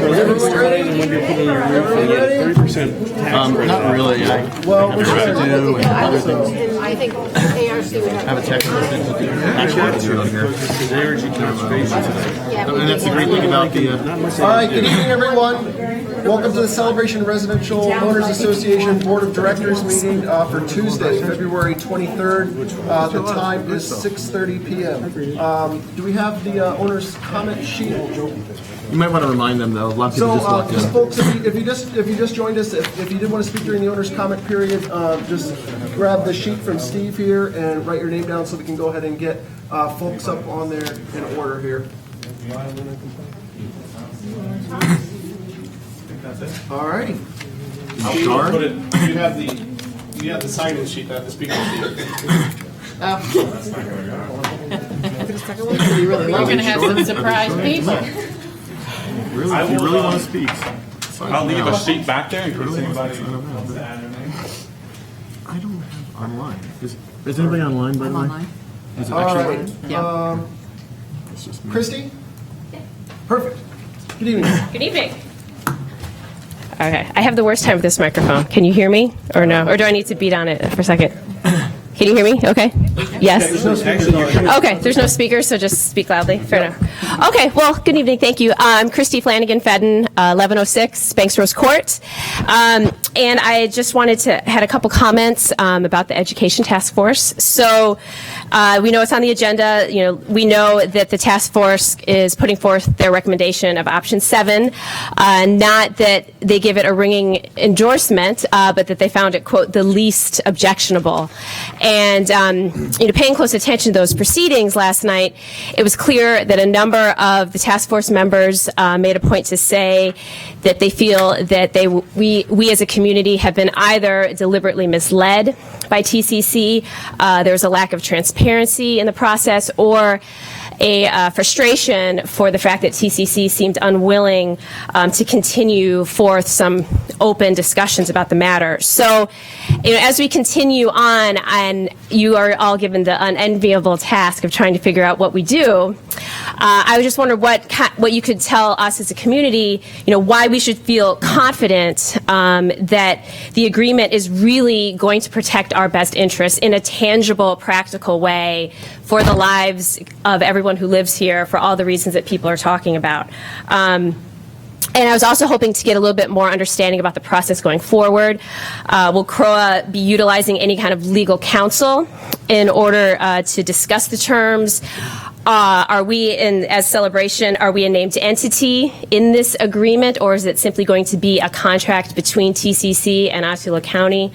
30% tax. Not really. Well, we should do and other things. I think ARC would Have a technical thing to do. Actually, I do here. Energy conservation today. And that's the great thing about the. All right, good evening, everyone. Welcome to the Celebration Residential Owners Association Board of Directors meeting for Tuesday, February 23rd. The time is 6:30 p.m. Do we have the owner's comment sheet? You might want to remind them though. A lot of people just walked in. Folks, if you just joined us, if you did want to speak during the owner's comment period, just grab the sheet from Steve here and write your name down so we can go ahead and get folks up on there in order here. All righty. You have the sign-in sheet, not the speaker sheet. We're going to have some surprise people. Really, if you really want to speak. I'll leave a sheet back there in case anybody wants to add their name. I don't have online. Is anybody online by the way? Online. Is it All actually? right. Yeah. It's just me. Christy? Perfect. Good evening. Good evening. Okay, I have the worst time with this microphone. Can you hear me or no? Or do I need to beat on it for a second? Can you hear me? Okay. Yes? Okay, there's no speaker, so just speak loudly. Fair enough. Okay, well, good evening. Thank you. I'm Christy Flanagan Fedden, 1106 Banks Rose Court. And I just had a couple comments about the Education Task Force. So we know it's on the agenda. We know that the task force is putting forth their recommendation of option 7. Not that they give it a ringing endorsement, but that they found it, quote, the least objectionable. And paying close attention to those proceedings last night, it was clear that a number of the task force members made a point to say that they feel that we as a community have been either deliberately misled by TCC, there was a lack of transparency in the process, or a frustration for the fact that TCC seemed unwilling to continue forth some open discussions about the matter. So, as we continue on, and you are all given the unenviable task of trying to figure out what we do, I would just wonder what you could tell us as a community, why we should feel confident that the agreement is really going to protect our best interests in a tangible, practical way for the lives of everyone who lives here, for all the reasons that people are talking about. And I was also hoping to get a little bit more understanding about the process going forward. Will CROA be utilizing any kind of legal counsel in order to discuss the terms? Are we, as Celebration, are we a named entity in this agreement, or is it simply going to be a contract between TCC and Osceola County?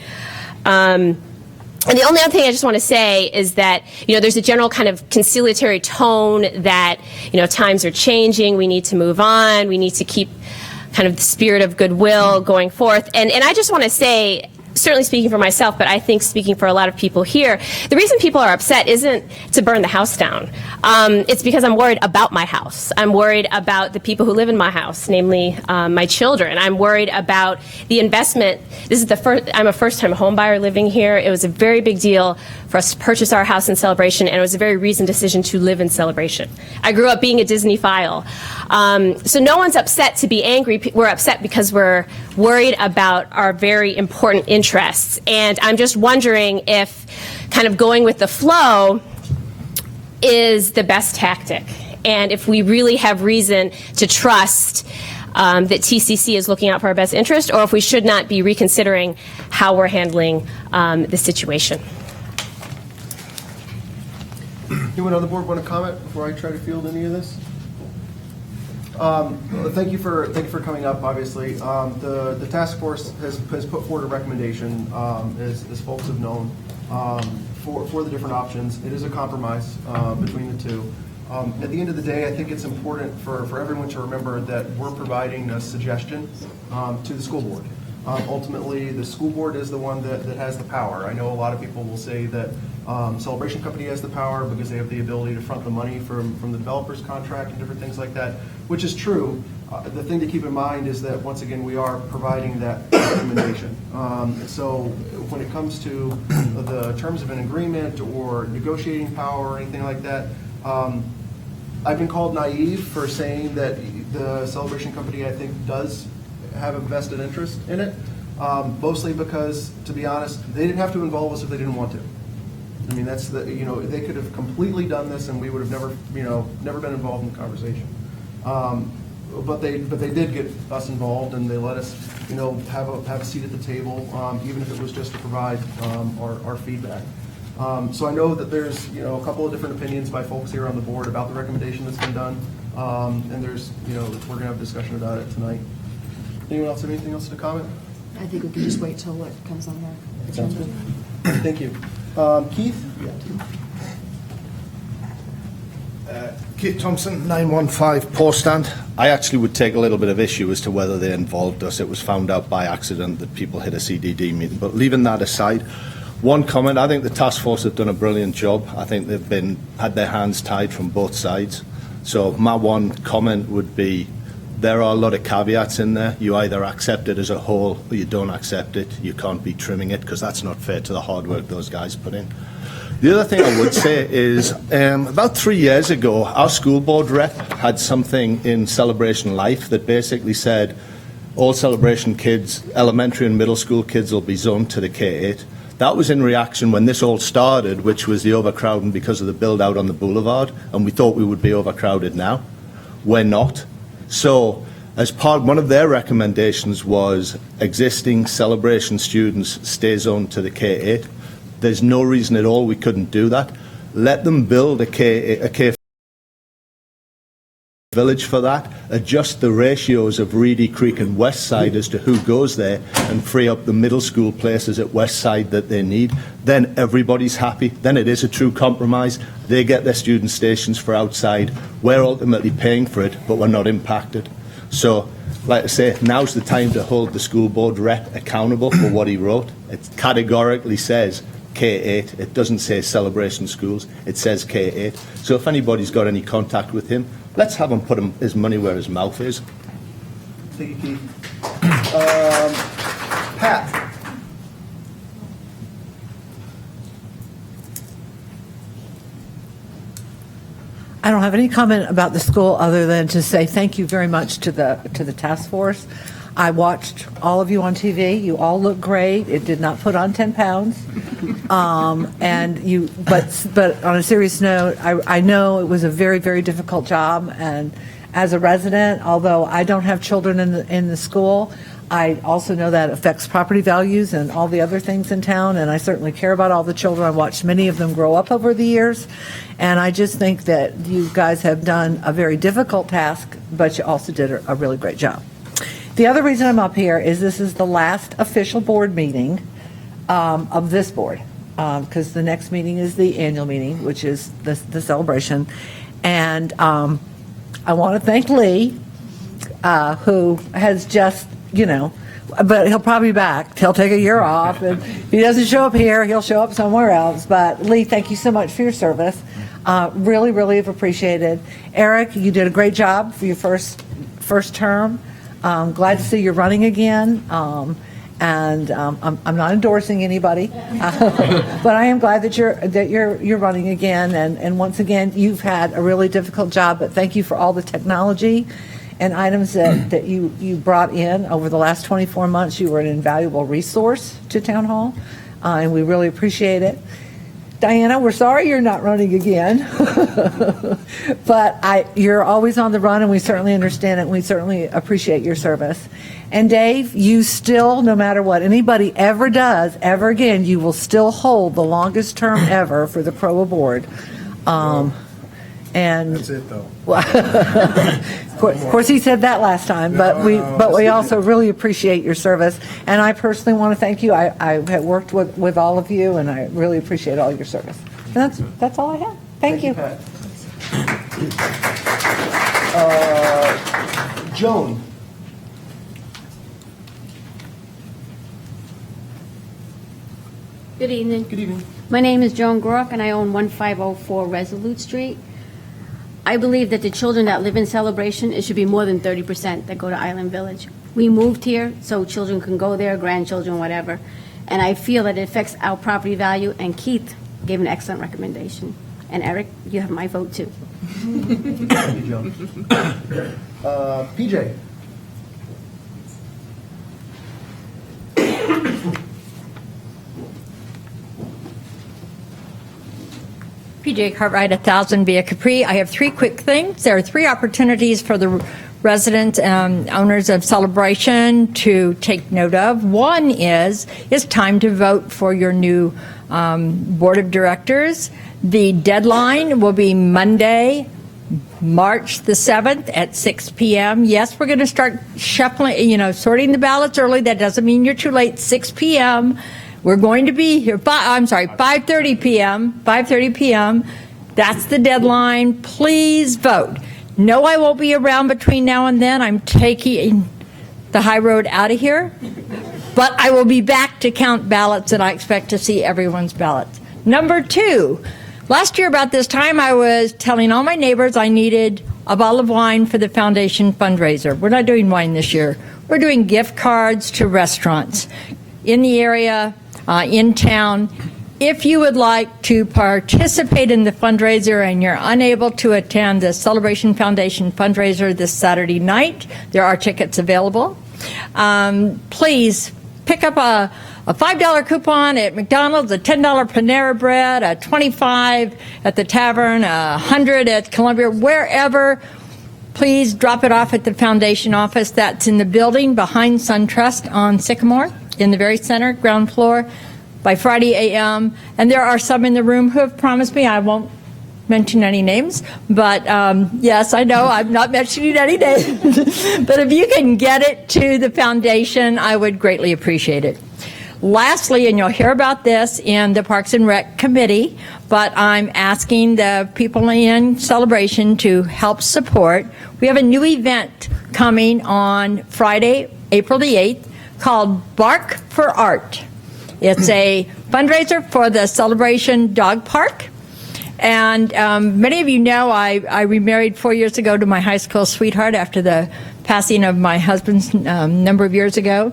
And the only other thing I just want to say is that, there's a general kind of conciliatory tone that, times are changing, we need to move on, we need to keep kind of the spirit of goodwill going forth. And I just want to say, certainly speaking for myself, but I think speaking for a lot of people here, the reason people are upset isn't to burn the house down. It's because I'm worried about my house. I'm worried about the people who live in my house, namely my children. I'm worried about the investment. I'm a first-time home buyer living here. It was a very big deal for us to purchase our house in Celebration, and it was a very reasoned decision to live in Celebration. I grew up being a Disney-phile. So no one's upset to be angry. We're upset because we're worried about our very important interests. And I'm just wondering if kind of going with the flow is the best tactic, and if we really have reason to trust that TCC is looking out for our best interest, or if we should not be reconsidering how we're handling the situation. Anyone on the board want to comment before I try to field any of this? Thank you for coming up. Obviously, the task force has put forward a recommendation, as folks have known, for the different options. It is a compromise between the two. At the end of the day, I think it's important for everyone to remember that we're providing a suggestion to the school board. Ultimately, the school board is the one that has the power. I know a lot of people will say that Celebration Company has the power because they have the ability to front the money from the developer's contract and different things like that, which is true. The thing to keep in mind is that, once again, we are providing that recommendation. So when it comes to the terms of an agreement or negotiating power or anything like that, I've been called naive for saying that the Celebration Company, I think, does have a vested interest in it, mostly because, to be honest, they didn't have to involve us if they didn't want to. I mean, that's the, you know, they could have completely done this and we would have never, you know, never been involved in the conversation. But they did get us involved, and they let us, you know, have a seat at the table, even if it was just to provide our feedback. So I know that there's, you know, a couple of different opinions by folks here on the board about the recommendation that's been done, and there's, you know, we're gonna have a discussion about it tonight. Anyone else have anything else to comment? I think we can just wait till it comes on there. Sounds good. Thank you. Keith? Keith Thompson, 915 Post Stand. I actually would take a little bit of issue as to whether they involved us. It was found out by accident that people hit a CDD meeting. But leaving that aside, one comment, I think the task force have done a brilliant job. I think they've had their hands tied from both sides. So my one comment would be, there are a lot of caveats in there. You either accept it as a whole or you don't accept it. You can't be trimming it, because that's not fair to the hard work those guys put in. The other thing I would say is, about 3 years ago, our school board rep had something in Celebration Life that basically said all Celebration kids, elementary and middle school kids, will be zoned to the K-8. That was in reaction when this all started, which was the overcrowding because of the build out on the boulevard, and we thought we would be overcrowded now. We're not. So, as part, one of their recommendations was existing Celebration students stay zoned to the K-8. There's no reason at all we couldn't do that. Let them build a K village for that, adjust the ratios of Reedy Creek and West Side as to who goes there, and free up the middle school places at West Side that they need. Then everybody's happy. Then it is a true compromise. They get their student stations for outside. We're ultimately paying for it, but we're not impacted. So, like I say, now's the time to hold the school board rep accountable for what he wrote. It categorically says K-8. It doesn't say Celebration Schools. It says K-8. So if anybody's got any contact with him, let's have him put his money where his mouth is. Thank you, Keith. Pat? I don't have any comment about the school other than to say thank you very much to the task force. I watched all of you on TV. You all look great. It did not put on 10 pounds. But on a serious note, I know it was a very, very difficult job. And as a resident, although I don't have children in the school, I also know that affects property values and all the other things in town. And I certainly care about all the children. I watched many of them grow up over the years. And I just think that you guys have done a very difficult task, but you also did a really great job. The other reason I'm up here is this is the last official board meeting of this board, because the next meeting is the annual meeting, which is the celebration. And I want to thank Lee, who has just, you know, but he'll probably be back. He'll take a year off, and if he doesn't show up here, he'll show up somewhere else. But Lee, thank you so much for your service. Really, really have appreciated. Eric, you did a great job for your first term. Glad to see you're running again, and I'm not endorsing anybody, but I am glad that you're running again. And once again, you've had a really difficult job. But thank you for all the technology and items that you brought in over the last 24 months. You were an invaluable resource to Town Hall, and we really appreciate it. Diana, we're sorry you're not running again, but you're always on the run, and we certainly understand it, and we certainly appreciate your service. And Dave, you still, no matter what anybody ever does, ever again, you will still hold the longest term ever for the CROA board. And That's it, though. of course, he said that last time, but we also really appreciate your service. And I personally want to thank you. I have worked with all of you, and I really appreciate all your service. And that's all I have. Thank you. Pat. Joan? Good evening. Good evening. My name is Joan Grock, and I own 1504 Resolute Street. I believe that the children that live in Celebration, it should be more than 30% that go to Island Village. We moved here so children can go there, grandchildren, whatever. And I feel that it affects our property value, and Keith gave an excellent recommendation. And Eric, you have my vote too. Thank you, Joan. PJ? PJ Cartwright, 1,000 Via Capri. I have three quick things. There are three opportunities for the residents and owners of Celebration to take note of. One is it's time to vote for your new board of directors. The deadline will be Monday, March the 7th at 6 p.m. Yes, we're going to start shuffling, sorting the ballots early. That doesn't mean you're too late. 6 p.m. We're going to be here, 5:30 p.m. 5:30 p.m. That's the deadline. Please vote. No, I won't be around between now and then. I'm taking the high road out of here. But I will be back to count ballots, and I expect to see everyone's ballots. Number two, last year about this time, I was telling all my neighbors I needed a bottle of wine for the foundation fundraiser. We're not doing wine this year. We're doing gift cards to restaurants in the area, in town. If you would like to participate in the fundraiser and you're unable to attend the Celebration Foundation fundraiser this Saturday night, there are tickets available. Please pick up a $5 coupon at McDonald's, a $10 Panera Bread, a $25 at the Tavern, a $100 at Columbia, wherever. Please drop it off at the foundation office. That's in the building behind SunTrust on Sycamore, in the very center, ground floor, by Friday a.m. And there are some in the room who have promised me, I won't mention any names, but yes, I know I'm not mentioning any names, but if you can get it to the foundation, I would greatly appreciate it. Lastly, and you'll hear about this in the Parks and Rec Committee, but I'm asking the people in Celebration to help support. We have a new event coming on Friday, April the 8th, called Bark for Art. It's a fundraiser for the Celebration Dog Park. And many of you know I remarried 4 years ago to my high school sweetheart after the passing of my husband's number of years ago.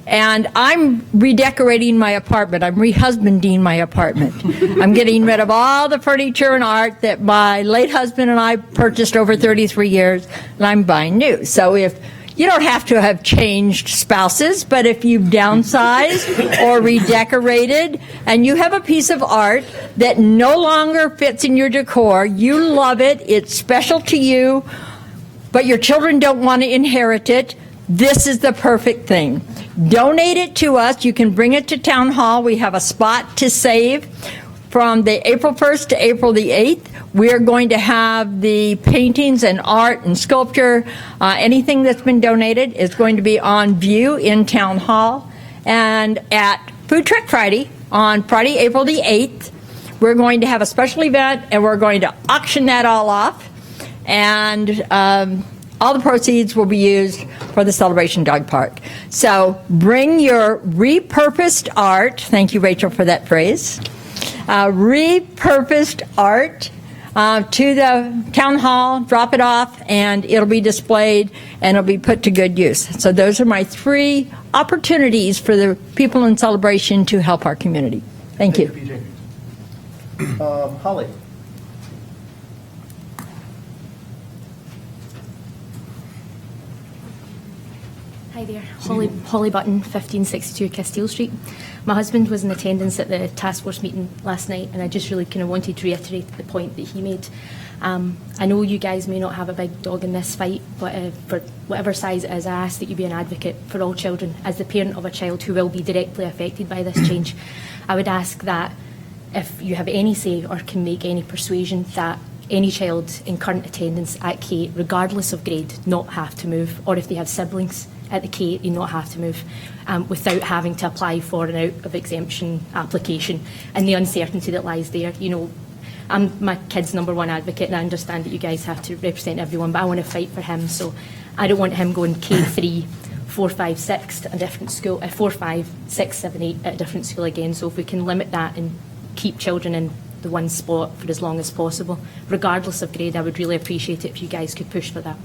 And I'm redecorating my apartment. I'm rehusbanding my apartment. I'm getting rid of all the furniture and art that my late husband and I purchased over 33 years, and I'm buying new. So if you don't have to have changed spouses, but if you've downsized or redecorated and you have a piece of art that no longer fits in your decor, you love it, it's special to you, but your children don't want to inherit it, this is the perfect thing. Donate it to us. You can bring it to Town Hall. We have a spot to save. From the April 1st to April the 8th, we're going to have the paintings and art and sculpture. Anything that's been donated is going to be on view in Town Hall. And at Food Truck Friday, on Friday, April the 8th, we're going to have a special event, and we're going to auction that all off. And all the proceeds will be used for the Celebration Dog Park. So bring your repurposed art. Thank you, Rachel, for that phrase. Repurposed art to the town hall, drop it off, and it'll be displayed and it'll be put to good use. So those are my three opportunities for the people in Celebration to help our community. Thank you. PJ. Holly. Hi there, Holly Button, 1562 Castile Street. My husband was in attendance at the task force meeting last night, and I just really kind of wanted to reiterate the point that he made. I know you guys may not have a big dog in this fight, but for whatever size it is, I ask that you be an advocate for all children. As the parent of a child who will be directly affected by this change, I would ask that if you have any say or can make any persuasion that any child in current attendance at K, regardless of grade, not have to move, or if they have siblings at the K, you not have to move without having to apply for an out of exemption application, and the uncertainty that lies there. You know, I'm my kid's #1 advocate, and I understand that you guys have to represent everyone, but I want to fight for him, so I don't want him going K3, 4, 5, 6 at a different school, 4, 5, 6, 7, 8 at a different school again. So if we can limit that and keep children in the one spot for as long as possible, regardless of grade, I would really appreciate it if you guys could push for that.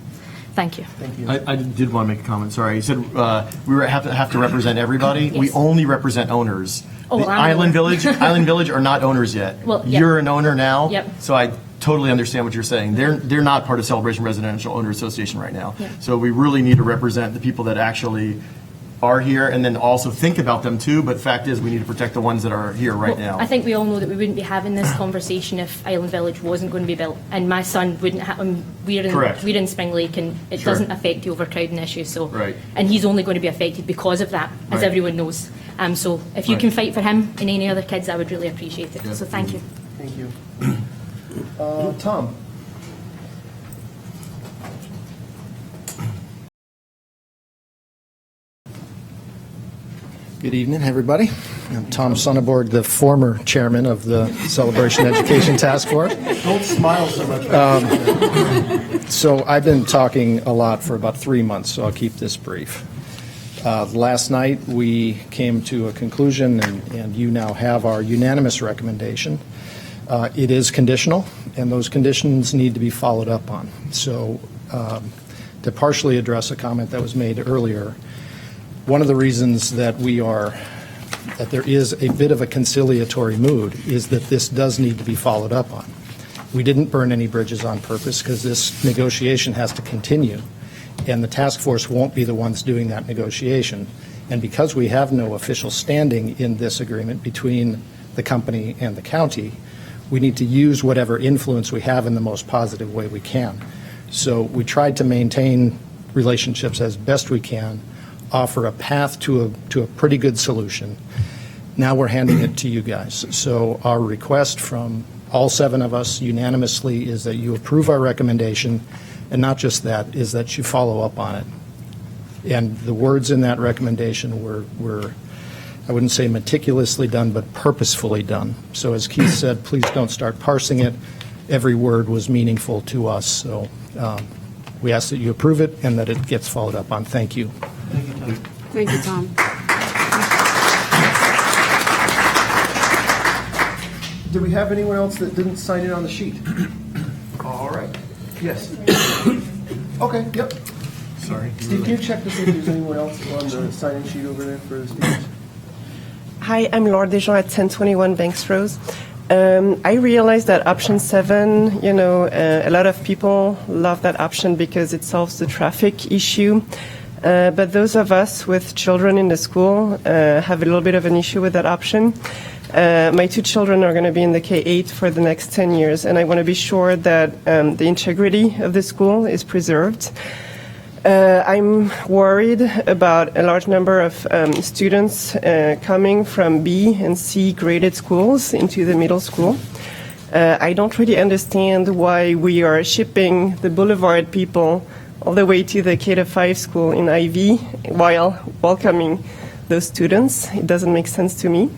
Thank you. Thank you. I did want to make a comment. Sorry, you said we have to represent everybody. We Yes. only represent owners. Oh, The I'm an Island owner. Village, Island Village are not owners yet. Well, yep. You're an owner now. Yep. So I totally understand what you're saying. They're not part of Celebration Residential Owner Association right now. Yep. So we really need to represent the people that actually are here, and then also think about them too. But fact is, we need to protect the ones that are here right Well, now. I think we all know that we wouldn't be having this conversation if Island Village wasn't going to be built, and my son wouldn't have. Correct. We're in Spring Lake, and it Sure. doesn't affect the overcrowding issue. So, Right. and he's only going to be affected because of that, as Right. everyone knows. So, if you Right. can fight for him and any other kids, I would really appreciate it. Yeah. So, thank you. Thank you. Tom? Good evening, everybody. I'm Tom Sonneborg, the former chairman of the Celebration Education Task Force. Don't smile so much. So I've been talking a lot for about 3 months, so I'll keep this brief. Last night, we came to a conclusion, and you now have our unanimous recommendation. It is conditional, and those conditions need to be followed up on. So to partially address a comment that was made earlier, one of the reasons that there is a bit of a conciliatory mood is that this does need to be followed up on. We didn't burn any bridges on purpose because this negotiation has to continue, and the task force won't be the ones doing that negotiation. And because we have no official standing in this agreement between the company and the county, we need to use whatever influence we have in the most positive way we can. So we tried to maintain relationships as best we can, offer a path to a pretty good solution. Now we're handing it to you guys. So our request from all 7 of us unanimously is that you approve our recommendation, and not just that, is that you follow up on it. And the words in that recommendation were I wouldn't say meticulously done, but purposefully done. So as Keith said, please don't start parsing it. Every word was meaningful to us. So we ask that you approve it and that it gets followed up on. Thank you. Thank you, Tom. Do we have anyone else that didn't sign in on the sheet? All right. Yes. Okay, yep. Sorry. Steve, can you check to see if there's anyone else on the sign-in sheet over there for the speakers? Hi, I'm Laura Dejean at 1021 Banks Rose. I realized that option 7, a lot of people love that option because it solves the traffic issue. But those of us with children in the school have a little bit of an issue with that option. My 2 children are going to be in the K-8 for the next 10 years, and I want to be sure that the integrity of the school is preserved. I'm worried about a large number of students coming from B and C graded schools into the middle school. I don't really understand why we are shipping the Boulevard people all the way to the K-5 school in IV while welcoming those students. It doesn't make sense to me.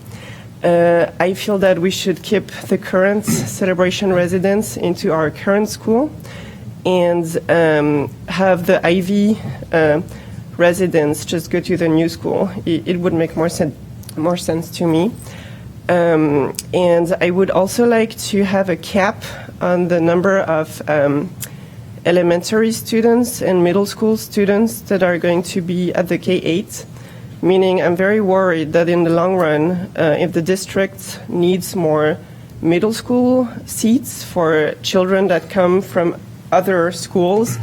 I feel that we should keep the current Celebration residents into our current school and have the IV residents just go to the new school. It would make more sense to me. And I would also like to have a cap on the number of elementary students and middle school students that are going to be at the K-8, meaning I'm very worried that in the long run, if the district needs more middle school seats for children that come from other schools,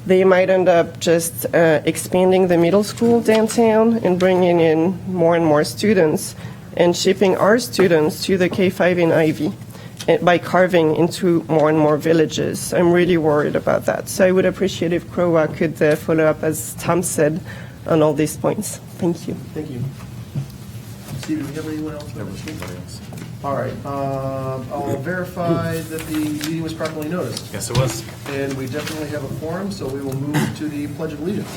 they might end up just expanding the middle school downtown and bringing in more and more students and shipping our students to the K-5 in Ivy by carving into more and more villages. I'm really worried about that. So I would appreciate if CROA could follow up, as Tom said, on all these points. Thank you. Thank you. Steve, do we have anyone else? There was nobody else. All right. I'll verify that the meeting was properly noticed. Yes, it was. And we definitely have a quorum, so we will move to the Pledge of Allegiance.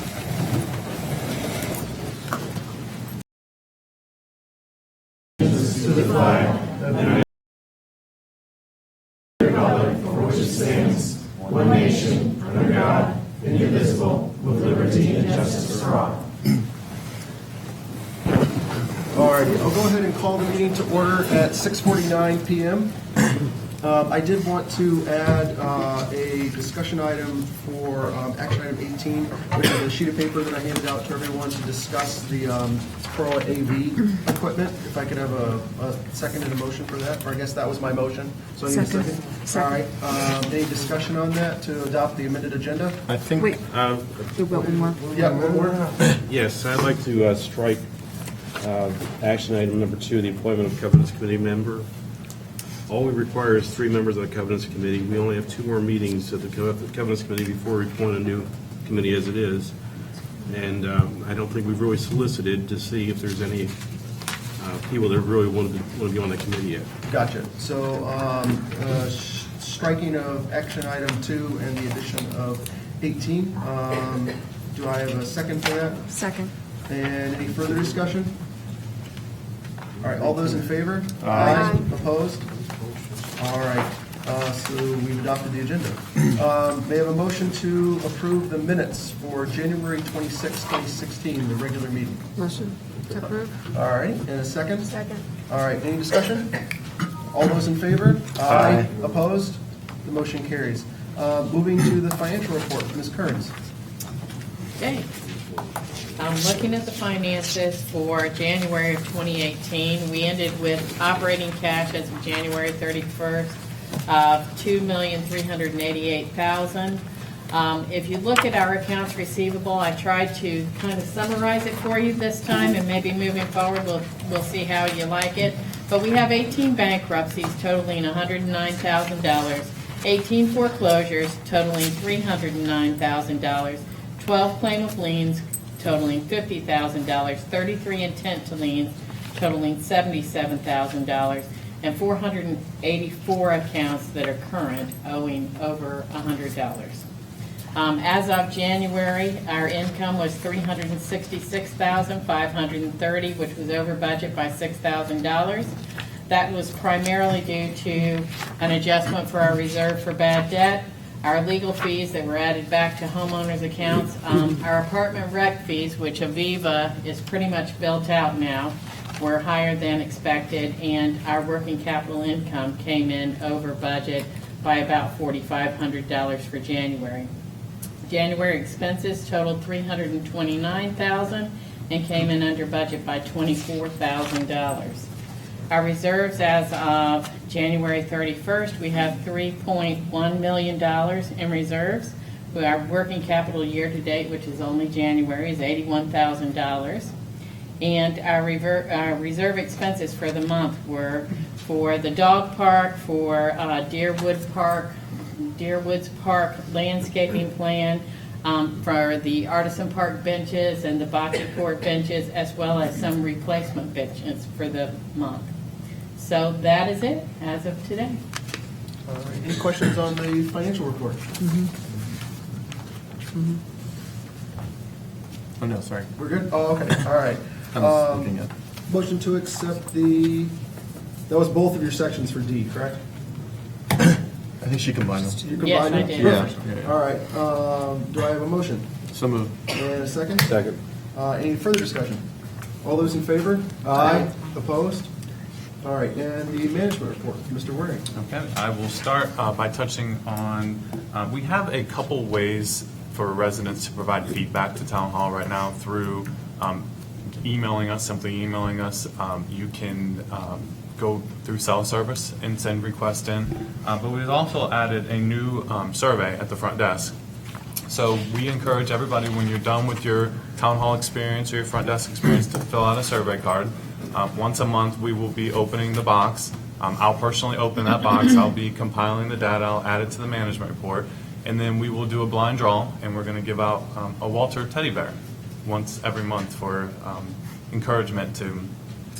To the flag of the United States, for which it stands, one nation, under God, indivisible, with liberty and justice for all. All righty, I'll go ahead and call the meeting to order at 6:49 p.m. I did want to add a discussion item for action item 18, which is a sheet of paper that I handed out to everyone to discuss the CROA AV equipment. If I could have a second and a motion for that, or I guess that was my motion. So I need a second. All right. Any discussion on that to adopt the amended agenda? I think. Wait, do one more. Yeah, one more. Yes, I'd like to strike action item number 2, the appointment of Covenants Committee member. All we require is 3 members of the Covenants Committee. We only have 2 more meetings of the Covenants Committee before we appoint a new committee as it is. And I don't think we've really solicited to see if there's any people that really want to be on the committee yet. Gotcha. So striking of action item 2 and the addition of 18. Do I have a second for that? Second. And any further discussion? All right, all those in favor? Aye. Opposed? All right, so we've adopted the agenda. May I have a motion to approve the minutes for January 26, 2016, the regular meeting? Motion to approve. All right, and a second? Second. All right, any discussion? All those in favor? Aye. Opposed? The motion carries. Moving to the financial report, Ms. Kearns. Okay. I'm looking at the finances for January of 2018. We ended with operating cash as of January 31st of $2,388,000. If you look at our accounts receivable, I tried to kind of summarize it for you this time, and maybe moving forward we'll see how you like it. But we have 18 bankruptcies totaling $109,000, 18 foreclosures totaling $309,000, 12 claim of liens totaling $50,000, 33 intent to liens totaling $77,000, and 484 accounts that are current owing over $100. As of January, our income was $366,530, which was over budget by $6,000. That was primarily due to an adjustment for our reserve for bad debt, our legal fees that were added back to homeowners' accounts, our apartment rec fees, which Aviva is pretty much built out now, were higher than expected, and our working capital income came in over budget by about $4,500 for January. January expenses totaled $329,000 and came in under budget by $24,000. Our reserves as of January 31st, we have $3.1 million in reserves. Our working capital year-to-date, which is only January, is $81,000. And our reserve expenses for the month were for the dog park, for Deerwoods Park landscaping plan, for the Artisan Park benches and the Bocce Court benches, as well as some replacement benches for the month. So that is it as of today. All right, any questions on the financial report? Oh, no, sorry. We're good? Oh, okay, all right. I'm just looking at. Motion to accept that was both of your sections for D, correct? I think she combined them. You combined Yes, I them? did. Yeah. All right, do I have a motion? So moved. And a second? Second. Any further discussion? All those in favor? Aye. Opposed? All right, and the management report, Mr. Waring. Okay, I will start by touching on, we have a couple ways for residents to provide feedback to Town Hall right now through emailing us, simply emailing us. You can go through cell service and send requests in. But we've also added a new survey at the front desk. So we encourage everybody, when you're done with your Town Hall experience or your front desk experience, to fill out a survey card. Once a month, we will be opening the box. I'll personally open that box. I'll be compiling the data. I'll add it to the management report. And then we will do a blind draw, and we're going to give out a Walter teddy bear once every month for encouragement to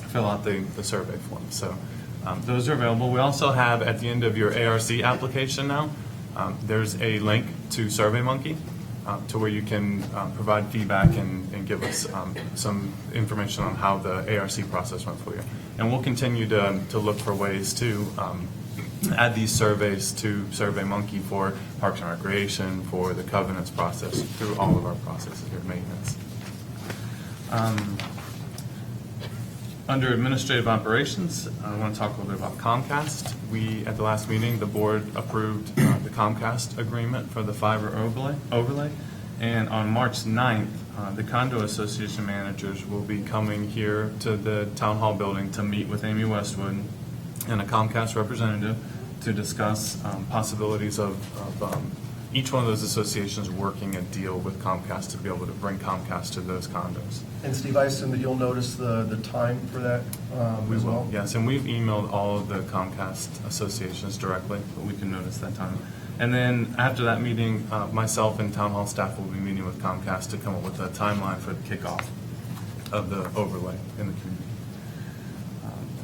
fill out the survey form. So those are available. We also have, at the end of your ARC application now, there's a link to SurveyMonkey to where you can provide feedback and give us some information on how the ARC process went for you. And we'll continue to look for ways to add these surveys to SurveyMonkey for Parks and Recreation, for the covenants process, through all of our processes here, maintenance. Under administrative operations, I want to talk a little bit about Comcast. At the last meeting, the board approved the Comcast agreement for the fiber overlay. And on March 9th, the condo association managers will be coming here to the town hall building to meet with Amy Westwood and a Comcast representative to discuss possibilities of each one of those associations working a deal with Comcast to be able to bring Comcast to those condos. And Steve, I assume that you'll notice the time for that as well? Yes, and we've emailed all of the Comcast associations directly, but we can notice that time. And then after that meeting, myself and town hall staff will be meeting with Comcast to come up with a timeline for the kickoff of the overlay in the community.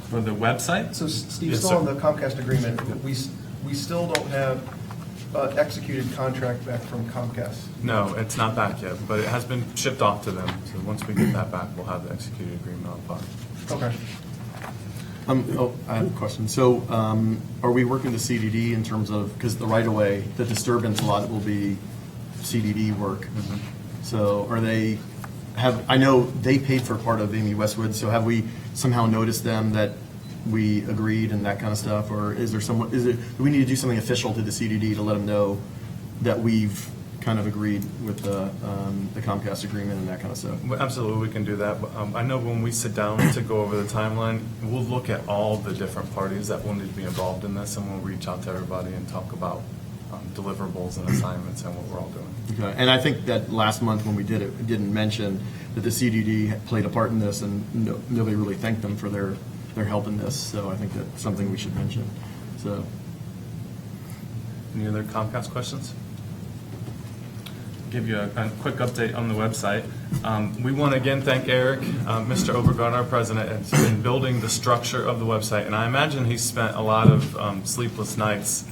For the website? So Steve, Yes, still on sir. the Comcast agreement, we still don't have executed contract back from Comcast. No, it's not back yet, but it has been shipped off to them. So once we get that back, we'll have the executed agreement on file. Okay. I have a question. So are we working the CDD in terms of, because the right-of-way, the disturbance, a lot will be CDD work. So are they, I know they paid for part of Amy Westwood, so have we somehow noticed them that we agreed and that kind of stuff? Or is there do we need to do something official to the CDD to let them know that we've kind of agreed with the Comcast agreement and that kind of stuff? Well, absolutely, we can do that. But, I know when we sit down to go over the timeline, we'll look at all the different parties that will need to be involved in this, and we'll reach out to everybody and talk about deliverables and assignments and what we're all doing. Okay. And I think that last month when we did it, we didn't mention that the CDD had played a part in this, and nobody really thanked them for their help in this. So I think that's something we should mention. So, any other Comcast questions? Give you a quick update on the website. We want to again thank Eric, Mr. Obergard, our president, has been building the structure of the website, and I imagine he's spent a lot of sleepless nights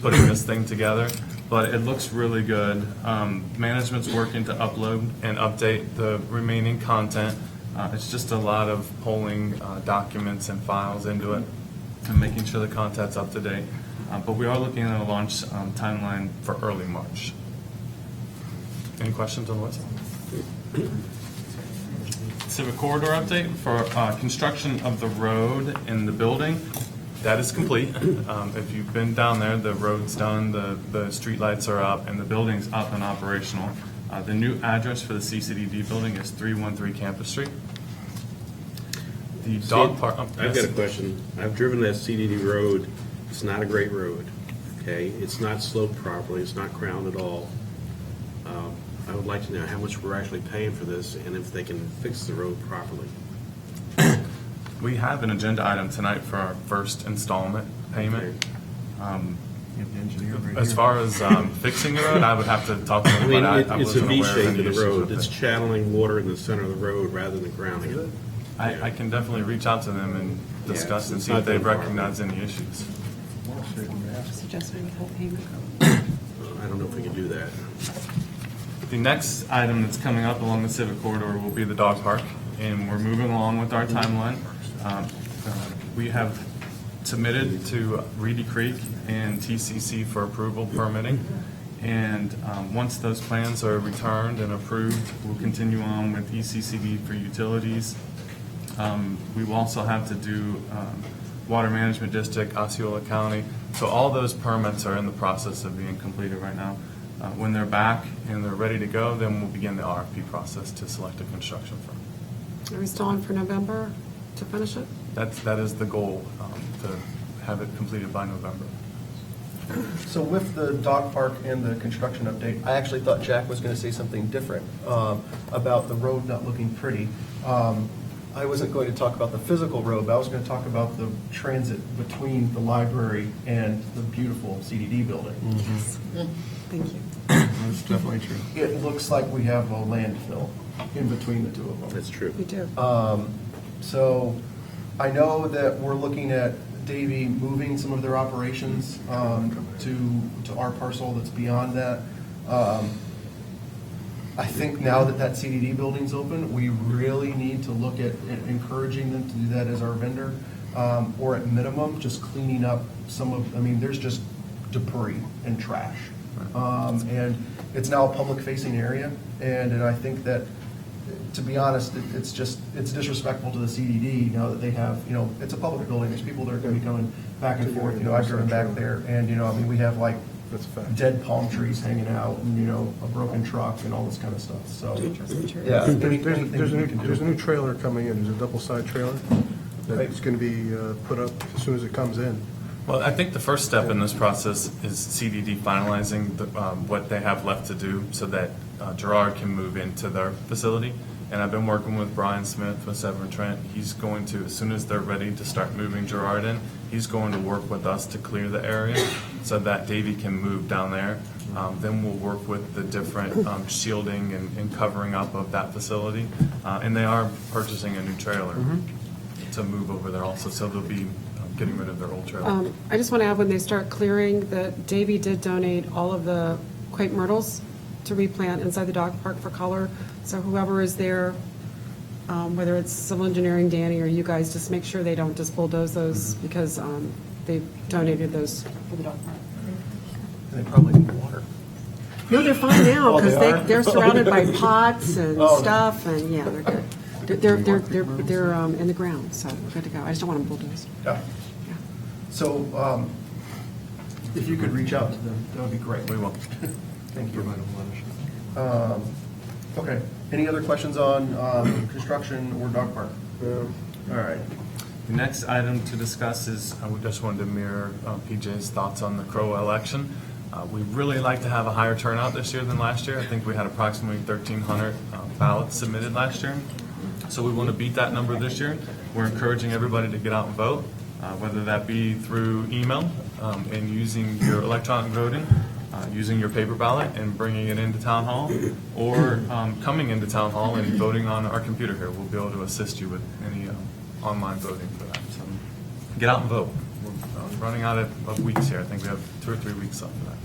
putting this thing together, but it looks really good. Management's working to upload and update the remaining content. It's just a lot of pulling documents and files into it and making sure the content's up to date. But we are looking at a launch timeline for early March. Any questions on the website? Civic corridor update for construction of the road in the building. That is complete. If you've been down there, the road's done, the street lights are up, and the building's up and operational. The new address for the CCDD building is 313 Campus Street. The dog park. I've got a question. I've driven that CDD road. It's not a great road, okay? It's not sloped properly. It's not crowned at all. I would like to know how much we're actually paying for this and if they can fix the road properly. We have an agenda item tonight for our first installment payment. As far as fixing the road, I would have to talk to them. It's a V shape to the road. It's channeling water in the center of the road rather than grounding it. I can definitely reach out to them and discuss and see if they recognize any issues. Suggesting full payment. I don't know if we can do that. The next item that's coming up along the Civic corridor will be the dog park, and we're moving along with our timeline. We have submitted to Reedy Creek and TCC for approval permitting, and once those plans are returned and approved, we'll continue on with ECCD for utilities. We will also have to do Water Management District, Osceola County. So all those permits are in the process of being completed right now. When they're back and they're ready to go, then we'll begin the RFP process to select a construction firm. Are we still on for November to finish it? That is the goal, to have it completed by November. So with the dog park and the construction update, I actually thought Jack was going to say something different about the road not looking pretty. I wasn't going to talk about the physical road, but I was going to talk about the transit between the library and the beautiful CDD building. Thank you. That's definitely true. It looks like we have a landfill in between the two of them. That's true. We do. So I know that we're looking at Davy moving some of their operations to our parcel that's beyond that. I think now that that CDD building's open, we really need to look at encouraging them to do that as our vendor, or at minimum, just cleaning up some of, there's just debris and trash. And it's now a public-facing area, and I think that to be honest, it's disrespectful to the CDD now that they have, it's a public building, there's people that are going to be coming back and forth, I've driven back there, and, we have like dead palm trees hanging out, and, a broken truck and all this kind of stuff, so. Yeah. There's a new trailer coming in, there's a double-side trailer that's going to be put up as soon as it comes in. Well, I think the first step in this process is CDD finalizing what they have left to do so that Gerard can move into their facility. And I've been working with Brian Smith with Severn Trent. He's going to, as soon as they're ready to start moving Gerard in, he's going to work with us to clear the area so that Davey can move down there. Then we'll work with the different shielding and covering up of that facility. And they are purchasing a new trailer to move over there also, so they'll be getting rid of their old trailer. I just want to add, when they start clearing, that Davey did donate all of the crepe myrtles to replant inside the dog park for color. So whoever is there, whether it's civil engineering, Danny, or you guys, just make sure they don't just bulldoze those because they donated those for the dog park. They probably need water. No, they're fine now Oh, they because are? they're surrounded by pots and Oh. stuff, and yeah, they're good. They're in the ground, so we're good to go. I just don't want them bulldozed. Yeah. So, if you could reach out to them, that would be great. We will. Thank you. Okay. Any other questions on construction or dog park? All right. The next item to discuss is, I just wanted to mirror PJ's thoughts on the CROA election. We really like to have a higher turnout this year than last year. I think we had approximately 1,300 ballots submitted last year. So we want to beat that number this year. We're encouraging everybody to get out and vote, whether that be through email and using your electronic voting, using your paper ballot and bringing it into town hall, or coming into town hall and voting on our computer here. We'll be able to assist you with any online voting for that. So get out and vote. We're running out of weeks here. I think we have 2 or 3 weeks left for that.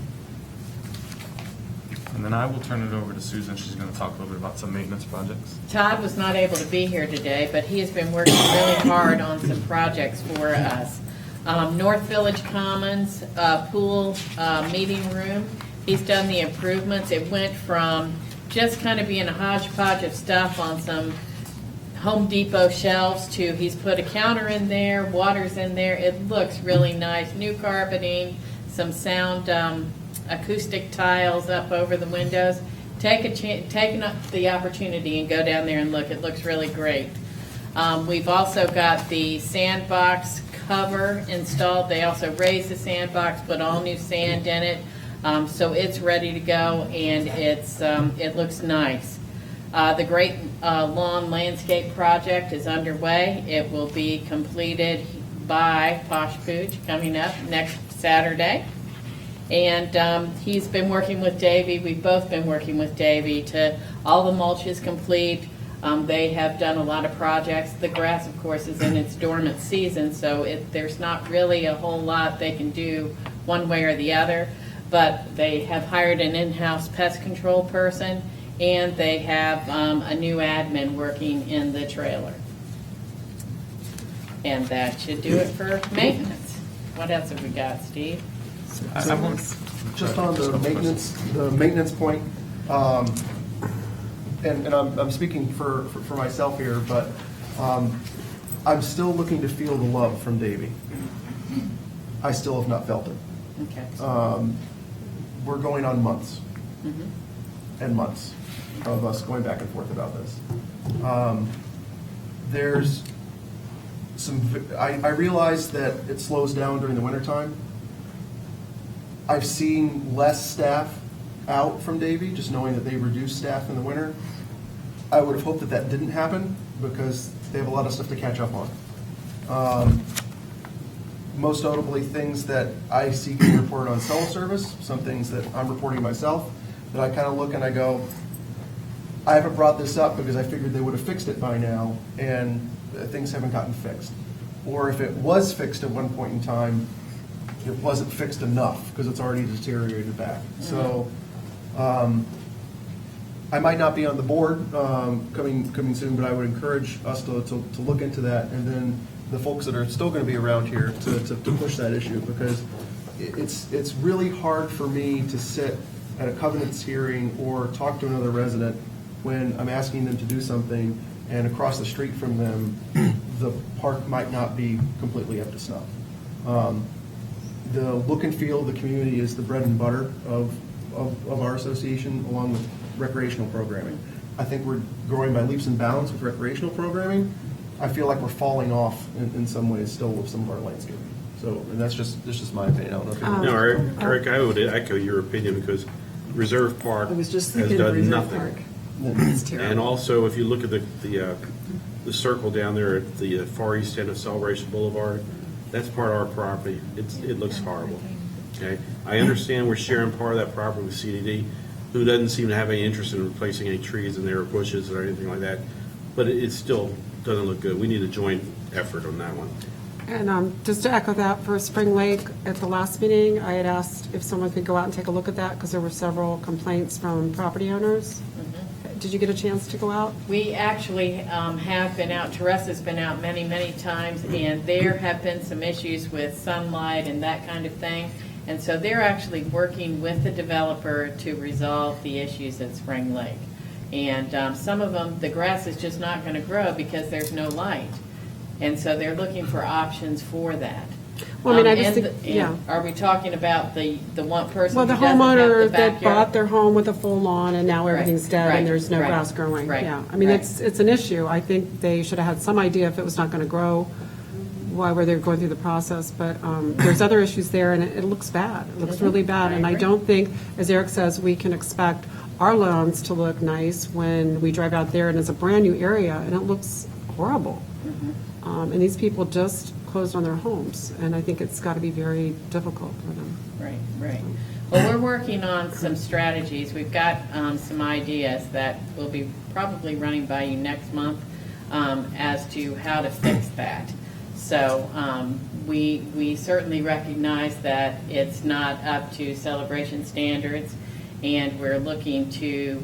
And then I will turn it over to Susan. She's going to talk a little bit about some maintenance projects. Todd was not able to be here today, but he has been working really hard on some projects for us. North Village Commons pool meeting room, he's done the improvements. It went from just kind of being a hodgepodge of stuff on some Home Depot shelves to he's put a counter in there, water's in there. It looks really nice. New carpeting, some sound acoustic tiles up over the windows. Take the opportunity and go down there and look. It looks really great. We've also got the sandbox cover installed. They also raised the sandbox, put all new sand in it. So it's ready to go, and it looks nice. The Great Lawn Landscape Project is underway. It will be completed by Posh Pooch coming up next Saturday. And he's been working with Davey. We've both been working with Davey to, all the mulch is complete. They have done a lot of projects. The grass, of course, is in its dormant season, so there's not really a whole lot they can do one way or the other. But they have hired an in-house pest control person, and they have a new admin working in the trailer. And that should do it for maintenance. What else have we got, Steve? Just on the maintenance point, and I'm speaking for myself here, but I'm still looking to feel the love from Davey. I still have not felt it. Okay. We're going on months and months of us going back and forth about this. There's I realize that it slows down during the wintertime. I've seen less staff out from Davey, just knowing that they reduce staff in the winter. I would have hoped that that didn't happen because they have a lot of stuff to catch up on. Most notably, things that I see getting reported on cell service, some things that I'm reporting myself, that I kind of look and I go, I haven't brought this up because I figured they would have fixed it by now, and things haven't gotten fixed. Or if it was fixed at one point in time, it wasn't fixed enough because it's already deteriorated back. So I might not be on the board coming soon, but I would encourage us to look into that, and then the folks that are still going to be around here to push that issue, because it's really hard for me to sit at a covenants hearing or talk to another resident when I'm asking them to do something, and across the street from them, the park might not be completely up to snuff. The look and feel of the community is the bread and butter of our association, along with recreational programming. I think we're growing by leaps and bounds with recreational programming. I feel like we're falling off in some ways still with some of our landscaping. So, and that's just my opinion. I don't know if No, Eric, I would echo your opinion because Reserve Park I was just has thinking done Reserve nothing. Park. It's terrible. And also, if you look at the circle down there at the far east end of Celebration Boulevard, that's part of our property. It looks horrible. Okay, I understand we're sharing part of that property with CDD, who doesn't seem to have any interest in replacing any trees in there or bushes or anything like that. But it still doesn't look good. We need a joint effort on that one. And just to echo that, for Spring Lake, at the last meeting, I had asked if someone could go out and take a look at that because there were several complaints from property owners. Did you get a chance to go out? We actually have been out, Teresa's been out many, many times, and there have been some issues with sunlight and that kind of thing. And so they're actually working with the developer to resolve the issues at Spring Lake. And some of them, the grass is just not going to grow because there's no light. And so they're looking for options for that. Well, I mean, I just think, yeah. Are we talking about the one person Well, who the doesn't have homeowner the that backyard? bought their home with a full lawn and now everything's dead right, and there's no right, grass growing. right, Yeah, I mean, right. it's an issue. I think they should have had some idea if it was not going to grow, why were they going through the process? But there's other issues there and it looks bad. It looks really bad. And I don't think, as Eric says, we can expect our lawns to look nice when we drive out there and it's a brand-new area and it looks horrible. And these people just closed on their homes, and I think it's got to be very difficult for them. Right, right. Well, we're working on some strategies. We've got some ideas that we'll be probably running by you next month as to how to fix that. So we certainly recognize that it's not up to Celebration standards, and we're looking to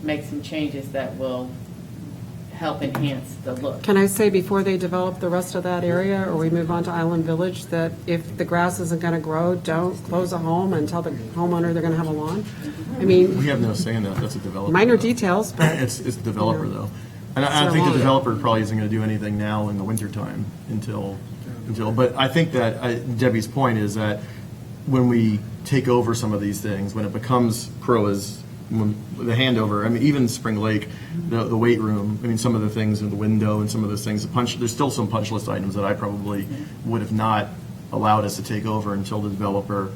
make some changes that will help enhance the look. Can I say before they develop the rest of that area, or we move on to Island Village, that if the grass isn't going to grow, don't close a home and tell the homeowner they're going to have a lawn? I mean, We have no say in that. That's a developer. minor though. details, but. It's the developer, you know, though. And I so think the long. developer probably isn't going to do anything now in the wintertime until, but I think that Debbie's point is that when we take over some of these things, when it becomes CROA's, when the handover, I mean, even Spring Lake, the weight room, I mean, some of the things in the window and some of those things, there's still some punch list items that I probably would have not allowed us to take over until the developer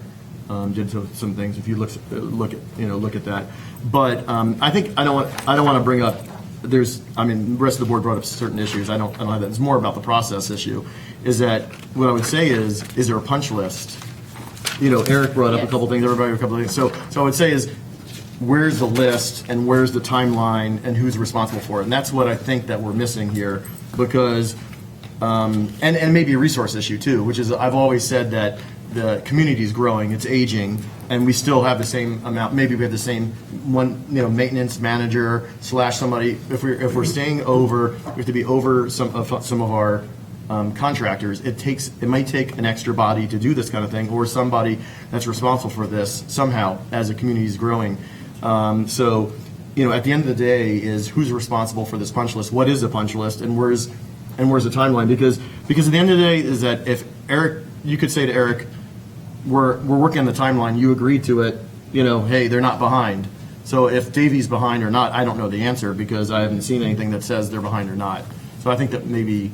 did some things. If you look at that. But I think I don't want to bring up. The rest of the board brought up certain issues. I don't have that. It's more about the process issue. Is that what I would say is there a punch list? Eric brought up a couple things. Everybody a couple things. So I would say is, where's the list and where's the timeline and who's responsible for it? And that's what I think that we're missing here, because and maybe a resource issue too, which is I've always said that the community is growing, it's aging, and we still have the same amount. Maybe we have the same one, maintenance manager / somebody. If we're staying over, we have to be over some of our contractors. It might take an extra body to do this kind of thing, or somebody that's responsible for this somehow as the community is growing. So, at the end of the day, is who's responsible for this punch list? What is a punch list, and where's the timeline? Because at the end of the day, is that if Eric, you could say to Eric, we're working on the timeline. You agreed to it. Hey, they're not behind. So if Davey's behind or not, I don't know the answer because I haven't seen anything that says they're behind or not. So I think that maybe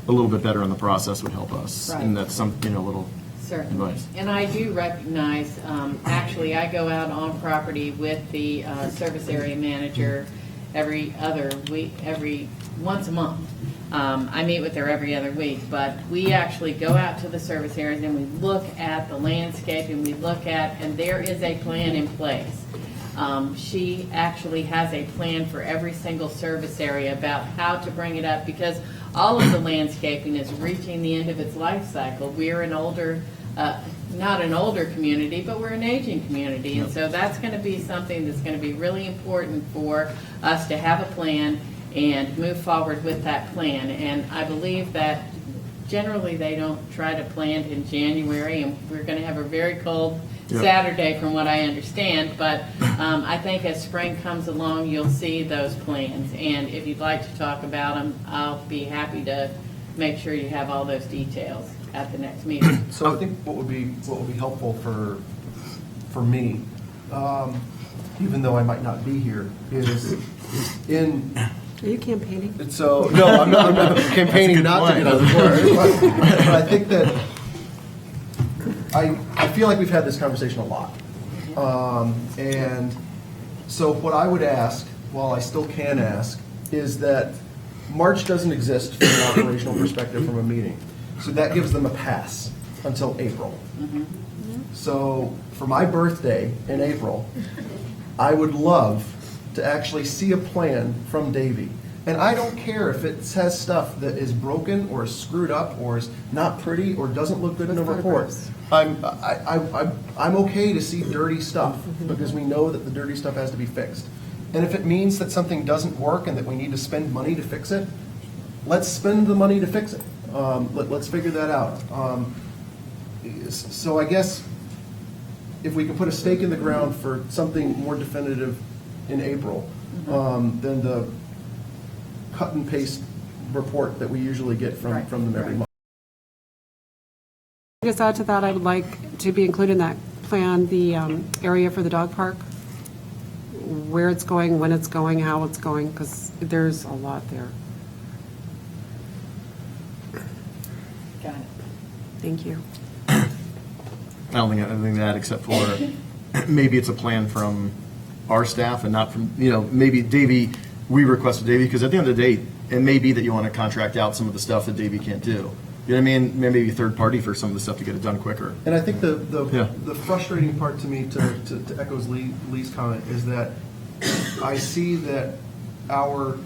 a little bit better on the process would help us, Right. and that's some little Certainly. advice. And I do recognize, actually, I go out on property with the service area manager every other week, once a month. I meet with her every other week, but we actually go out to the service areas and we look at the landscape and and there is a plan in place. She actually has a plan for every single service area about how to bring it up, because all of the landscaping is reaching the end of its life cycle. We're an older, not an older community, but we're an aging community. And so that's going to be something that's going to be really important for us to have a plan and move forward with that plan. And I believe that generally they don't try to plant in January, and we're going to have a very cold Saturday, from what I understand. But I think as spring comes along, you'll see those plans. And if you'd like to talk about them, I'll be happy to make sure you have all those details at the next meeting. So I think what would be helpful for me, even though I might not be here, is in. Are you campaigning? So no, I'm not campaigning not to get on the board. But I think that I feel like we've had this conversation a lot, and so what I would ask, while I still can ask, is that March doesn't exist from an operational perspective from a meeting. So that gives them a pass until April. So for my birthday in April, I would love to actually see a plan from Davey. And I don't care if it says stuff that is broken or is screwed up or is not pretty or doesn't look good in a report. I'm okay to see dirty stuff because we know that the dirty stuff has to be fixed. And if it means that something doesn't work and that we need to spend money to fix it, let's spend the money to fix it. Let's figure that out. So I guess if we can put a stake in the ground for something more definitive in April than the cut and paste report that we usually get from them every month. I guess add to that, I would like to be included in that plan, the area for the dog park, where it's going, when it's going, how it's going, because there's a lot there. Got it. Thank you. I don't think anything to add except for maybe it's a plan from our staff and not from, maybe Davey, we requested Davey, because at the end of the day, it may be that you want to contract out some of the stuff that Davey can't do. You know what I mean? Maybe a third party for some of the stuff to get it done quicker. And I think the frustrating part to me, to echo Lee's comment, is that I see that our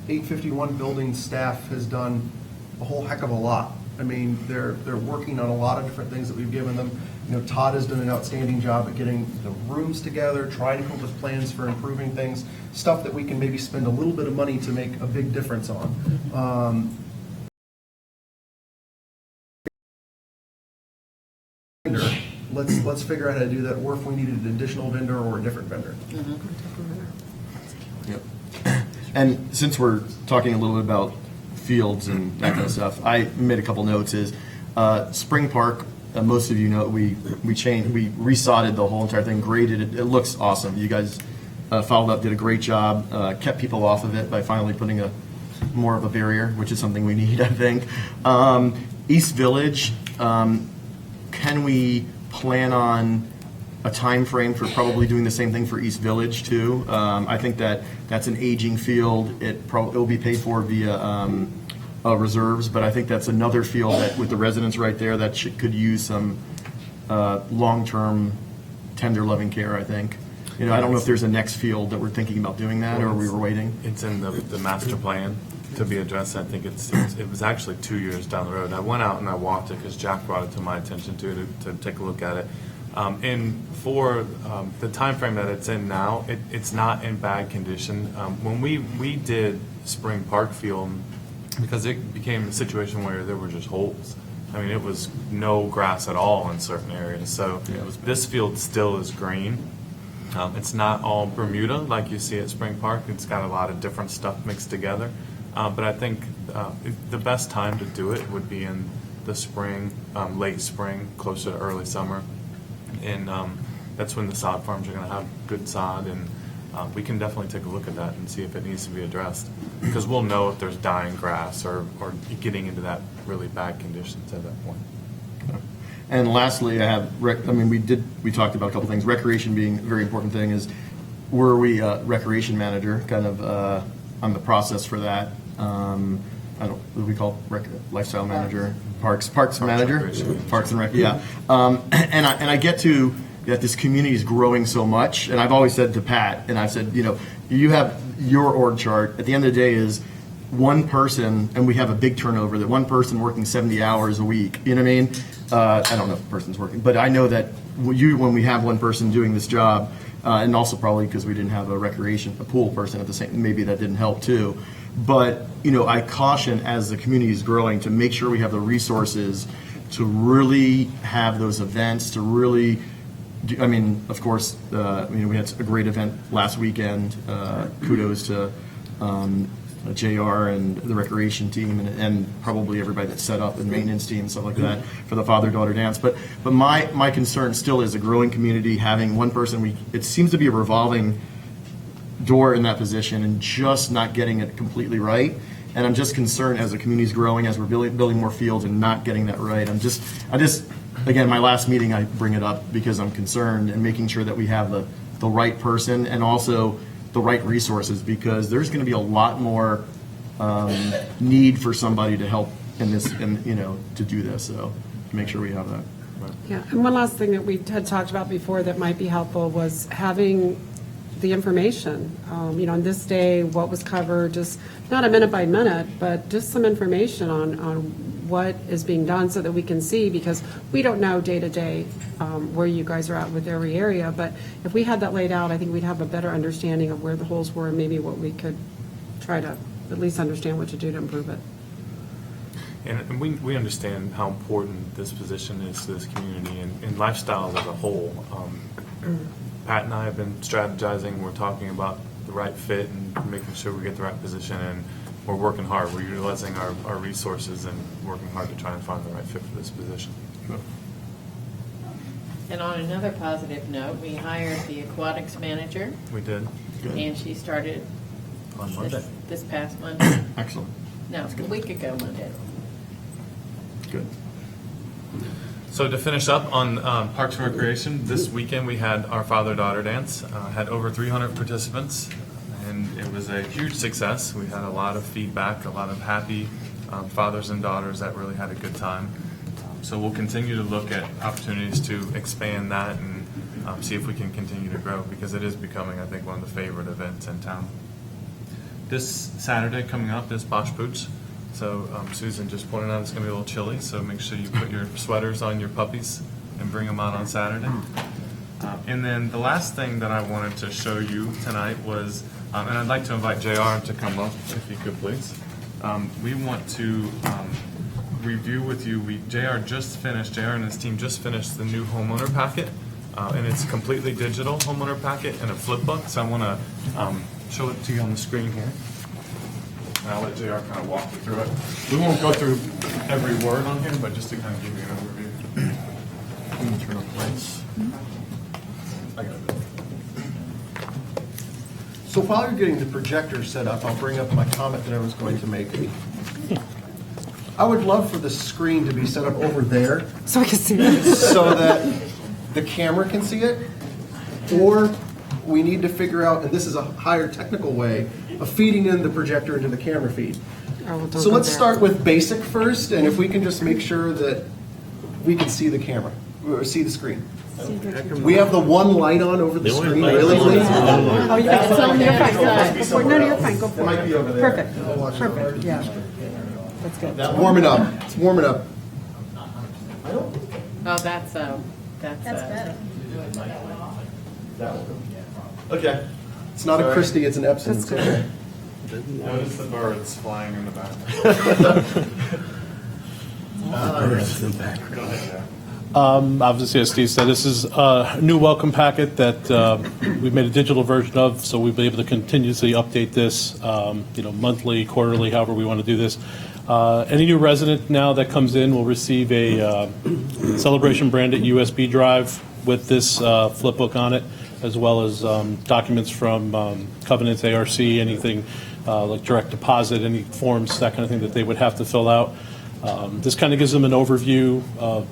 851 building staff has done a whole heck of a lot. I mean, they're working on a lot of different things that we've given them. Todd has done an outstanding job at getting the rooms together, trying to come up with plans for improving things, stuff that we can maybe spend a little bit of money to make a big difference on. Let's figure out how to do that, or if we needed an additional vendor or a different vendor. Yep. And since we're talking a little bit about fields and that kind of stuff, I made a couple notes. Is Spring Park, most of you know, we resodded the whole entire thing, graded it. It looks awesome. You guys followed up, did a great job, kept people off of it by finally putting more of a barrier, which is something we need, I think. East Village, can we plan on a time frame for probably doing the same thing for East Village too? I think that's an aging field. It'll be paid for via reserves, but I think that's another field that, with the residents right there, that could use some long-term, tender, loving care, I think. I don't know if there's a next field that we're thinking about doing that, or we were waiting. It's in the master plan to be addressed. I think it was actually 2 years down the road. I went out and I walked it because Jack brought it to my attention to take a look at it. And for the time frame that it's in now, it's not in bad condition. When we did Spring Park Field, because it became a situation where there were just holes. I mean, it was no grass at all in certain areas. So this field still is green. It's not all Bermuda like you see at Spring Park. It's got a lot of different stuff mixed together. But I think the best time to do it would be in the spring, late spring, closer to early summer. And that's when the sod farms are going to have good sod, and we can definitely take a look at that and see if it needs to be addressed, because we'll know if there's dying grass or getting into that really bad conditions at that point. And lastly, we talked about a couple things. Recreation being a very important thing. Is were we a recreation manager kind of on the process for that? What do we call lifestyle manager? Parks manager? Parks and Rec, yeah. And I get to that this community is growing so much, and I've always said to Pat, and I've said, you have your org chart. At the end of the day is one person, and we have a big turnover, that one person working 70 hours a week. You know what I mean? I don't know if the person's working, but I know that when we have one person doing this job, and also probably because we didn't have a pool person at the same, maybe that didn't help too. But, I caution as the community is growing to make sure we have the resources to really have those events, to really I mean, of course, we had a great event last weekend. Kudos to JR and the recreation team and probably everybody that set up and maintenance team and stuff like that for the father-daughter dance. But my concern still is a growing community, having one person, it seems to be a revolving door in that position and just not getting it completely right. And I'm just concerned as the community's growing, as we're building more fields and not getting that right. Again, my last meeting, I bring it up because I'm concerned and making sure that we have the right person and also the right resources, because there's going to be a lot more need for somebody to help in this, and to do this. So make sure we have that. Yeah, and one last thing that we had talked about before that might be helpful was having the information, on this day, what was covered, just not a minute by minute, but just some information on what is being done so that we can see, because we don't know day to day where you guys are at with every area. But if we had that laid out, I think we'd have a better understanding of where the holes were and maybe what we could try to at least understand what to do to improve it. And we understand how important this position is to this community and lifestyle as a whole. Pat and I have been strategizing. We're talking about the right fit and making sure we get the right position, and we're working hard. We're utilizing our resources and working hard to try and find the right fit for this position. And on another positive note, we hired the aquatics manager, We did. and she started On Monday. this past Monday. Excellent. No, a week ago Monday. Good. So to finish up on Parks and Recreation, this weekend we had our father-daughter dance. Had over 300 participants, and it was a huge success. We had a lot of feedback, a lot of happy fathers and daughters that really had a good time. So we'll continue to look at opportunities to expand that and see if we can continue to grow, because it is becoming, I think, one of the favorite events in town. This Saturday coming up is Bosch Pooch. So Susan just pointed out it's going to be a little chilly, so make sure you put your sweaters on your puppies and bring them out on Saturday. And then the last thing that I wanted to show you tonight was, and I'd like to invite JR to come up, if you could please. We want to review with you, JR and his team just finished the new homeowner packet, and it's completely digital homeowner packet and a flip book, so I want to show it to you on the screen here. And I'll let JR kind of walk you through it. We won't go through every word on here, but just to kind of give you an overview. I'm going to turn off the lights. I got it. So while you're getting the projector set up, I'll bring up my comment that I was going to make. I would love for the screen to be set up over there So I can see it. so that the camera can see it, or we need to figure out, and this is a higher technical way, of feeding in the projector into the camera feed. Oh, well, don't So go let's there. start with basic first, and if we can just make sure that we can see the camera, or see the screen. We have the one light on over the screen, really? Oh, yeah, it's on your fine. No, you're fine, go It for might it. be over there. Perfect, perfect, yeah. That's good. Warming up, it's warming up. Oh, that's better. Okay. It's not a Christie, it's an Epson. That's good. Notice the birds flying in the background. Obviously, as Steve said, this is a new welcome packet that we've made a digital version of, so we'll be able to continuously update this, monthly, quarterly, however we want to do this. Any new resident now that comes in will receive a Celebration branded USB drive with this flip book on it, as well as documents from Covenants, ARC, anything like direct deposit, any forms, that kind of thing that they would have to fill out. This kind of gives them an overview of,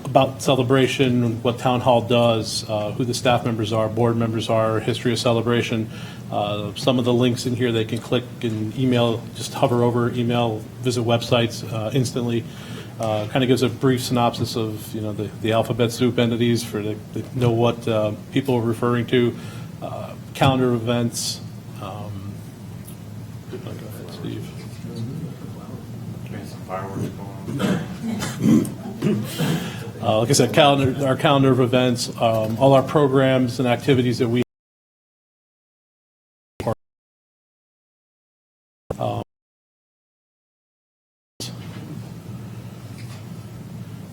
about Celebration, what Town Hall does, who the staff members are, board members are, history of Celebration. Some of the links in here they can click and email, just hover over, email, visit websites instantly. Kind of gives a brief synopsis of, the alphabet soup entities for they know what people are referring to, calendar events. Go ahead, Steve. Some fireworks going on. Like I said, our calendar of events, all our programs and activities that we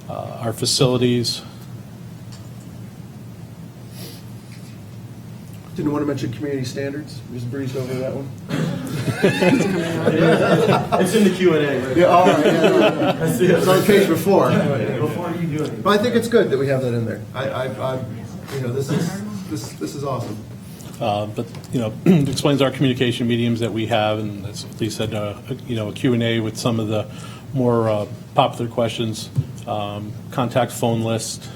our facilities, Didn't want to mention community standards, just breezed over that one. It's in the Q&A. Right? Yeah, all right. Yeah, I see it. It's on the page before. Before you do it. But I think it's good that we have that in there. This is awesome. But, explains our communication mediums that we have, and as Lee said, a Q&A with some of the more popular questions, contact phone list.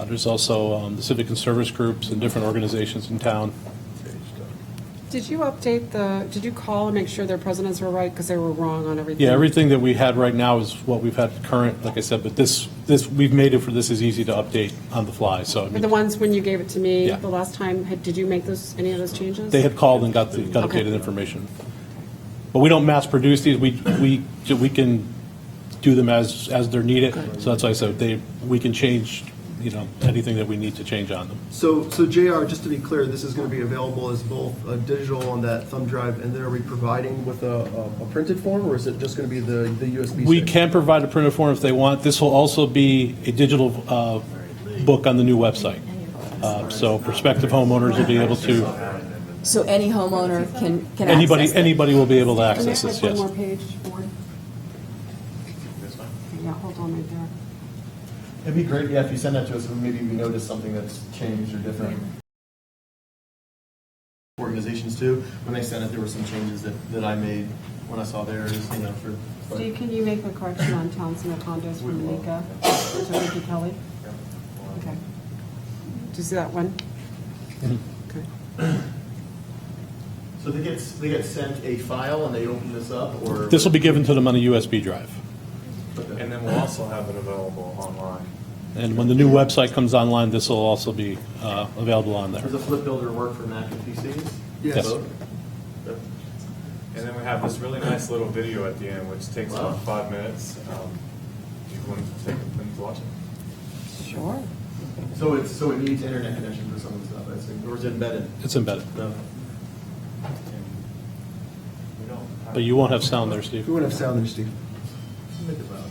There's also the civic and service groups and different organizations in town. Did you did you call and make sure their presidents were right, because they were wrong on everything? Yeah, everything that we had right now is what we've had current, like I said, but this we've made it for this is easy to update on the fly, so. I But mean, the ones when you gave it to me Yeah. the last time, did you make any of those changes? They had called and got Okay. updated information. But we don't mass produce these, we can do them as they're needed, so that's why I said we can change, anything that we need to change on them. So JR, just to be clear, this is going to be available as both a digital on that thumb drive, and then are we providing with a printed form, or is it just going to be the USB We stick? can provide a printed form if they want. This will also be a digital book on the new website. So prospective homeowners will be able to, So any homeowner can access it? anybody will be able to Can access you this, click one yes. more page forward? Yeah, hold on right there. It'd be great, if you send that to us, and maybe we notice something that's changed or different. Organizations too, when they sent it, there were some changes that I made when I saw theirs, for. Steve, can you make a correction on Townsend condos from Nika to Ricky Kelly? Okay. Do you see that one? Okay. So they get sent a file and they open this up, or? This will be given to them on a USB drive. And then we'll also have it available online. And when the new website comes online, this will also be available on there. Does the flip builder work for Mac and PCs? Yes. Both? And then we have this really nice little video at the end, which takes Wow. about 5 minutes. Do you want to take a minute to watch it? Sure. So it needs internet connection for some of the stuff, I think, or is it embedded? It's embedded. No. But you won't have sound there, Steve. We wouldn't have sound there, Steve. Make it loud.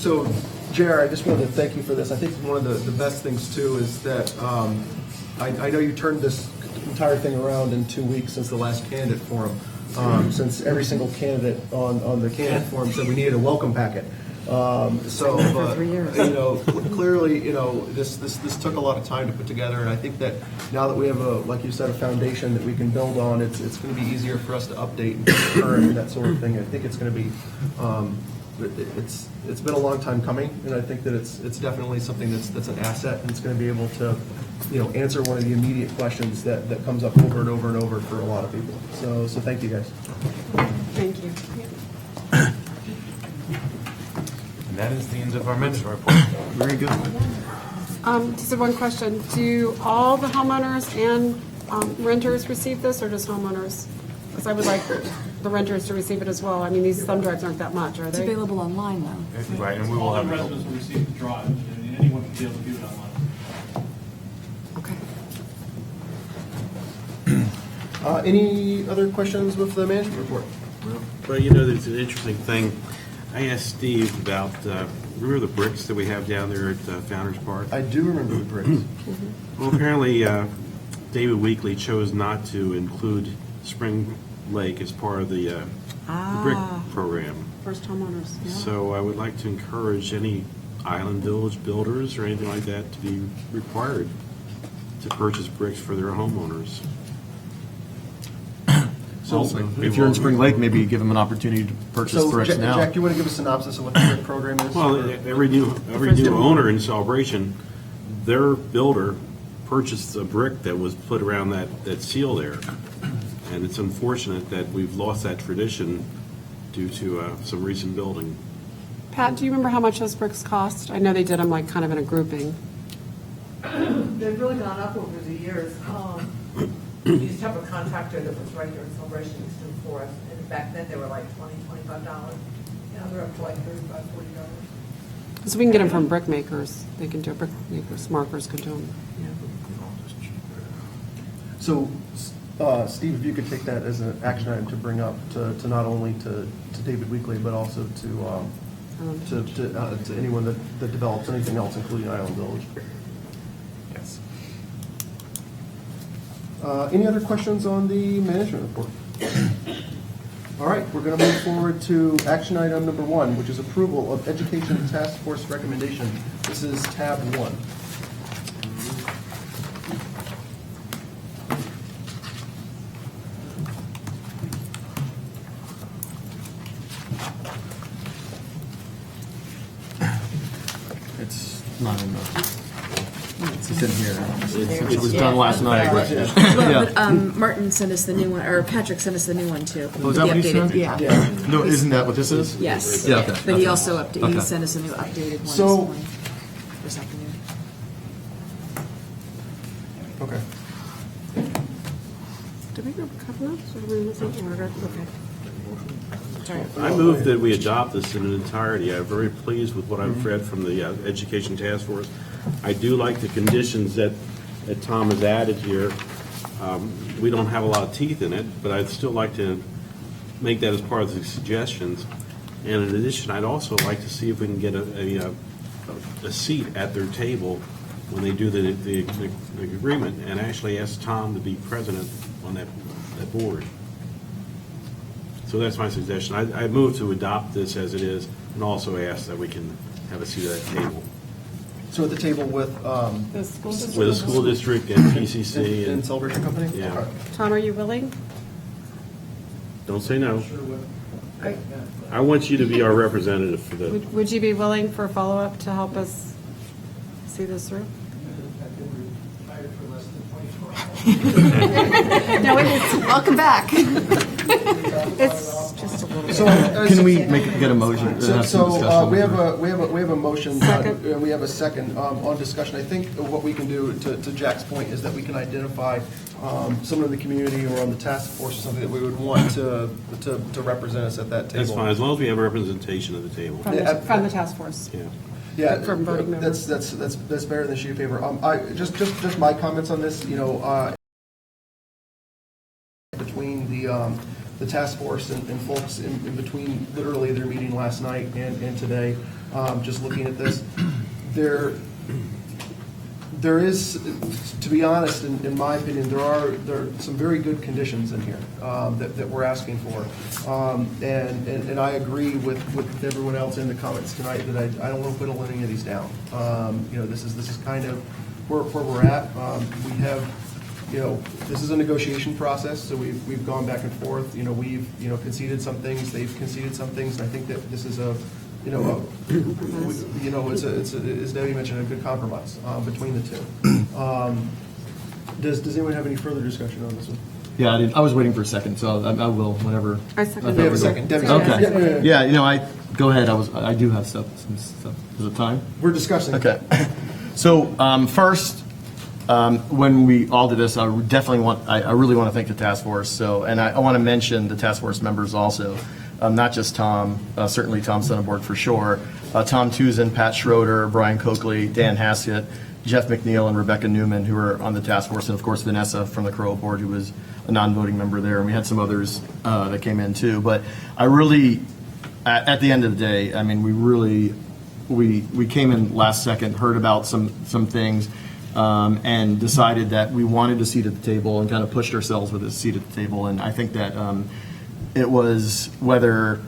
So, JR, I just wanted to thank you for this. I think one of the best things, too, is that I know you turned this entire thing around in 2 weeks since the last candidate forum, since every single candidate on the candidate forum said we needed a welcome packet. For 3 years. You know, clearly, you know, this took a lot of time to put together, and I think that now that we have like you said, a foundation that we can build on, it's going to be easier for us to update and keep current and that sort of thing. I think it's going to be, it's been a long time coming, and I think that it's definitely something that's an asset, and it's going to be able to, you know, answer one of the immediate questions that comes up over and over and over for a lot of people. So thank you, guys. Thank you. And that is the end of our manager report. Very good. Just one question. Do all the homeowners and renters receive this, or just homeowners? Because I would like the renters to receive it as well. I mean, these thumb drives aren't that much, are It's they? available online, though. Right, and we will have. Residents will receive the drive, and anyone can be able to view it online. Okay. Any other questions with the management report? Well, you know, there's an interesting thing. I asked Steve about, remember the bricks that we have down there at Founders Park? I do remember the bricks. Well, apparently, David Weekley chose not to include Spring Lake as part of the brick program. First homeowners, yeah. So I would like to encourage any Island Village builders or anything like that to be required to purchase bricks for their homeowners. So if you're in Spring Lake, maybe you give them an opportunity to purchase So, bricks now. Jack, do you want to give a synopsis of what the brick program is? Well, every new owner in Celebration, their builder purchased a brick that was put around that seal there. And it's unfortunate that we've lost that tradition due to some recent building. Pat, do you remember how much those bricks cost? I know they did them like kind of in a grouping. They've really gone up over the years. We used to have a contractor that was right here in Celebration, used to do for us, and back then they were like $20, $25. Now they're up to like $35, $40. So we can get them from brick makers. They can do brick makers, markers can do them. So, Steve, if you could take that as an action item to bring up to not only to David Weekley, but also to anyone that develops anything else, including Island Village. Yes. Any other questions on the management report? All right, we're going to move forward to action item number 1, which is approval of Education Task Force recommendation. This is tab 1. It's not in the, it's in here. It was done last night. Well, but Martin sent us the new one, or Patrick sent us the new one, too. Oh, is that what he The updated- sent? Yeah. No, isn't that what this is? Yes. Yeah, okay. But he Okay. also he Okay. sent us a new updated one So- this morning, this afternoon. Okay. Did we grab a couple notes? Or did we miss something? Okay. Sorry. I move that we adopt this in its entirety. I'm very pleased with what I've read from the Education Task Force. I do like the conditions that Tom has added here. We don't have a lot of teeth in it, but I'd still like to make that as part of the suggestions. And in addition, I'd also like to see if we can get a seat at their table when they do the agreement, and actually ask Tom to be president on that board. So that's my suggestion. I move to adopt this as it is, and also ask that we can have a seat at that table. So at the table with The school district? With a school district and PCC and and, Celebration Company? Yeah. Okay. Tom, are you willing? don't say no. I want you to be our representative for the, Would you be willing for follow-up to help us see this through? No, it is, welcome back. It's just a little. So, Can we get a motion? Have some discussion? we have a motion, Second. and we have a second on discussion. I think what we can do, to Jack's point, is that we can identify someone in the community or on the task force or something that we would want to represent us at that table. that's fine, as long as we have representation at the table. From the task force. Yeah. Yeah, From voting members. that's better than sheet of paper. Just my comments on this, between the task force and folks in between literally their meeting last night and today, just looking at this, there is, to be honest, in my opinion, there are some very good conditions in here that we're asking for. And I agree with everyone else in the comments tonight that I don't want to whittle any of these down. This is kind of where we're at. We have, this is a negotiation process, so we've gone back and forth. We've conceded some things, they've conceded some things, and I think that this is it's as Debbie mentioned, a good compromise between the two. Does anyone have any further discussion on this one? Yeah, I was waiting for a second, so I will whenever. I second. We have a second. Debbie. Okay. Yeah, go ahead. I do have some stuff. Is it time? We're discussing. Okay. So first, when we all did this, I really want to thank the task force. So, and I want to mention the task force members also. Not just Tom, certainly Tom Sonnenborg for sure, Tom Tuzin, Pat Schroeder, Brian Coakley, Dan Haskett, Jeff McNeil, and Rebecca Newman, who are on the task force, and of course Vanessa from the CROA board, who was a non-voting member there, and we had some others that came in too. But I really, at the end of the day, I mean, we came in last second, heard about some things, and decided that we wanted a seat at the table and kind of pushed ourselves with a seat at the table, and I think that it was whether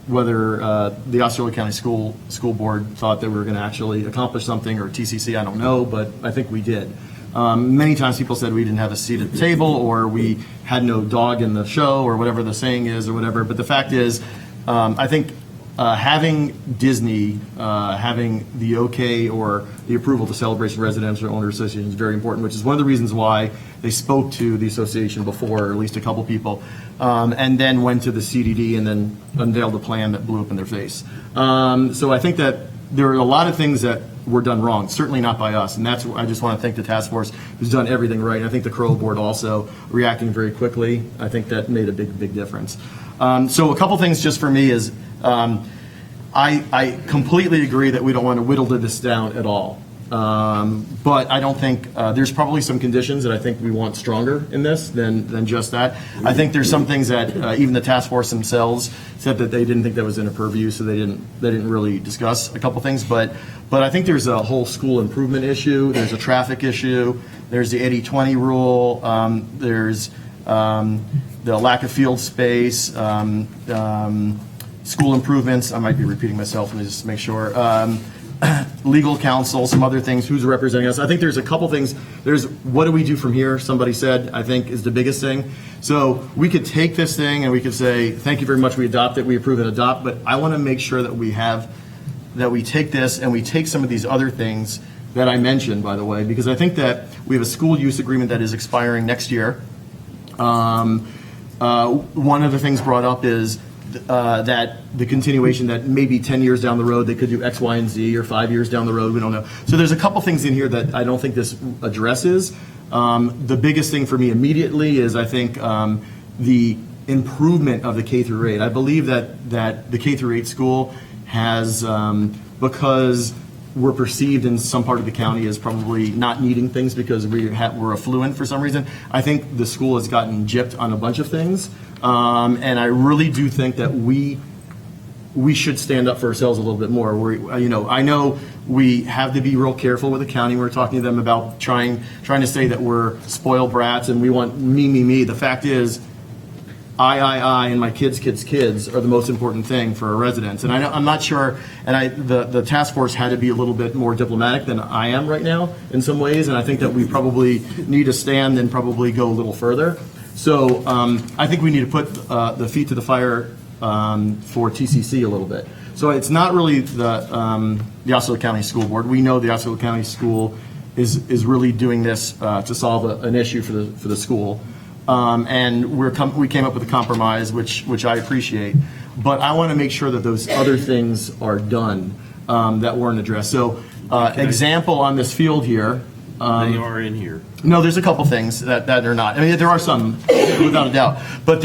the Osceola County School Board thought they were going to actually accomplish something, or TCC, I don't know, but I think we did. Many times people said we didn't have a seat at the table, or we had no dog in the show, or whatever the saying is, or whatever. But the fact is, I think having Disney having the okay or the approval to Celebration Residential Owner Association is very important, which is one of the reasons why they spoke to the association before, or at least a couple people, and then went to the CDD and then unveiled a plan that blew up in their face. So I think that there are a lot of things that were done wrong, certainly not by us, and that's I just want to thank the task force who's done everything right. And I think the CROA board also reacting very quickly. I think that made a big difference. So a couple things just for me is I completely agree that we don't want to whittle this down at all. But I don't think there's probably some conditions that I think we want stronger in this than just that. I think there's some things that even the task force themselves said that they didn't think that was in a purview, so they didn't really discuss a couple things. But I think there's a whole school improvement issue. There's a traffic issue. There's the 80-20 rule. There's the lack of field space. School improvements. I might be repeating myself. Let me just make sure. Legal counsel, some other things, who's representing us. I think there's a couple things. There's what do we do from here, somebody said, I think is the biggest thing. So we could take this thing and we could say, thank you very much, we adopt it, we approve and adopt, but I want to make sure that we take this and we take some of these other things that I mentioned, by the way, because I think that we have a school use agreement that is expiring next year. One of the things brought up is that the continuation that maybe 10 years down the road they could do X, Y, and Z, or 5 years down the road, we don't know. So there's a couple things in here that I don't think this addresses. The biggest thing for me immediately is I think the improvement of the K through 8. I believe that the K through 8 school has, because we're perceived in some part of the county as probably not needing things because we're affluent for some reason. I think the school has gotten gypped on a bunch of things. And I really do think that we should stand up for ourselves a little bit more. I know we have to be real careful with the county. We're talking to them about trying to say that we're spoiled brats and we want me. The fact is, I, and my kids' are the most important thing for our residents. And I'm not sure, and the task force had to be a little bit more diplomatic than I am right now in some ways, and I think that we probably need to stand and probably go a little further. So I think we need to put the feet to the fire for TCC a little bit. So it's not really the Osceola County School Board. We know the Osceola County School is really doing this to solve an issue for the school. And we came up with a compromise, which I appreciate. But I want to make sure that those other things are done that weren't addressed. So example on this field here. They are in here. No, there's a couple things that are not. I mean, there are some, without a doubt. But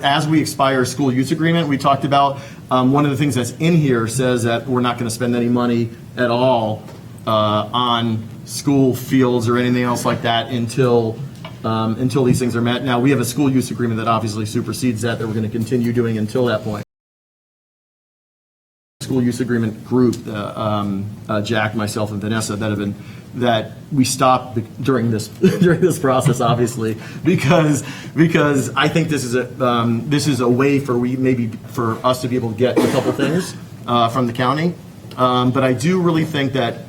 as we expire school use agreement, we talked about one of the things that's in here says that we're not going to spend any money at all on school fields or anything else like that until until these things are met. Now, we have a school use agreement that obviously supersedes that we're going to continue doing until that point. School use agreement group, Jack, myself, and Vanessa, that we stopped during this process, obviously, because I think this is a way for us to be able to get a couple things from the county. But I do really think that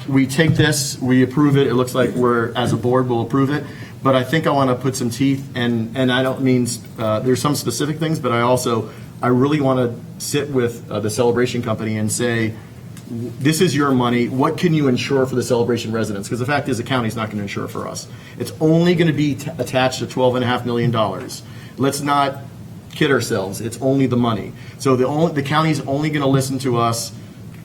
we take this, we approve it. It looks like as a board, we'll approve it. But I think I want to put some teeth, and I don't mean there's some specific things, but I really want to sit with the Celebration Company and say, this is your money. What can you insure for the Celebration residents? Because the fact is the county's not going to insure for us. It's only going to be attached to $12.5 million. Let's not kid ourselves. It's only the money. So the county's only going to listen to us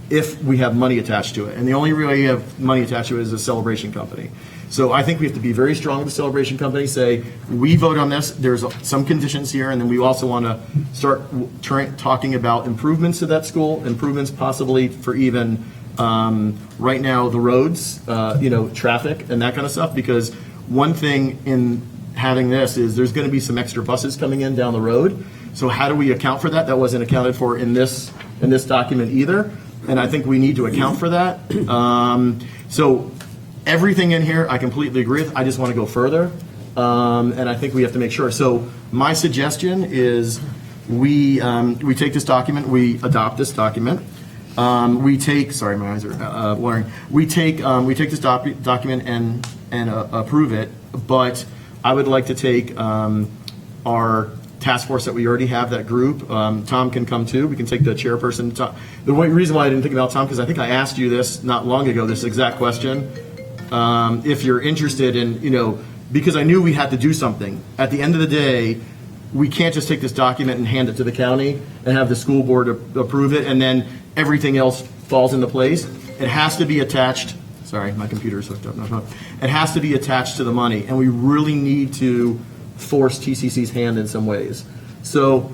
if we have money attached to it. And the only way you have money attached to it is the Celebration Company. So I think we have to be very strong with the Celebration Company, say, we vote on this, there's some conditions here, and then we also want to start talking about improvements to that school, improvements possibly for even, right now, the roads, traffic and that kind of stuff, because one thing in having this is there's going to be some extra buses coming in down the road. So how do we account for that? That wasn't accounted for in this document either, and I think we need to account for that. So everything in here, I completely agree with. I just want to go further, and I think we have to make sure. So my suggestion is we take this document, we adopt this document. We take, sorry, my eyes are watering. We take this document and approve it. But I would like to take our task force that we already have, that group. Tom can come too. We can take the chairperson. Tom. The reason why I didn't think about Tom, because I think I asked you this not long ago, this exact question. If you're interested in, because I knew we had to do something. At the end of the day, we can't just take this document and hand it to the county and have the school board approve it, and then everything else falls into place. It has to be attached. Sorry, my computer is hooked up. No. It has to be attached to the money, and we really need to force TCC's hand in some ways. So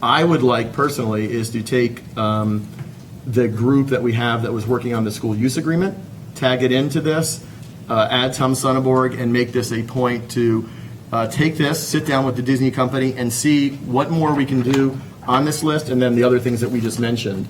I would like personally is to take the group that we have that was working on the school use agreement, tag it into this, add Tom Sonneborg, and make this a point to take this, sit down with the Disney company, and see what more we can do on this list, and then the other things that we just mentioned.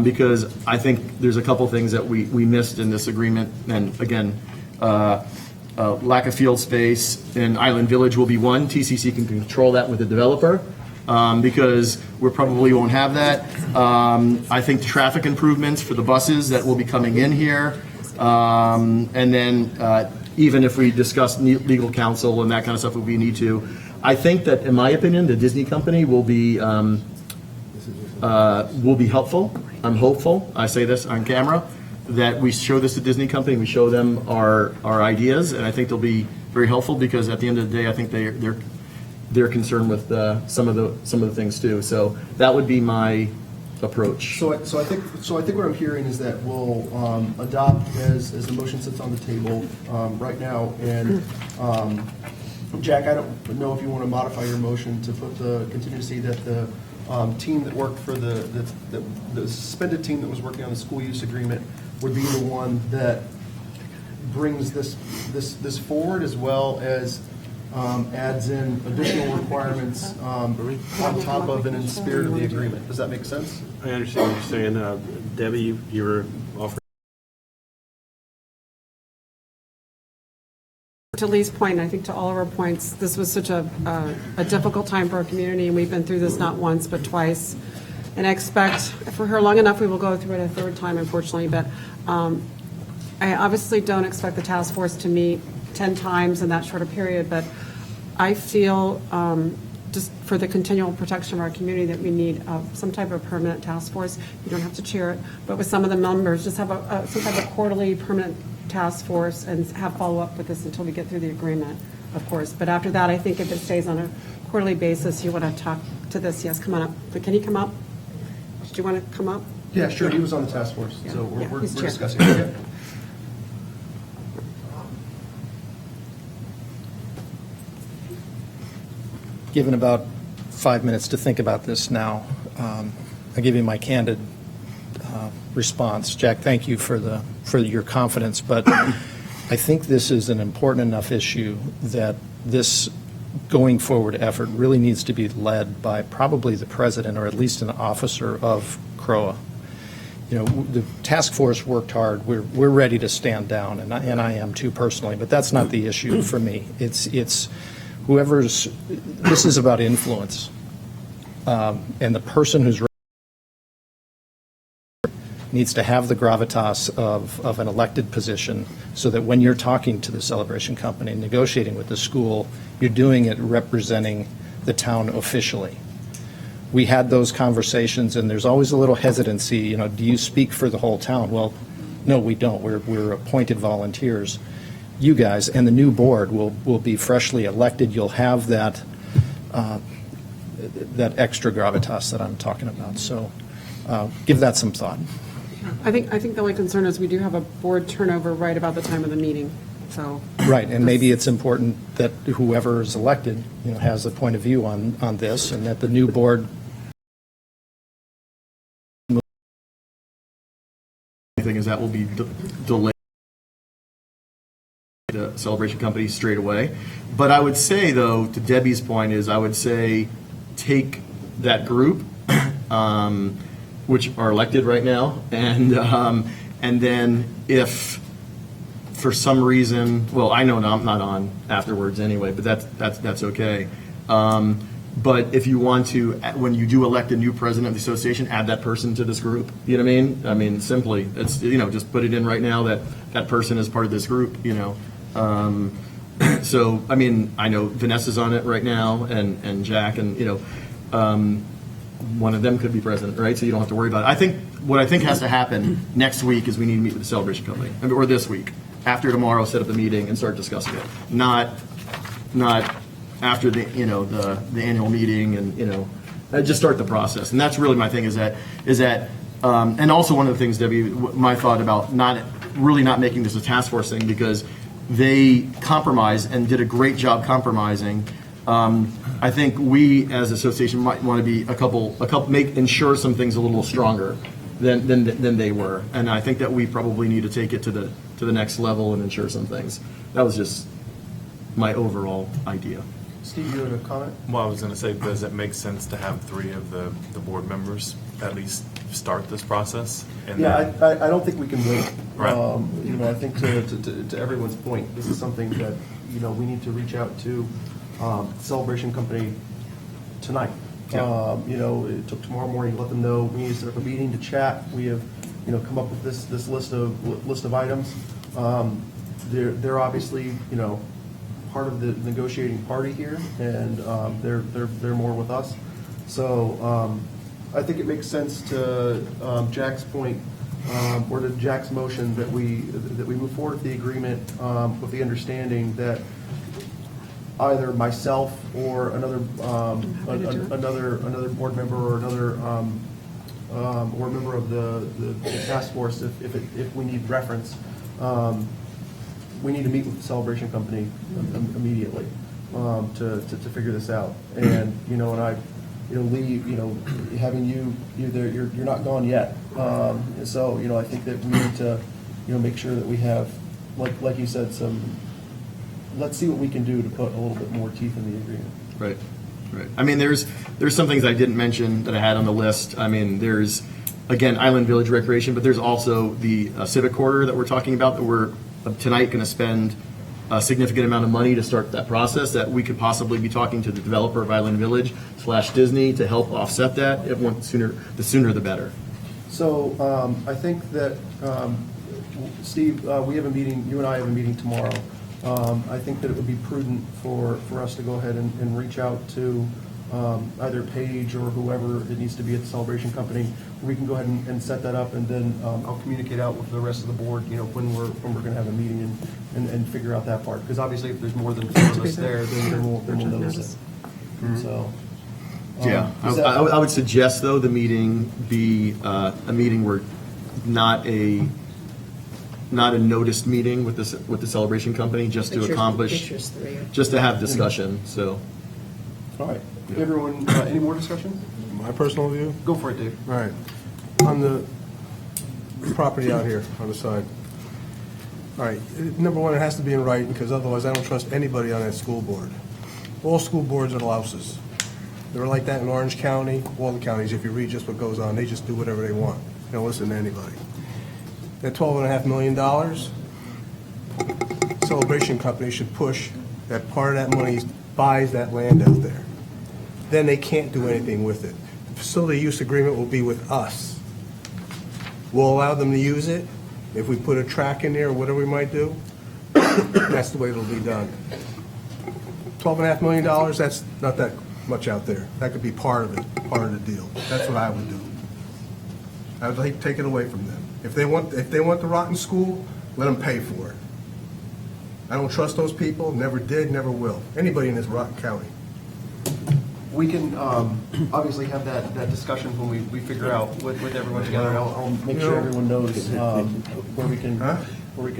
Because I think there's a couple things that we missed in this agreement, and again, lack of field space in Island Village will be one. TCC can control that with the developer. Because we probably won't have that. I think traffic improvements for the buses that will be coming in here. And then even if we discuss legal counsel and that kind of stuff, if we need to, I think that, in my opinion, the Disney company will be helpful. I'm hopeful. I say this on camera, that we show this to Disney company, we show them our ideas, and I think they'll be very helpful, because at the end of the day, I think they're concerned with some of the things too. So that would be my approach. So I think what I'm hearing is that we'll adopt as the motion sits on the table right now. And Jack, I don't know if you want to modify your motion to put the contingency that the team that worked for the suspended team that was working on the school use agreement would be the one that brings this forward, as well as adds in additional requirements on top of and in spirit of the agreement. Does that make sense? I understand what you're saying. Debbie, you were offering. To Lee's point, I think to all of our points, this was such a difficult time for our community, and we've been through this not once but twice. And I expect if we're here long enough, we will go through it a third time, unfortunately. But I obviously don't expect the task force to meet 10 times in that short a period, but I feel just for the continual protection of our community that we need some type of permanent task force. You don't have to chair it, but with some of the members, just have some type of quarterly permanent task force and have follow-up with this until we get through the agreement, of course. But after that, I think if it stays on a quarterly basis, you want to talk to this. Yes, come on up. But can he come up? Do you want to come up? Yeah, sure. He was on the task force, so we're he's chair. discussing it. Given about 5 minutes to think about this now, I'll give you my candid response. Jack, thank you for your confidence, but I think this is an important enough issue that this going forward effort really needs to be led by probably the president or at least an officer of CROA. You know, the task force worked hard. We're ready to stand down, and I am too personally, but that's not the issue for me. It's whoever's, this is about influence. And the person who's needs to have the gravitas of an elected position so that when you're talking to the celebration company, negotiating with the school, you're doing it representing the town officially. We had those conversations, and there's always a little hesitancy, you know, do you speak for the whole town? Well, no, we don't. We're appointed volunteers. You guys and the new board will be freshly elected. You'll have that that extra gravitas that I'm talking about. So give that some thought. I think the only concern is we do have a board turnover right about the time of the meeting, so. Right, and maybe it's important that whoever is elected, you know, has a point of view on this, and that the new board. Thing is that will be delayed the celebration company straight away. But I would say, though, to Debbie's point is, I would say take that group, which are elected right now, and then if for some reason, well, I know I'm not on afterwards anyway, but that's okay. But if you want to, when you do elect a new president of the association, add that person to this group. You know what I mean? I mean, simply, it's, you know, just put it in right now that that person is part of this group, you know. So, I mean, I know Vanessa's on it right now, and Jack, and, you know, one of them could be president, right? So you don't have to worry about it. What I think has to happen next week is we need to meet with the celebration company, or this week. After tomorrow, set up the meeting and start discussing it. Not after the, you know, the annual meeting, and, you know, just start the process. And that's really my thing is that and also one of the things, Debbie, my thought about not making this a task force thing, because they compromised and did a great job compromising. I think we as an association might want to be ensure some things a little stronger than they were. And I think that we probably need to take it to the next level and ensure some things. That was just my overall idea. Steve, you had a comment? Well, I was going to say, does it make sense to have 3 of the board members at least start this process? And Yeah, then- I don't think we can wait. Right. You know, I think to everyone's point, this is something that, you know, we need to reach out to Celebration Company tonight. Yeah. You know, it took tomorrow morning, let them know we need to set up a meeting to chat. We have, you know, come up with this list of items. They're obviously, you know, part of the negotiating party here, and they're more with us. So I think it makes sense to Jack's point, or to Jack's motion, that we move forward with the agreement with the understanding that either myself or another board member or another or member of the task force, if we need reference, we need to meet with the celebration company immediately to figure this out. And, you know, and I, you know, Lee, you know, having you there, you're not gone yet. So, you know, I think that we need to, you know, make sure that we have, like you said, let's see what we can do to put a little bit more teeth in the agreement. Right. I mean, there's some things I didn't mention that I had on the list. I mean, there's, again, Island Village Recreation, but there's also the civic corridor that we're talking about, that we're tonight going to spend a significant amount of money to start that process, that we could possibly be talking to the developer of Island Village / Disney to help offset that. The sooner the better. So I think that, Steve, we have a meeting, you and I have a meeting tomorrow. I think that it would be prudent for us to go ahead and reach out to either Paige or whoever it needs to be at the Celebration Company. We can go ahead and set that up, and then I'll communicate out with the rest of the board, you know, when we're going to have a meeting and figure out that part. Because obviously, if there's more than 4 of us there, then we'll notice it. So. Yeah, I would suggest, though, the meeting be a meeting where not a noticed meeting with the celebration company, just to accomplish, just to have discussion. So, all right, everyone, any more discussion? My personal view? Go for it, Dave. All right. On the property out here on the side, All right, number one, it has to be in writing, because otherwise I don't trust anybody on that school board. All school boards are louses. They're like that in Orange County, all the counties. If you read just what goes on, they just do whatever they want. They don't listen to anybody. That $12.5 million, Celebration Company should push that part of that money buys that land out there. Then they can't do anything with it. The facility use agreement will be with us. We'll allow them to use it. If we put a track in there or whatever we might do, that's the way it'll be done. $12.5 million, that's not that much out there. That could be part of it, part of the deal. That's what I would do. I would like to take it away from them. If they want the rotten school, let them pay for it. I don't trust those people, never did, never will. Anybody in this rotten county. We can obviously have that discussion when we figure out with everyone together. I'll make sure everyone knows where we can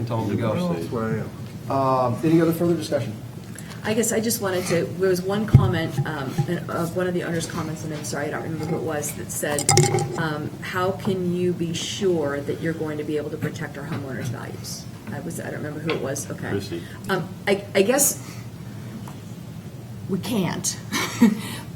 tell them to go. That's where I am. Any other further discussion? I guess I just wanted to, there was one comment of one of the owner's comments, and I'm sorry, I don't remember who it was, that said, how can you be sure that you're going to be able to protect our homeowners' values? I don't remember who it was, okay. Chrissy. I guess we can't.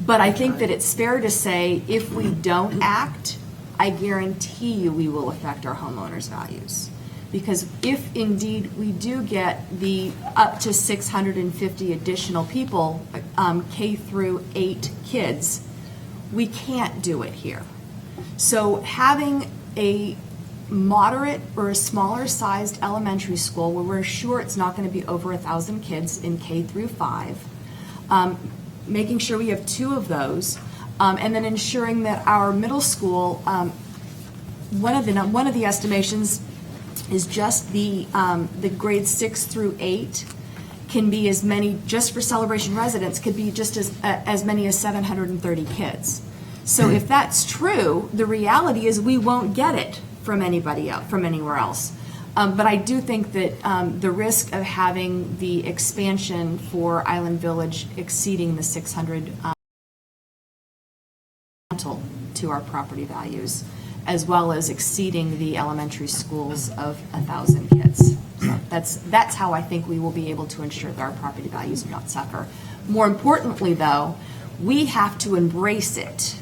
But I think that it's fair to say if we don't act, I guarantee you we will affect our homeowners' values. Because if indeed we do get the up to 650 additional people, K through 8 kids, we can't do it here. So having a moderate or a smaller sized elementary school where we're sure it's not going to be over 1,000 kids in K through 5, making sure we have 2 of those, and then ensuring that our middle school, one of the estimations is just the grades 6 through 8 can be as many, just for Celebration residents, could be just as many as 730 kids. So if that's true, the reality is we won't get it from anybody else, from anywhere else. But I do think that the risk of having the expansion for Island Village exceeding the 600 to our property values, as well as exceeding the elementary schools of 1,000 kids. So that's how I think we will be able to ensure that our property values do not suffer. More importantly, though, we have to embrace it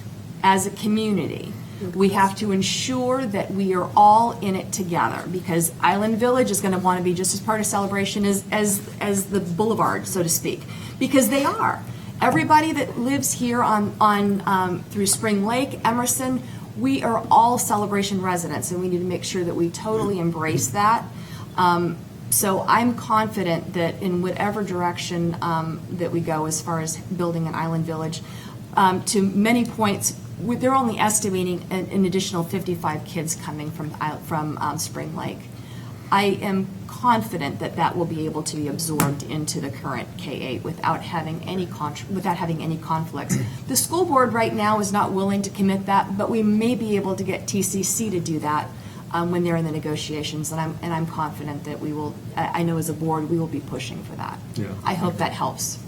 as a community. We have to ensure that we are all in it together, because Island Village is going to want to be just as part of Celebration as the Boulevard, so to speak, because they are. Everybody that lives here on through Spring Lake, Emerson, we are all Celebration residents, and we need to make sure that we totally embrace that. So I'm confident that in whatever direction that we go as far as building an Island Village, to many points, they're only estimating an additional 55 kids coming from Spring Lake. I am confident that that will be able to be absorbed into the current K-8 without having any conflicts. The school board right now is not willing to commit that, but we may be able to get TCC to do that when they're in the negotiations, and I'm confident that we will. I know as a board we will be pushing for that. Yeah. I hope that helps.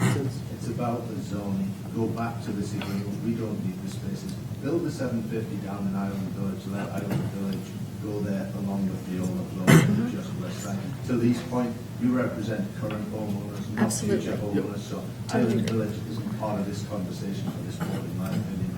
It's about the zoning. Go back to this agreement. We don't need the spaces. Build the 750 down in Island Village. Let Island Village go there along with the overflow and just west side. To Lee's point, you represent current homeowners, not Absolutely. future homeowners. So Island Village isn't part of this conversation for this board, in my opinion.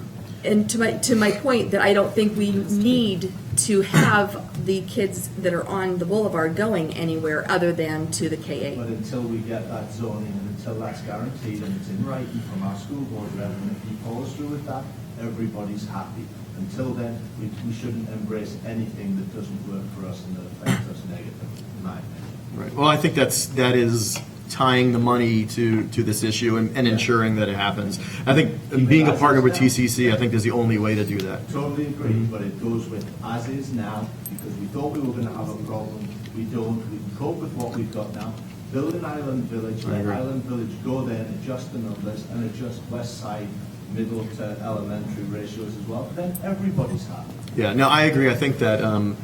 And to my point that I don't think we need to have the kids that are on the boulevard going anywhere other than to the K-8. But until we get that zoning and until that's guaranteed and it's in writing from our school board rep, and if he follows through with that, everybody's happy. Until then, we shouldn't embrace anything that doesn't work for us and that affects us negatively, in my opinion. Right. Well, I think that is tying the money to this issue and ensuring that it happens. I think being a partner with TCC, I think is the only way to do that. Totally agree, but it goes with as is now, because we thought we were going to have a problem. We don't. We can cope with what we've got now. Build an Island Village, let Island Village go there and adjust the numbers and adjust west side, middle to elementary ratios as well. Then everybody's happy. Yeah, no, I agree. I think that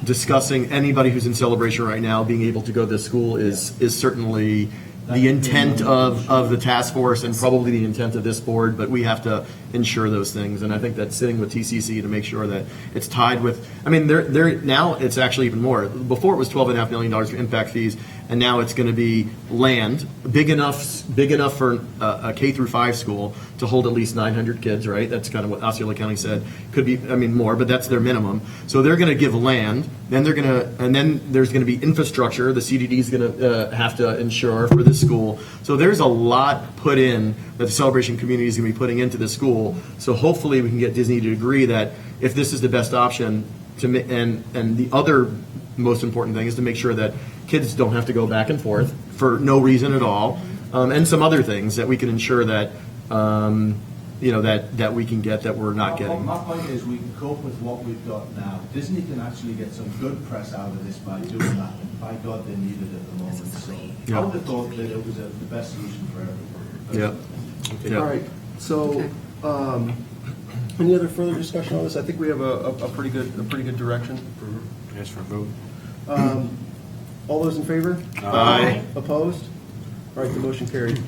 discussing anybody who's in Celebration right now being able to go to this school is certainly the intent of the task force and probably the intent of this board, but we have to ensure those things. And I think that's sitting with TCC to make sure that it's tied with, I mean, they're now it's actually even more. Before it was $12.5 million for impact fees, and now it's going to be land big enough for a K through 5 school to hold at least 900 kids, right? That's kind of what Osceola County said. Could be, I mean, more, but that's their minimum. So they're going to give land, then then there's going to be infrastructure. The CDD is going to have to ensure for this school. So there's a lot put in that the Celebration community is going to be putting into the school. So hopefully we can get Disney to agree that if this is the best option, and the other most important thing is to make sure that kids don't have to go back and forth for no reason at all, and some other things that we can ensure that that we can get that we're not getting. My point is we can cope with what we've got now. Disney can actually get some good press out of this by doing that, and by God, they need it at the moment. So I would have thought that it was the best solution for everybody. Yeah. All right, so, any other further discussion on this? I think we have a pretty good direction. Ask for a vote. All those in favor? Aye. Opposed? All right, the motion carried.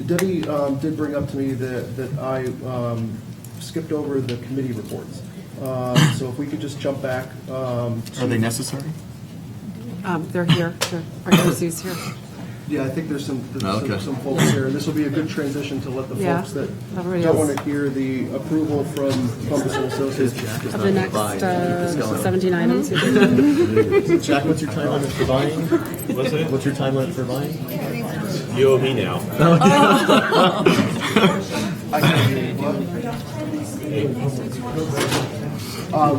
Debbie did bring up to me that I skipped over the committee reports. So if we could just jump back. Are they necessary? They're here. Our OC's here. Yeah, I think there's some Okay. some folks here, and this will be a good transition to let the Yeah, folks that everybody don't else. want to hear the approval from Compass and Associates. Of the next 17 items. Jack, what's your time limit for buying? What's it? What's your time limit for buying? You owe me now. I can't hear you.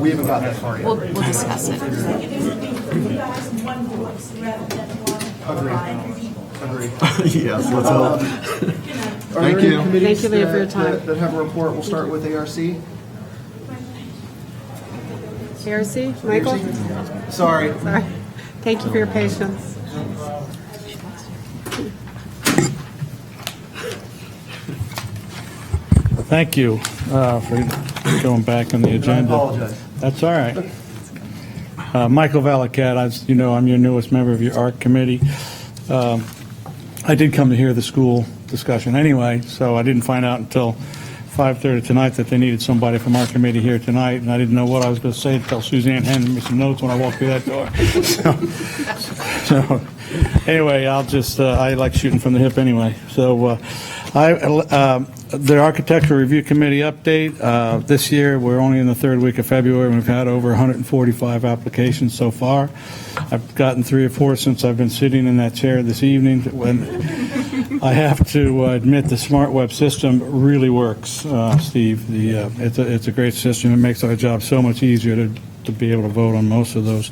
We haven't gotten that far yet. We'll discuss it. Agree. Yes, let's hope. Are Thank there you. any committees Thank you, Leah, for your time. that have a report? We'll start with ARC. ARC, Michael? Sorry. Sorry. Thank you for your patience. Thank you for going back on the agenda. I apologize. That's all right. Michael Valakat, as you know, I'm your newest member of your ARC committee. I did come to hear the school discussion anyway, so I didn't find out until 5:30 tonight that they needed somebody from our committee here tonight, and I didn't know what I was going to say until Suzanne handed me some notes when I walked through that door. So anyway, I like shooting from the hip anyway. So the Architectural Review Committee update. This year, we're only in the third week of February, and we've had over 145 applications so far. I've gotten 3 or 4 since I've been sitting in that chair this evening. When I have to admit the Smart Web system really works, Steve. It's a great system. It makes our job so much easier to be able to vote on most of those.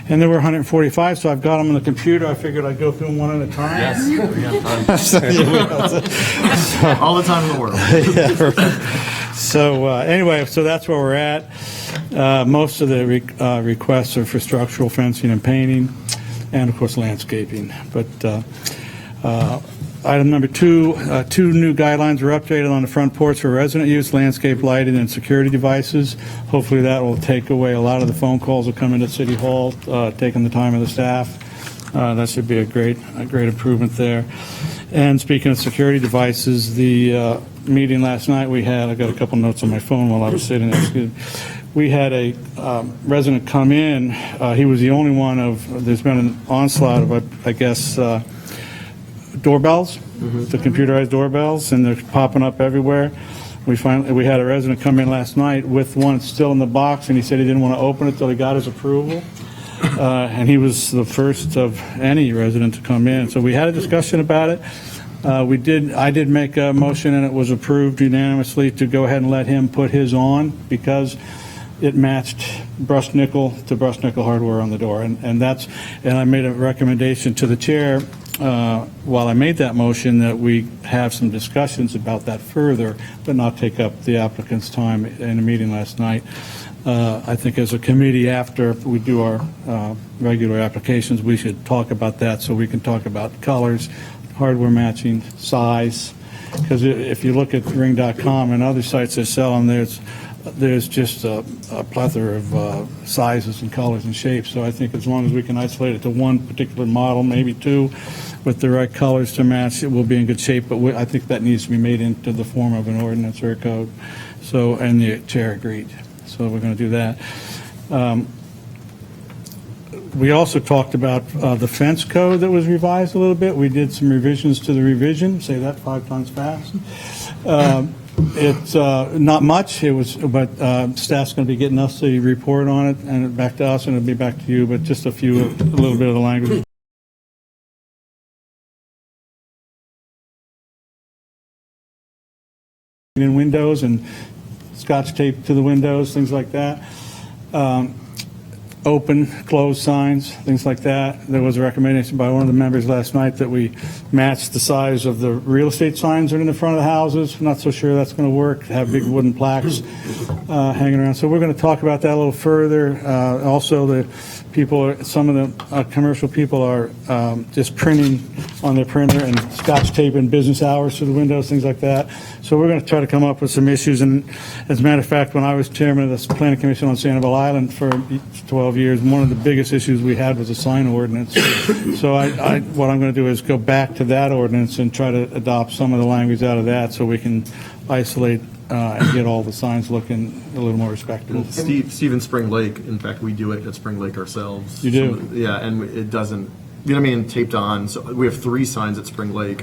And there were 145, so I've got them on the computer. I figured I'd go through them one at a time. Yes, we have time. All the time in the world. Yeah. So anyway, so that's where we're at. Most of the requests are for structural fencing and painting, and of course landscaping. But item number 2, 2 new guidelines were updated on the front porch for resident use, landscape lighting, and security devices. Hopefully that will take away a lot of the phone calls that come into City Hall, taking the time of the staff. That should be a great improvement there. And speaking of security devices, the meeting last night we had, I got a couple notes on my phone while I was sitting there. We had a resident come in. He was the only one there's been an onslaught of, I guess, doorbells, the computerized doorbells, and they're popping up everywhere. We had a resident come in last night with one still in the box, and he said he didn't want to open it till he got his approval. And he was the first of any resident to come in. So we had a discussion about it. I did make a motion, and it was approved unanimously to go ahead and let him put his on because it matched brushed nickel to brushed nickel hardware on the door. And I made a recommendation to the chair while I made that motion that we have some discussions about that further, but not take up the applicant's time in a meeting last night. I think as a committee, after we do our regular applications, we should talk about that so we can talk about colors, hardware matching, size. Because if you look at ring.com and other sites that sell them, there's there's just a plethora of sizes and colors and shapes. So I think as long as we can isolate it to one particular model, maybe two, with the right colors to match, it will be in good shape. But I think that needs to be made into the form of an ordinance or a code. So, and the chair agreed. So we're going to do that. We also talked about the fence code that was revised a little bit. We did some revisions to the revision. Say that 5 times fast. It's not much. But staff's going to be getting us the report on it and back to us, and it'll be back to you. But just a little bit of the language. In windows and scotch tape to the windows, things like that. Open, closed signs, things like that. There was a recommendation by one of the members last night that we match the size of the real estate signs that are in the front of the houses. I'm not so sure that's going to work, have big wooden plaques hanging around. So we're going to talk about that a little further. Also, the people, some of the commercial people are just printing on their printer and scotch taping business hours to the windows, things like that. So we're going to try to come up with some issues. And as a matter of fact, when I was chairman of the Planning Commission on Sanibel Island for 12 years, one of the biggest issues we had was a sign ordinance. So what I'm going to do is go back to that ordinance and try to adopt some of the language out of that so we can isolate and get all the signs looking a little more respectable. Steve in Spring Lake, in fact, we do it at Spring Lake ourselves. You do? Yeah, and it doesn't, you know what I mean, taped on. So we have 3 signs at Spring Lake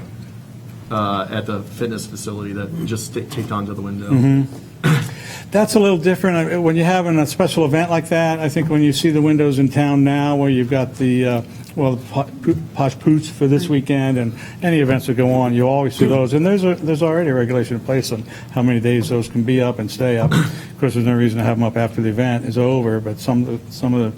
at the fitness facility that just taped onto the window. Mm-hmm. That's a little different. When you're having a special event like that, I think when you see the windows in town now where you've got the Posh Poots for this weekend and any events that go on, you always see those. And there's already a regulation in place on how many days those can be up and stay up. Of course, there's no reason to have them up after the event is over, but some of the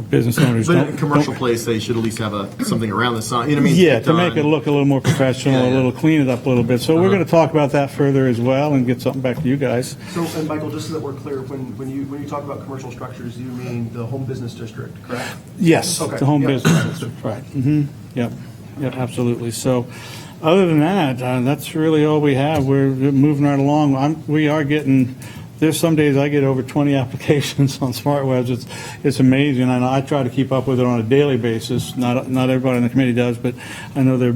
business owners But don't. in a commercial place, they should at least have something around the sign. You know what I mean? Yeah, Taped to make on. it look a little more professional, a little clean it up a little bit. So we're going to talk about that further as well and get something back to you guys. So, and Michael, just so that we're clear, when you talk about commercial structures, you mean the home business district, correct? Yes, Okay. the home Yeah. business district, right. Mm-hmm. Yep, absolutely. So other than that, that's really all we have. We're moving right along. We are getting, there's some days I get over 20 applications on smart webs. It's amazing, and I try to keep up with it on a daily basis. Not everybody in the committee does, but I know they're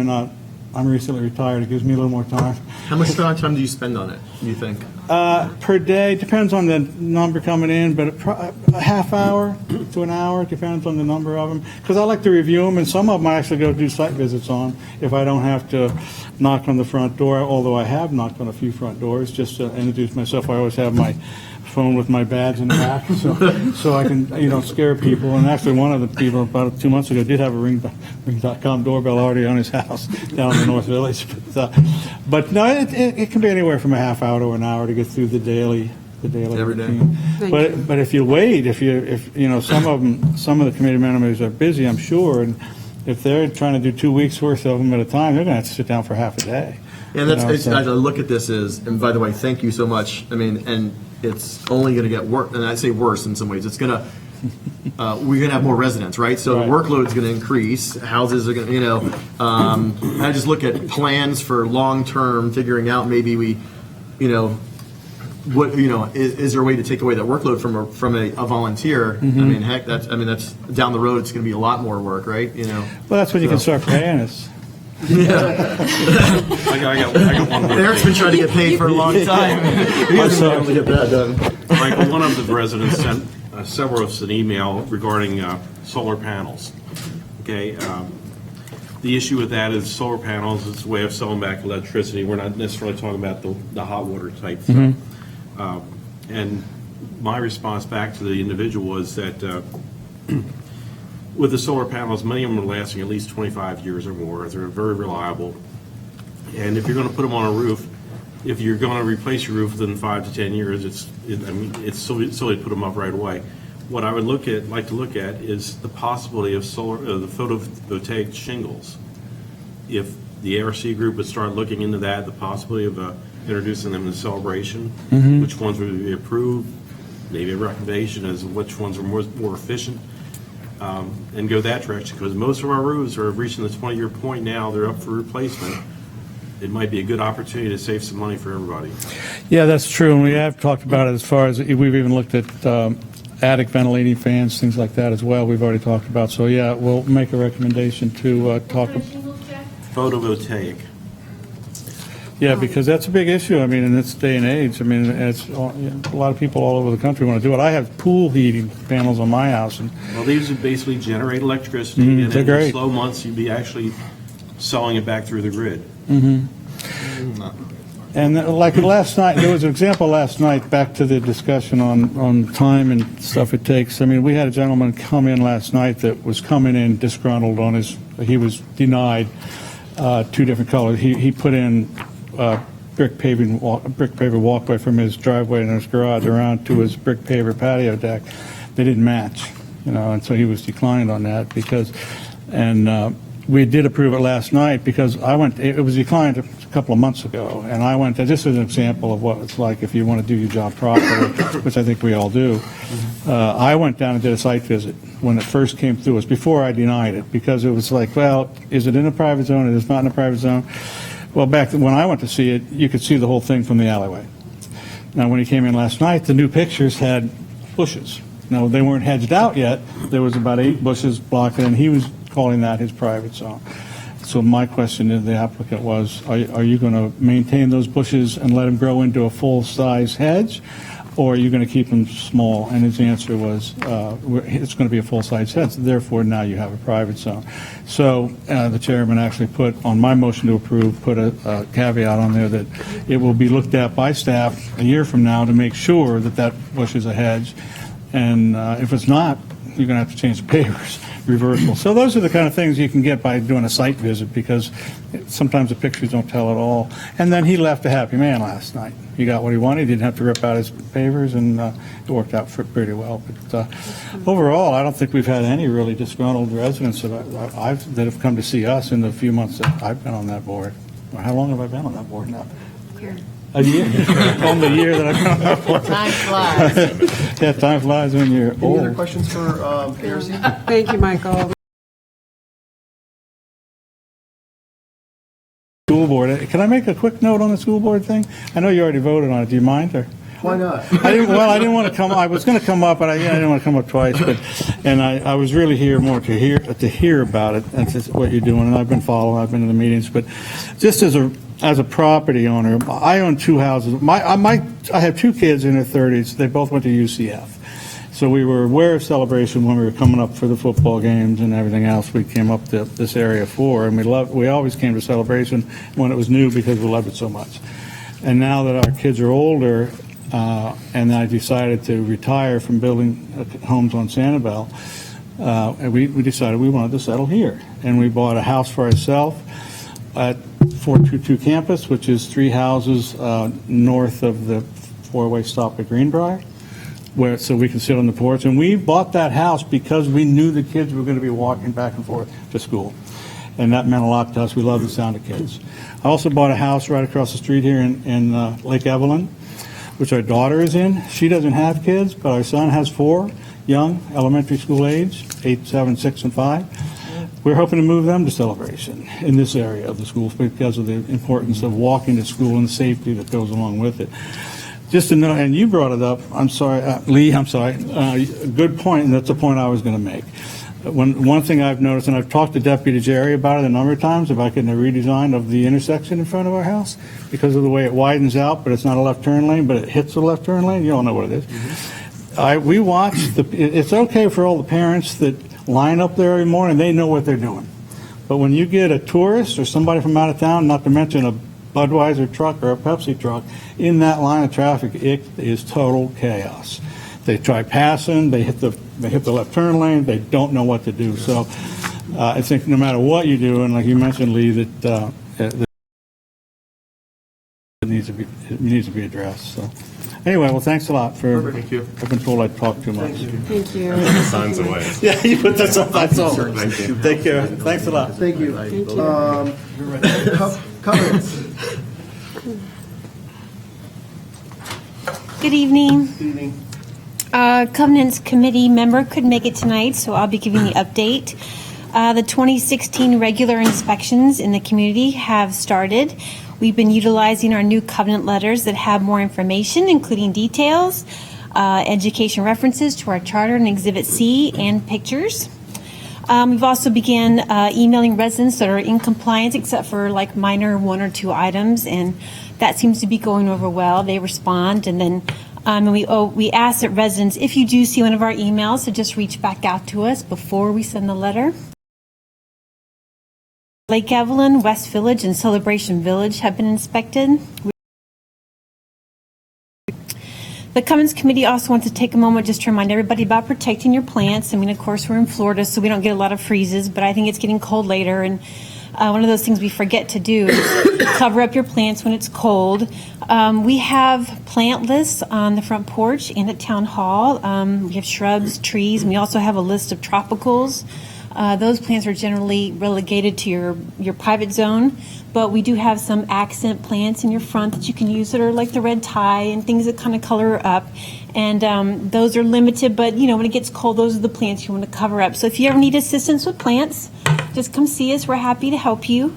not. I'm recently retired. It gives me a little more time. How much time do you spend on it, do you think? Per day, depends on the number coming in, but a half hour to an hour, depends on the number of them. Because I like to review them, and some of them I actually go do site visits on if I don't have to knock on the front door, although I have knocked on a few front doors just to introduce myself. I always have my phone with my badge in the back so I can, scare people. And actually one of the people about 2 months ago did have a Ring.com doorbell already on his house down in the North Village. But no, it can be anywhere from a half hour to an hour to get through the daily Every day. routine. But if you wait, if some of the committee members are busy, I'm sure, and if they're trying to do 2 weeks worth of them at a time, they're going to have to sit down for half a day. And as I look at this and by the way, thank you so much. I mean, and it's only going to get worse, and I say worse in some ways. It's going to, we're going to have more residents, right? So the workload's going to increase. Houses are going to, I just look at plans for long-term, figuring out maybe we, is there a way to take away that workload from a volunteer? Mm-hmm. I mean, heck, that's down the road. It's going to be a lot more work, right? Well, that's when you can start paying us. Yeah. I got one more. Eric's been trying to get paid for a long time. He hasn't been able to get that done. Michael, one of the residents sent several of us an email regarding solar panels. Okay, the issue with that is solar panels is a way of selling back electricity. We're not necessarily talking about the hot water type stuff. Mm-hmm. And my response back to the individual was that with the solar panels, many of them are lasting at least 25 years or more. They're very reliable. And if you're going to put them on a roof, if you're going to replace your roof within 5 to 10 years, it's silly to put them up right away. What I would like to look at is the possibility of the photovoltaic shingles. If the ARC group would start looking into that, the possibility of introducing them in celebration, Mm-hmm. which ones would be approved, maybe a recommendation as to which ones are more efficient. And go that direction, because most of our roofs are reaching the 20-year point now. They're up for replacement, it might be a good opportunity to save some money for everybody. Yeah, that's true, and we have talked about it as far as, we've even looked at attic ventilating fans, things like that as well, we've already talked about. So, yeah, we'll make a recommendation to talk. Photovoltaic. Yeah, because that's a big issue, I mean, in this day and age. I mean, it's, a lot of people all over the country want to do it. I have pool heating panels on my house, and Well, these would basically generate electricity, Mhm, and they're in the great. slow months, you'd be actually selling it back through the grid. And like last night, there was an example last night, back to the discussion on time and stuff it takes. I mean, we had a gentleman come in last night that was coming in disgruntled on he was denied 2 different colors. He put in brick paver walkway from his driveway and his garage around to his brick paver patio deck. They didn't match, and so he was declined on that we did approve it last night because it was declined a couple of months ago, and I went, this is an example of what it's like if you want to do your job properly, which I think we all do. I went down and did a site visit when it first came through. It was before I denied it, because it was like, well, is it in a private zone? Is it not in a private zone? Well, back when I went to see it, you could see the whole thing from the alleyway. Now, when he came in last night, the new pictures had bushes. Now, they weren't hedged out yet. There was about 8 bushes blocking, and he was calling that his private zone. So my question to the applicant was, are you going to maintain those bushes and let them grow into a full-size hedge, or are you going to keep them small? And his answer was, it's going to be a full-size hedge, therefore now you have a private zone. So the chairman actually put, on my motion to approve, put a caveat on there that it will be looked at by staff a year from now to make sure that that bush is a hedge. And if it's not, you're going to have to change the pavers, reversal. So those are the kind of things you can get by doing a site visit, because sometimes the pictures don't tell it all. And then he left a happy man last night. He got what he wanted. He didn't have to rip out his pavers, and it worked out pretty well. But overall, I don't think we've had any really disgruntled residents that have come to see us in the few months that I've been on that board. Or how long have I been on that board now? A year. Only a year that I've been on that board. Time flies. Yeah, time flies when you're Any old. other questions for ARC? Thank you, Michael. School board. Can I make a quick note on the school board thing? I know you already voted on it. Do you mind? Or? Why not? I didn't want to come. I was going to come up, but I didn't want to come up twice. And I was really here more to hear about it. That's just what you're doing. And I've been following. I've been in the meetings. But just as a property owner, I own 2 houses. I have 2 kids in their 30s. They both went to UCF. So we were aware of Celebration when we were coming up for the football games and everything else we came up to this area for. And we always came to Celebration when it was new because we loved it so much. And now that our kids are older, and I decided to retire from building homes on Sanibel, we decided we wanted to settle here. And we bought a house for ourselves at 422 campus, which is 3 houses north of the 4-way stop at Greenbrier, so we can sit on the porch. And we bought that house because we knew the kids were going to be walking back and forth to school. And that meant a lot to us. We love the sound of kids. I also bought a house right across the street here in Lake Evelyn, which our daughter is in. She doesn't have kids, but our son has 4 young, elementary school age, 8, 7, 6, and 5. We're hoping to move them to Celebration in this area of the school because of the importance of walking to school and the safety that goes along with it. Just to know, and you brought it up, I'm sorry, Lee, I'm sorry, good point, and that's the point I was going to make. One thing I've noticed, and I've talked to Deputy Jerry about it a number of times, about getting a redesign of the intersection in front of our house because of the way it widens out, but it's not a left turn lane, but it hits the left turn lane. You all know what it is. We watch, it's okay for all the parents that line up there every morning, they know what they're doing. But when you get a tourist or somebody from out of town, not to mention a Budweiser truck or a Pepsi truck, in that line of traffic, it is total chaos. They try passing, they hit the left turn lane, they don't know what to do. So I think no matter what you do, and like you mentioned, Lee, that it needs to be addressed. So anyway, well, thanks a lot for. Thank you. I've been told I'd talk too much. Thank you. Signs away. Yeah, you put that up. That's all. Thank you. Take care. Thanks a lot. Thank you. Comments? Good evening. Good evening. Covenants Committee member couldn't make it tonight, so I'll be giving the update. The 2016 regular inspections in the community have started. We've been utilizing our new covenant letters that have more information, including details, education references to our charter and Exhibit C, and pictures. We've also began emailing residents that are in compliance except for like minor 1 or 2 items, and that seems to be going over well. They respond, and then we ask that residents, if you do see one of our emails, to just reach back out to us before we send the letter. Lake Evelyn, West Village, and Celebration Village have been inspected. The Commons Committee also wants to take a moment just to remind everybody about protecting your plants. I mean, of course, we're in Florida, so we don't get a lot of freezes, but I think it's getting cold later, and one of those things we forget to do is cover up your plants when it's cold. We have plant lists on the front porch and at Town Hall. We have shrubs, trees, and we also have a list of tropicals. Those plants are generally relegated to your private zone, but we do have some accent plants in your front that you can use that are like the red tie and things that kind of color up. And those are limited, but when it gets cold, those are the plants you want to cover up. So if you ever need assistance with plants, just come see us. We're happy to help you.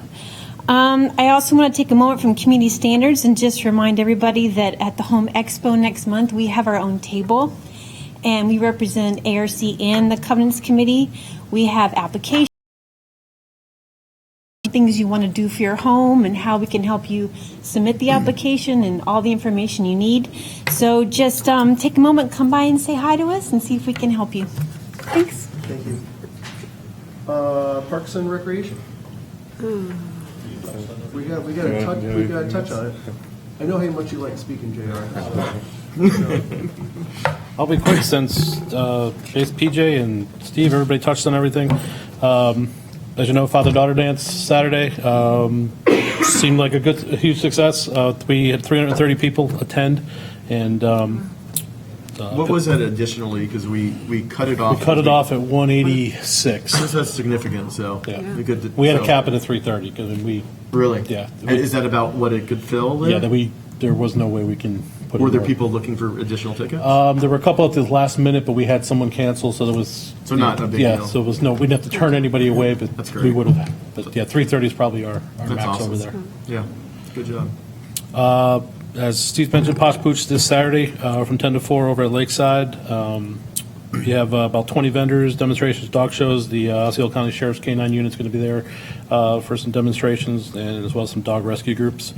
I also want to take a moment from Community Standards and just remind everybody that at the Home Expo next month, we have our own table, and we represent ARC and the Covenants Committee. We have applications, things you want to do for your home, and how we can help you submit the application and all the information you need. So just take a moment, come by and say hi to us and see if we can help you. Thanks. Thank you. Parks and Recreation. We got to touch on it. I know how much you like speaking, JR. I'll be quick since PJ and Steve, everybody touched on everything. As you know, Father-Daughter Dance Saturday seemed like a huge success. We had 330 people attend, and what was that additionally? Because we cut it off. We cut it off at 186. That's significant. So yeah. We had a cap at 330 because we really. Yeah. Is that about what it could fill? There? Yeah. There was no way we can. Were there people looking for additional tickets? There were a couple at the last minute, but we had someone cancel, so there was. So not a big deal. So it was we didn't have to turn anybody away, but That's great. we would have. But yeah, 330 is probably our max awesome. over there. Yeah, good job. As Steve mentioned, Posh Pooch this Saturday from 10 to 4 over at Lakeside. We have about 20 vendors, demonstrations, dog shows. The Osceola County Sheriff's K-9 unit's going to be there for some demonstrations, and as well as some dog rescue groups.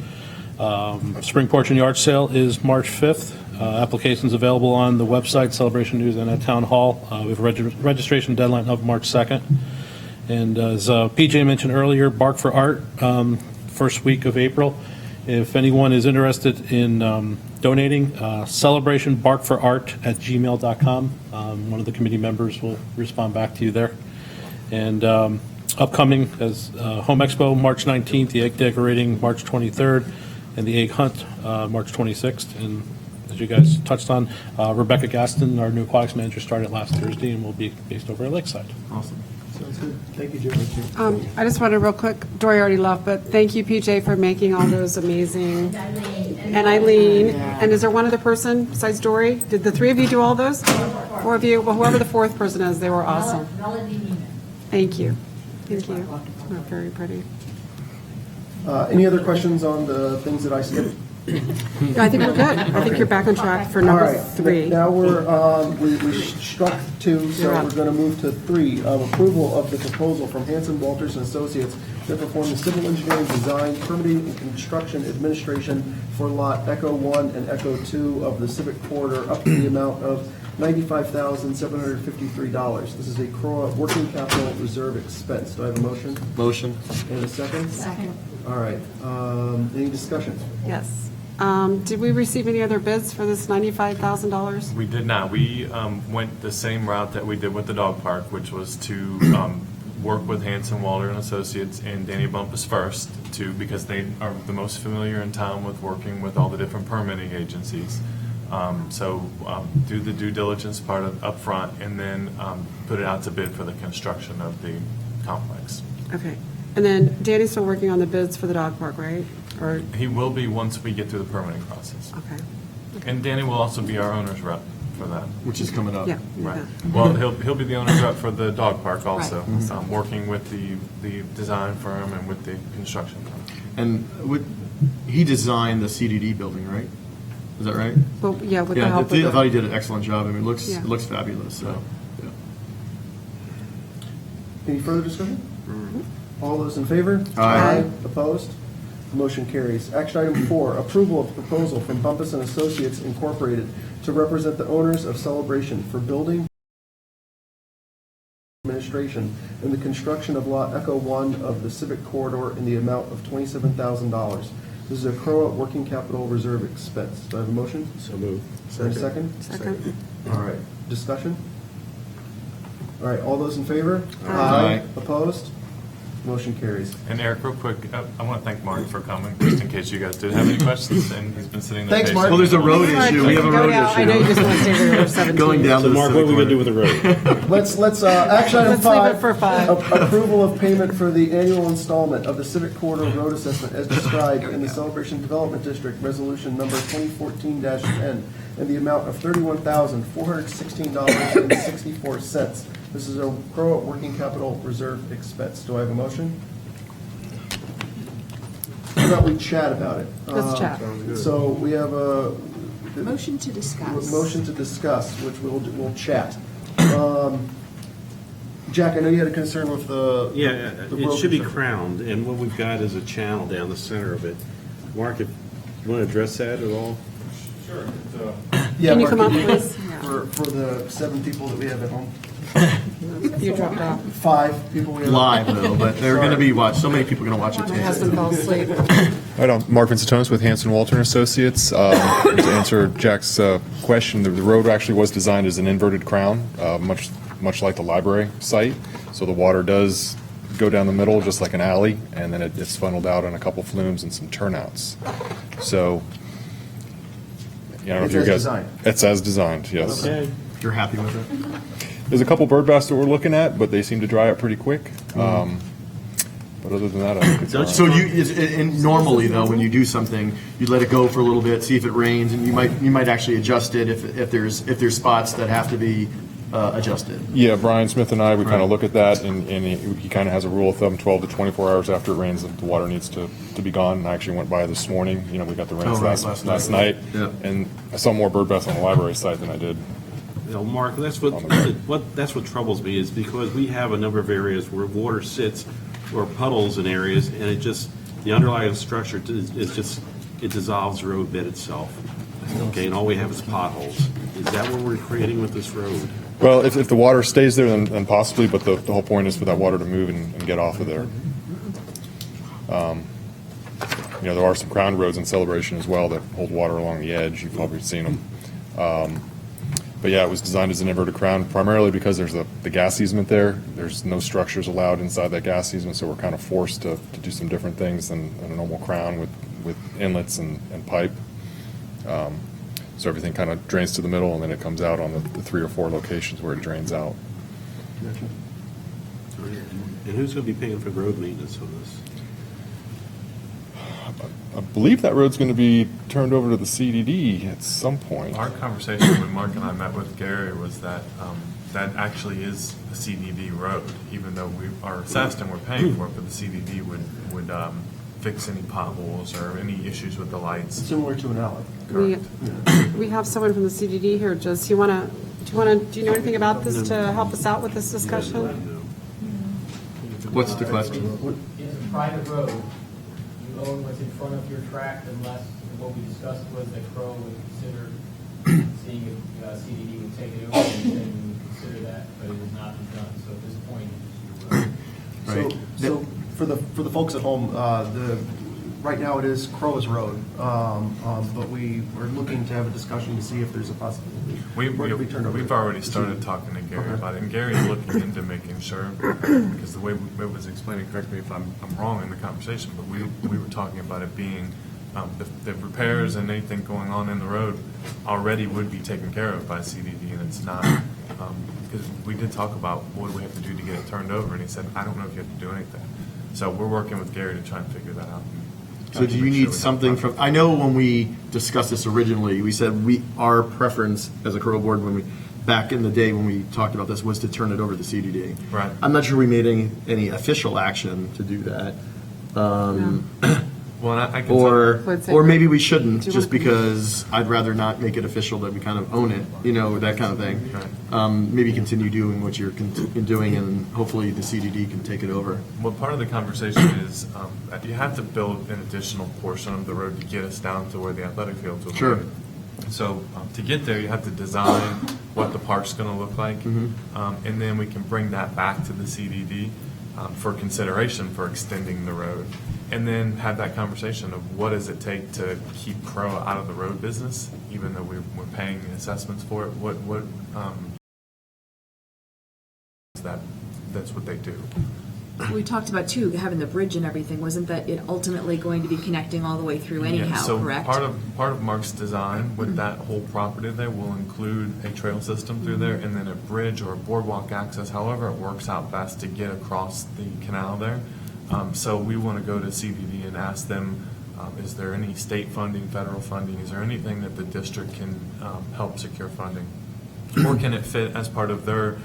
Spring Porch and Yard Sale is March 5th. Applications available on the website, Celebration News, and at Town Hall. We have a registration deadline of March 2nd. And as PJ mentioned earlier, Bark for Art, first week of April. If anyone is interested in donating, celebrationbarkforart@gmail.com. One of the committee members will respond back to you there. And upcoming as Home Expo, March 19th, the egg decorating, March 23rd, and the egg hunt, March 26th. And as you guys touched on, Rebecca Gaston, our new aquatics manager, started last Thursday and will be based over at Lakeside. Awesome. Sounds good. Thank you, Jim. I just wanted real quick, Dory already left, but thank you, PJ, for making all those amazing. And Eileen. And is there one other person besides Dory? Did the 3 of you do all those? 4 of you? Well, whoever the 4th person is, they were awesome. Thank you. Thank you. They're very pretty. Any other questions on the things that I skipped? No, I think we're good. I think you're back on track for number 3. Now we struck 2, so we're going to move to 3. Approval of the proposal from Hanson Walters and Associates to perform the civil engineering design, permitting, and construction administration for Lot Echo 1 and Echo 2 of the Civic Corridor up to the amount of $95,753. This is a CROA working capital reserve expense. Do I have a motion? Motion. And a second? Second. All right. Any discussion? Yes. Did we receive any other bids for this $95,000? We did not. We went the same route that we did with the dog park, which was to work with Hanson, Walter and Associates and Danny Bumpus first, because they are the most familiar in town with working with all the different permitting agencies. So do the due diligence part up front, and then put it out to bid for the construction of the complex. Okay. And then Danny's still working on the bids for the dog park, right? Or He will be once we get through the permitting process. okay. And Danny will also be our owner's rep for that. Which is coming up. Yeah. Right. Yeah. Well, he'll be the owner's rep for the dog park also, Right. working with the design firm and with the construction firm. And he designed the CDD building, right? Is that right? But, yeah, with the Yeah, help I of thought the, he did an excellent job. I mean, Yeah. it looks fabulous, so. yeah. Any further discussion? All those in favor? Aye. Opposed? Motion carries. Action item 4, approval of proposal from Bumpus and Associates Incorporated to represent the owners of Celebration for building administration in the construction of Lot Echo 1 of the Civic Corridor in the amount of $27,000. This is a CROA working capital reserve expense. Do I have a motion? So moved. Is there a second? second. All right. Discussion? All right. All those in favor? Aye. Opposed? Motion carries. And Eric, real quick, I want to thank Mark for coming, just in case you guys did have any questions, and he's been sitting there. Thanks, patiently. Mark. Well, there's a road issue. We have a road issue. I know you just want to stay there for 17. Going down So to the Mark, what are we civic going to do with the road? Let's action item Let's leave 5. it for 5. Approval of payment for the annual installment of the Civic Corridor Road Assessment as described in the Celebration Development District Resolution Number 2014-10 in the amount of $31,416.64. This is a CROA working capital reserve expense. Do I have a motion? How about we chat about it? Let's chat. So we have a Motion to discuss. motion to discuss, which we'll chat. Jack, I know you had a concern with the. Yeah, the it road should be construction. crowned, and what we've got is a channel down the center of it. Mark, if you want to address that at all? Sure. Yeah, Can you Mark, come up, could please? For the 7 people that we have at home. You dropped off. 5 people we have. Live though, but they're going to be watched. So many people are going to watch it. My husband fell asleep. Right on. Mark Vincetonis with Hanson Walter and Associates. To answer Jack's question, the road actually was designed as an inverted crown, much like the library site. So the water does go down the middle, just like an alley, and then it's funneled out on a couple flumes and some turnouts. So, I don't know if you It's as guys. designed. It's as designed. Yes. Okay. You're happy with it? There's a couple bird bass that we're looking at, but they seem to dry up pretty quick. But other than that, I think it's all right. So and normally though, when you do something, you let it go for a little bit, see if it rains, and you might actually adjust it if there's spots that have to be adjusted. Yeah, Brian Smith and I, we kind Right. of look at that, and he kind of has a rule of thumb, 12 to 24 hours after it rains, the water needs to be gone. And I actually went by this morning, we got the rains Oh, right, last night, Yeah. and I saw more bird bass on the library site than I did. Mark, that's what troubles me is because we have a number of areas where water sits or puddles in areas, and the underlying structure it dissolves the road bed itself. Okay, and all we have is potholes. Is that what we're creating with this road? Well, if the water stays there, then possibly, but the whole point is for that water to move and get off of there. There are some crown roads in Celebration as well that hold water along the edge. You've probably seen them. But yeah, it was designed as an inverted crown primarily because there's the gas easement there. There's no structures allowed inside that gas easement, so we're kind of forced to do some different things than a normal crown with inlets and pipe. So everything kind of drains to the middle, and then it comes out on the 3 or 4 locations where it drains out. And who's going to be paying for road maintenance on this? I believe that road's going to be turned over to the CDD at some point. Our conversation when Mark and I met with Gary was that that actually is a CDD road, even though we are assessed and we're paying for it, but the CDD would fix any potholes or any issues with the lights. Similar to an alley. We have someone from the CDD here. Do you know anything about this to help us out with this discussion? What's the question? It's a private road. You own what's in front of your track unless what we discussed was that CROA would consider seeing if CDD would take it over and then we would consider that, but it has not been done. So at this point, it's your road. So for the folks at home, right now it is Crow's Road, but we're looking to have a discussion to see if there's a possibility. We've already started talking to Gary about it, and Gary's looking into making sure, because the way it was explaining, correct me if I'm wrong in the conversation, but we were talking about it being the repairs and anything going on in the road already would be taken care of by CDD, and it's not. Because we did talk about what do we have to do to get it turned over, and he said, I don't know if you have to do anything. So we're working with Gary to try and figure that out. So do you need something from, I know when we discussed this originally, we said our preference as a CROA board back in the day when we talked about this was to turn it over to CDD. Right. I'm not sure we made any official action to do that. Well, I can Or maybe we shouldn't, just because I'd rather not make it official that we kind of own it, that kind of thing. Maybe continue doing what you're doing, and hopefully the CDD can take it over. Well, part of the conversation is you have to build an additional portion of the road to get us down to where the athletic fields will be. Sure. So to get there, you have to design what the park's going to look like, and then we can bring that back to the CDD for consideration for extending the road, and then have that conversation of what does it take to keep CROA out of the road business, even though we're paying assessments for it. What that's what they do. We talked about, too, having the bridge and everything. Wasn't that it ultimately going to be connecting all the way through anyhow, Yeah, so correct? part of Mark's design with that whole property there will include a trail system through there, and then a bridge or a boardwalk access, however it works out best to get across the canal there. So we want to go to CDD and ask them, is there any state funding, federal funding? Is there anything that the district can help secure funding? Or can it fit as part of their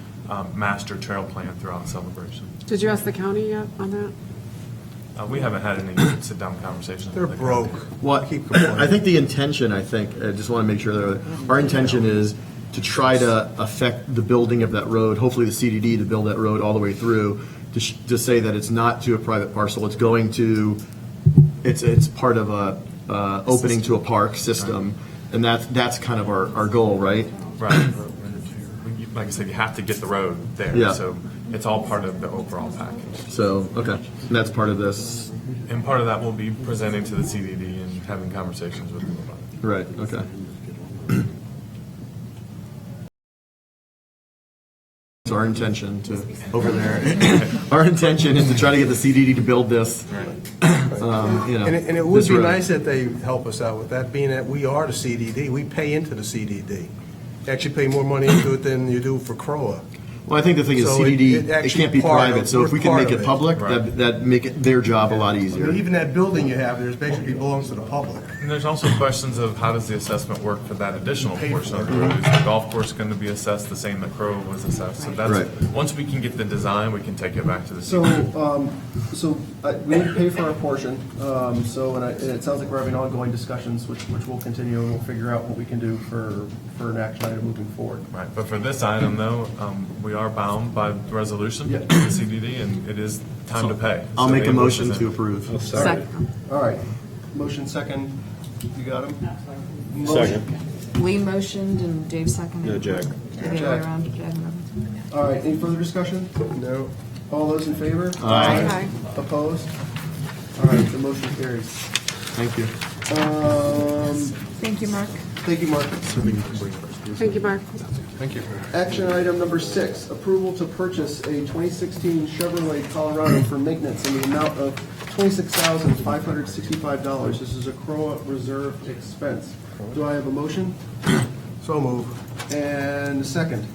master trail plan throughout Celebration? Did you ask the county yet on that? We haven't had any sit-down conversations. They're broke. What, I think the intention, I just want to make sure that our intention is to try to affect the building of that road, hopefully the CDD to build that road all the way through, to say that it's not to a private parcel, it's going to, it's part of a opening to a park system, and that's kind of our goal, right? Right. Like I said, you have to get the road there. Yeah. So it's all part of the overall package. So, okay, and that's part of this. And part of that will be presenting to the CDD and having conversations with them about it. Right, okay. It's our intention to, over there, our intention is to try to get the CDD to build this, And it would this be road. nice that they help us out with that, being that we are the CDD. We pay into the CDD. Actually pay more money into it than you do for CROA. Well, I think the thing is So CDD, it it actually can't be part of- private, so if we're we can part make of it it. public, Right. that make their job a lot I easier. mean, even that building you have, there's basically belongs to the public. And there's also questions of how does the assessment work for that additional Pay portion for of it. the road? Is the golf course going to be assessed the same that CROA was assessed? So that's, Right. once we can get the design, we can take it back to the So, CDD. we need to pay for our portion, and it sounds like we're having ongoing discussions, which will continue, and we'll figure out what we can do for an action item moving forward. Right, but for this item though, we are bound by the resolution, Yeah. the CDD, and it is time to pay. I'll So make the a invoice motion is to in. approve. All right, motion second, you got him? Second. Lee motioned and Dave seconded. No, Jack. The other way around, Jack. All right, any further discussion? No. All those in favor? Aye. Opposed? All right, the motion carries. Thank you. Thank you, Mark. Thank you, Mark. Thank you, Mark. Thank you. Action item number 6, approval to purchase a 2016 Chevrolet Colorado for maintenance in the amount of $26,565. This is a CROA reserve expense. Do I have a motion? So move. And a second?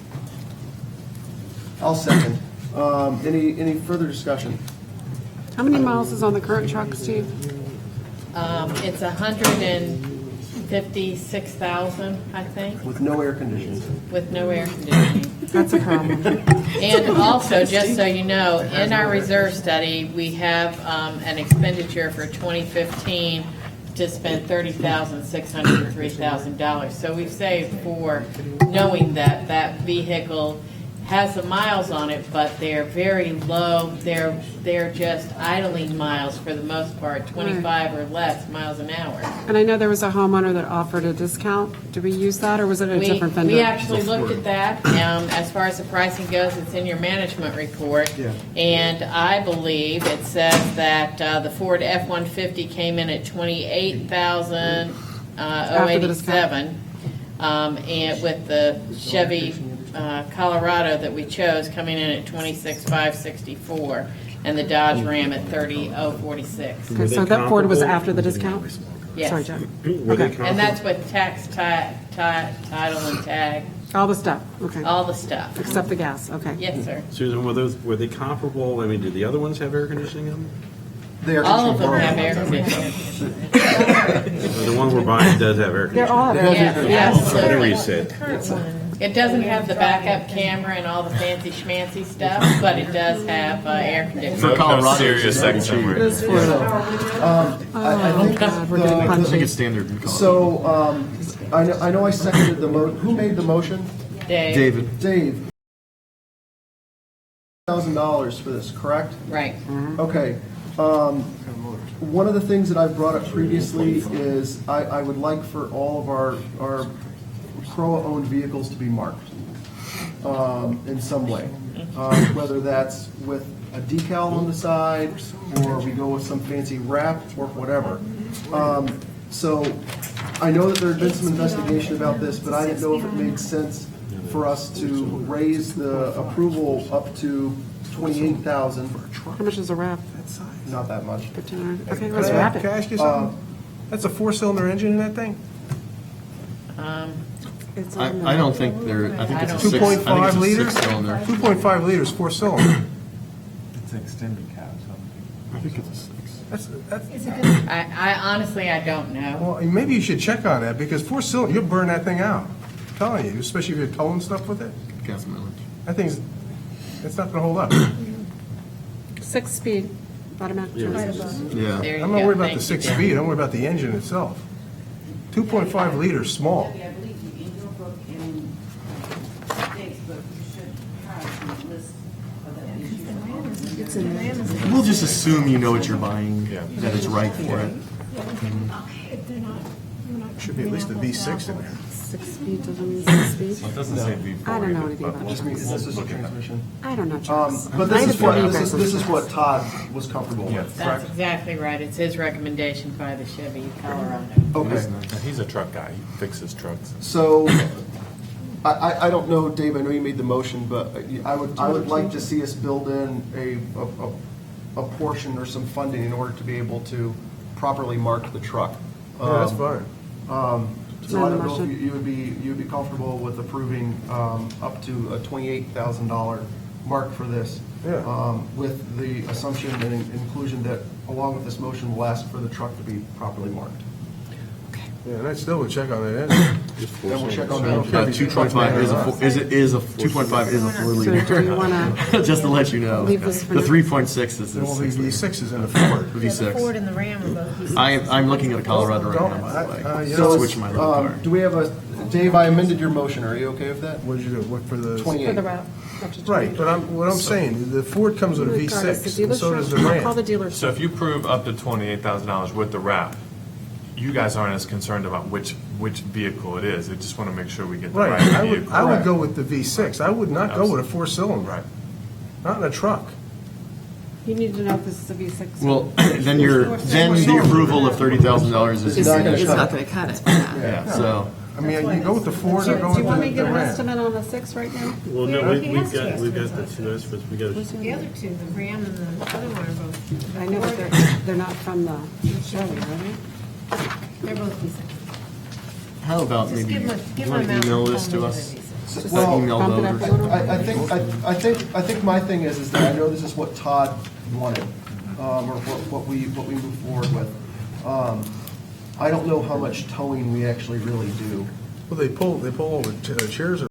I'll second. Any further discussion? How many miles is on the current truck, Steve? It's 156,000, I think, With no air conditioning. with no air conditioning. That's a problem. And also, just so you know, in our reserve study, we have an expenditure for 2015 to spend $30,603,000. So we've saved for knowing that that vehicle has the miles on it, but they're very low. They're just idling miles for the most part, 25 or less miles an hour. And I know there was a homeowner that offered a discount. Did we use that, or was it a different vendor? We actually looked at that. As far as the pricing goes, it's in your management report. Yeah. And I believe it says that the Ford F-150 came in at $28,087. And with the Chevy Colorado that we chose coming in at $26,564, and the Dodge Ram at $30,046. Okay, so that Ford was after the discount? Yes. Sorry, Jack. Were they Okay. And that's with tax, title, and tag, All the stuff, okay. all the stuff. Except the gas, okay. Yes, sir. Susan, were they comparable? I mean, did the other ones have air conditioning in them? The air All of them conditioning have air program. conditioning. The one we're buying does have air They're conditioning. all. Yes, Whatever you absolutely. said. It doesn't have the backup camera and all the fancy schmancy stuff, but it does have air conditioning. For Colorado, serious it's very section cheap. where- It is for I think God, we're getting I punchy. think it's standard in Colorado. So, I know I seconded the who made the motion? Dave. David. Dave. $1,000 for this, correct? Right. Okay. One of the things that I've brought up previously is I would like for all of our CROA-owned vehicles to be marked in some way. Whether that's with a decal on the side, or we go with some fancy wrap, or whatever. So I know that there had been some investigation about this, but I didn't know if it made sense for us to raise the approval up to 28,000. How much is a wrap? Not that much. Okay, let's wrap it. Can I ask you something? That's a four-cylinder engine in that thing? I don't think I think it's a six. 2.5 liters? Cylinder. 2.5 liters, four-cylinder. It's an extended cab, I think it's a six. I honestly, I don't know. Well, maybe you should check on that, because four-cylinder, you'll burn that thing out. I'm telling you, especially if you're towing stuff with it. Gas mileage. That thing's, it's not gonna hold up. 6-speed automatic transmission. Yeah. There you I'm not go. worried about Thank the you, 6 Dave. speed, I'm worried about the engine itself. 2.5 liters, small. I believe in your book in Dave's book, you should have a list of the issues. We'll just assume you know what you're buying, that it's right for it. Should be at least a V6 in there. 6-speed doesn't mean 6-speed. Well, it doesn't say V4. I don't know anything about Just means this is a trucks. transmission. I don't know trucks. But this is what Todd was comfortable with, That's correct? exactly right. It's his recommendation by the Chevy Colorado. Okay. He's a truck guy. He fixes trucks. So, I don't know, Dave, I know you made the motion, but I would like to see us build in a portion or some funding in order to be able to properly mark the truck. Yeah, that's fine. So I don't know if you would be comfortable with approving up to a $28,000 mark for this. Yeah. With the assumption and inclusion that along with this motion, we'll ask for the truck to be properly marked. Yeah, and I still would check on that engine. Then we'll check on the. 2.5 is a 2.5 is a 4 So do you liter. wanna Just to let you know. leave this for The now? 3.6 is the Well, the 6 liter. V6 is in the Ford. V6. Ford and the Ram are both V6. I'm looking at a Colorado right now, by the way. you So know, switch my little car. Do we have Dave, I amended your motion, are you okay with that? What did you do, what for the? 28. For the wrap. Up to Right, but what I'm saying, the Ford comes with a Regardless, the V6, and so does the dealership- Call the Ram. dealership. So if you prove up to $28,000 with the wrap, you guys aren't as concerned about which vehicle it is. I just want to make sure we get the Right, right I vehicle. would go with the V6, I would not go with a four-cylinder. Right. Not in a truck. You need to know if this is a V6. Well, then the approval of $30,000 is. It's not gonna cut not going to cut it. Yeah, so. I mean, you go with the Ford Do or go you with want me to the get an Ram. estimate on the 6 right now? Well, no, Well, he we've has two got the estimates. two estimates. We got The other two, the Ram and the other one are both. I know, but they're not from the Chevy, are they? They're both V6. How about Just maybe, give you them a- give want to them a email mouth this to on us? the Just Well, email bump it it up over. a little? I think my thing is that I know this is what Todd wanted, or what we move forward with. I don't know how much towing we actually really do. Well, they pull over chairs or.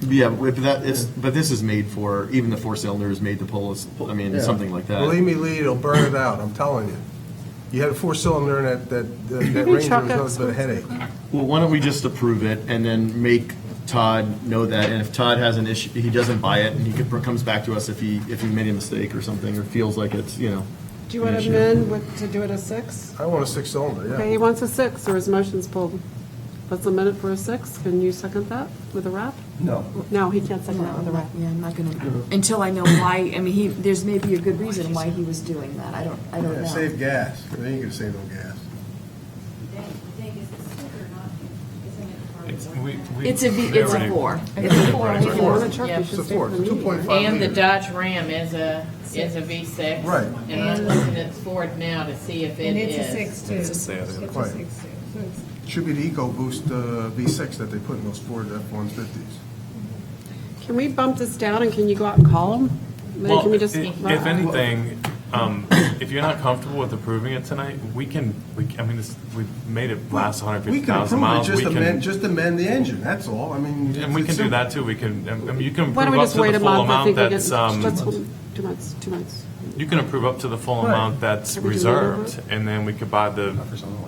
Yeah, but this is made for, even the 4-cylinder is made to pull us, I mean, Yeah. something like that. Believe me, Lee, it'll burn it out, I'm telling you. You had a four-cylinder in that Ranger, truck it was nothing but a headache. Well, why don't we just approve it and then make Todd know that, and if Todd has an issue, he doesn't buy it, and comes back to us if he made a mistake or something, or feels like it's, Do you want an to issue. amend to do it a 6? I want a six-cylinder, Okay, yeah. he wants a 6, or his motion's pulled. Let's amend it for a 6. Can you second that with a wrap? No. No, he can't second that with a wrap. Yeah, I'm not going to, until I know why, I mean, there's maybe a good reason why he was doing that. I don't Yeah, know. save gas, they ain't gonna save no gas. It's a already- 4. If you want a truck, Yeah, you it's should a stay Ford, for the it's a meeting. 2.5 And the liter. Dodge Ram is a V6. Right. And I'm looking at Ford now to see if it And is. it's a 6 too. It's a sale. It's a Right. 6 too. So it's- Should be the EcoBoost V6 that they put in those Ford F-150s. Can we bump this down, and can you go out and call him? Then can we just? If anything, if you're not comfortable with approving it tonight, we've made it last We can 150,000 approve it, miles. just amend the engine, that's all. I mean. And we can do that too. We can, I mean, you can Why don't approve we up just to wait the a full month? I amount think we that's, get, 2 months. you can approve up to the full Right. amount that's Have we done reserved, and then we could buy the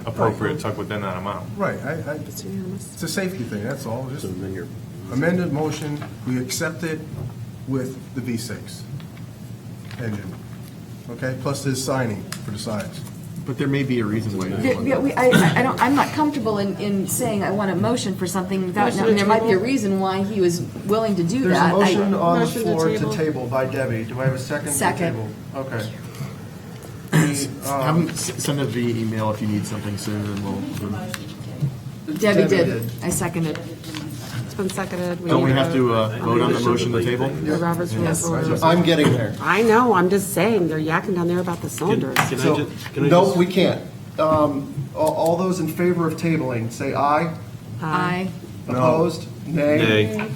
appropriate truck within that amount. Right, it's a safety thing, that's all. Just amended motion, we accept it with the V6 engine, okay? Plus his signing for the signs. But there may be a reason why. I'm not comfortable in saying I want a motion for something without, Motion to there might be a table. reason why he was willing to do There's a that. motion on the Motion to floor to table. table by Debbie. Do I have a second? to Second. table? Okay. Have them send it via email if you need something soon, and we'll. Debbie Debbie did. did. I seconded. It's been seconded. Don't we need have a- to vote on the motion to table? The Robert's Rules of Order. I'm getting there. I know, I'm just saying, they're yakking down there about the cylinders. So, can I no, just- we can't. All those in favor of tabling, say aye. Aye. Opposed? Nay. Nay.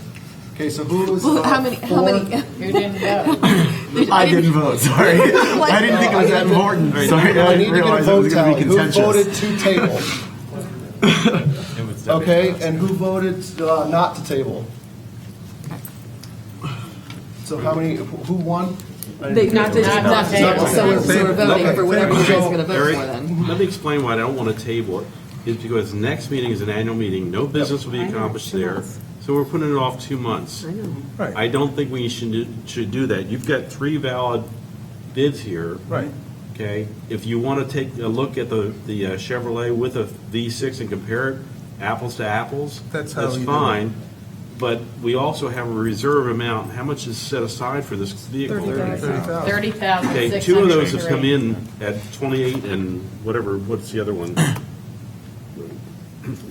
Okay, so who's? Well, how many? Who didn't vote? I didn't vote, sorry. I didn't think it was that important. Sorry, I I need didn't to get a realize it vote was going to tally. be Who contentious. voted to table? It was Debbie. Okay, and who voted not to table? So how many, who won? Not to Not to table. so we're voting for whatever you guys are going to vote Eric, for then. let me explain why I don't want to table it. Is because the next meeting is an annual meeting, no business will be I know, accomplished 2 there. months. So we're putting it off 2 months. I know. Right. I don't think we should do that. You've got 3 valid bids here. Right. Okay? If you want to take a look at the Chevrolet with a V6 and compare it, apples to apples, That's how that's you do it. fine. But we also have a reserve amount. How much is set aside for this vehicle? 30,000. 30,603. Okay, 2 of those have come in at 28 and whatever, what's the other one?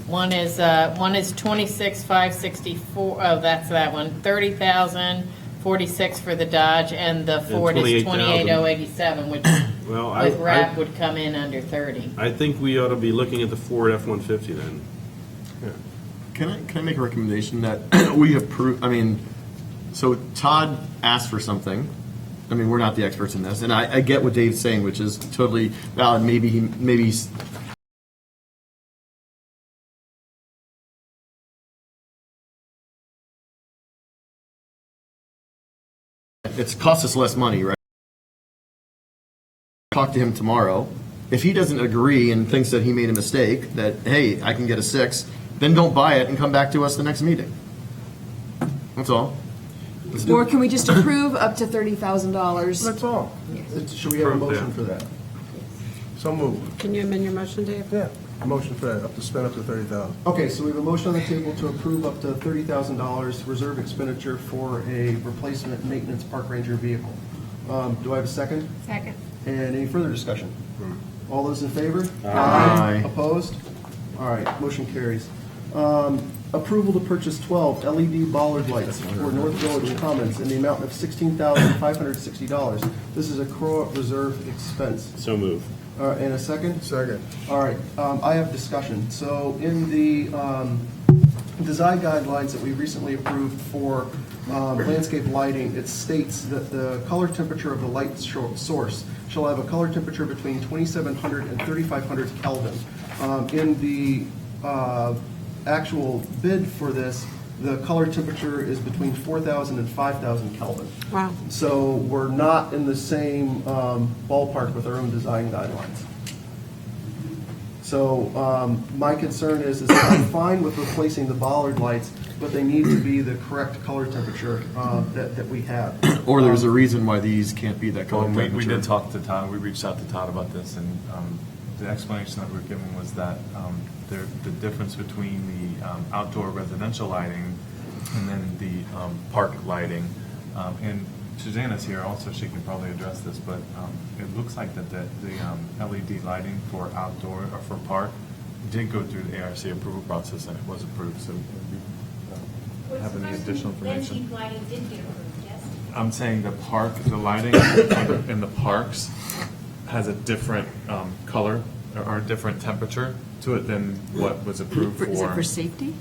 One is 26,564, oh, that's that one, 30,046 for the Dodge, and the Ford is 28,000. 28,087, which Well, with wrap would come in under 30. I think we ought to be looking at the Ford F-150 then. Can I make a recommendation that we approve, I mean, so Todd asked for something. I mean, we're not the experts in this, and I get what Dave's saying, which is totally valid. Maybe he's it's cost us less money, right? Talk to him tomorrow. If he doesn't agree and thinks that he made a mistake, that, hey, I can get a 6, then don't buy it and come back to us the next meeting. That's all. Let's do Or it. can we just approve up to $30,000? That's all. Should we have a motion for that? So moved. Can you amend your motion, Dave? Yeah, motion for that, spend up to 30,000. Okay, so we have a motion on the table to approve up to $30,000 reserve expenditure for a replacement maintenance park ranger vehicle. Do I have a second? Second. And any further discussion? All those in favor? Aye. Opposed? All right, motion carries. Approval to purchase 12 LED bollard lights for North Village Commons in the amount of $16,560. This is a CROA reserve expense. So move. And a second? Second. All right, I have discussion. So in the design guidelines that we recently approved for landscape lighting, it states that the color temperature of the light source shall have a color temperature between 2,700 and 3,500 Kelvin. In the actual bid for this, the color temperature is between 4,000 and 5,000 Kelvin. Wow. So we're not in the same ballpark with our own design guidelines. So my concern is that I'm fine with replacing the bollard lights, but they need to be the correct color temperature that we have. Or there's a reason why these can't be that color Well, temperature. we did talk to Todd, we reached out to Todd about this, and the explanation that we were given was that the difference between the outdoor residential lighting and then the park lighting, and Susanna's here also, she can probably address this, but it looks like that the LED lighting for outdoor, or for park, did go through the ARC approval process, and it was approved, so if you have any additional information. lighting did get approved, yes? I'm saying the park, the lighting in the parks has a different color or a different temperature to it than what was approved for. Is it for safety?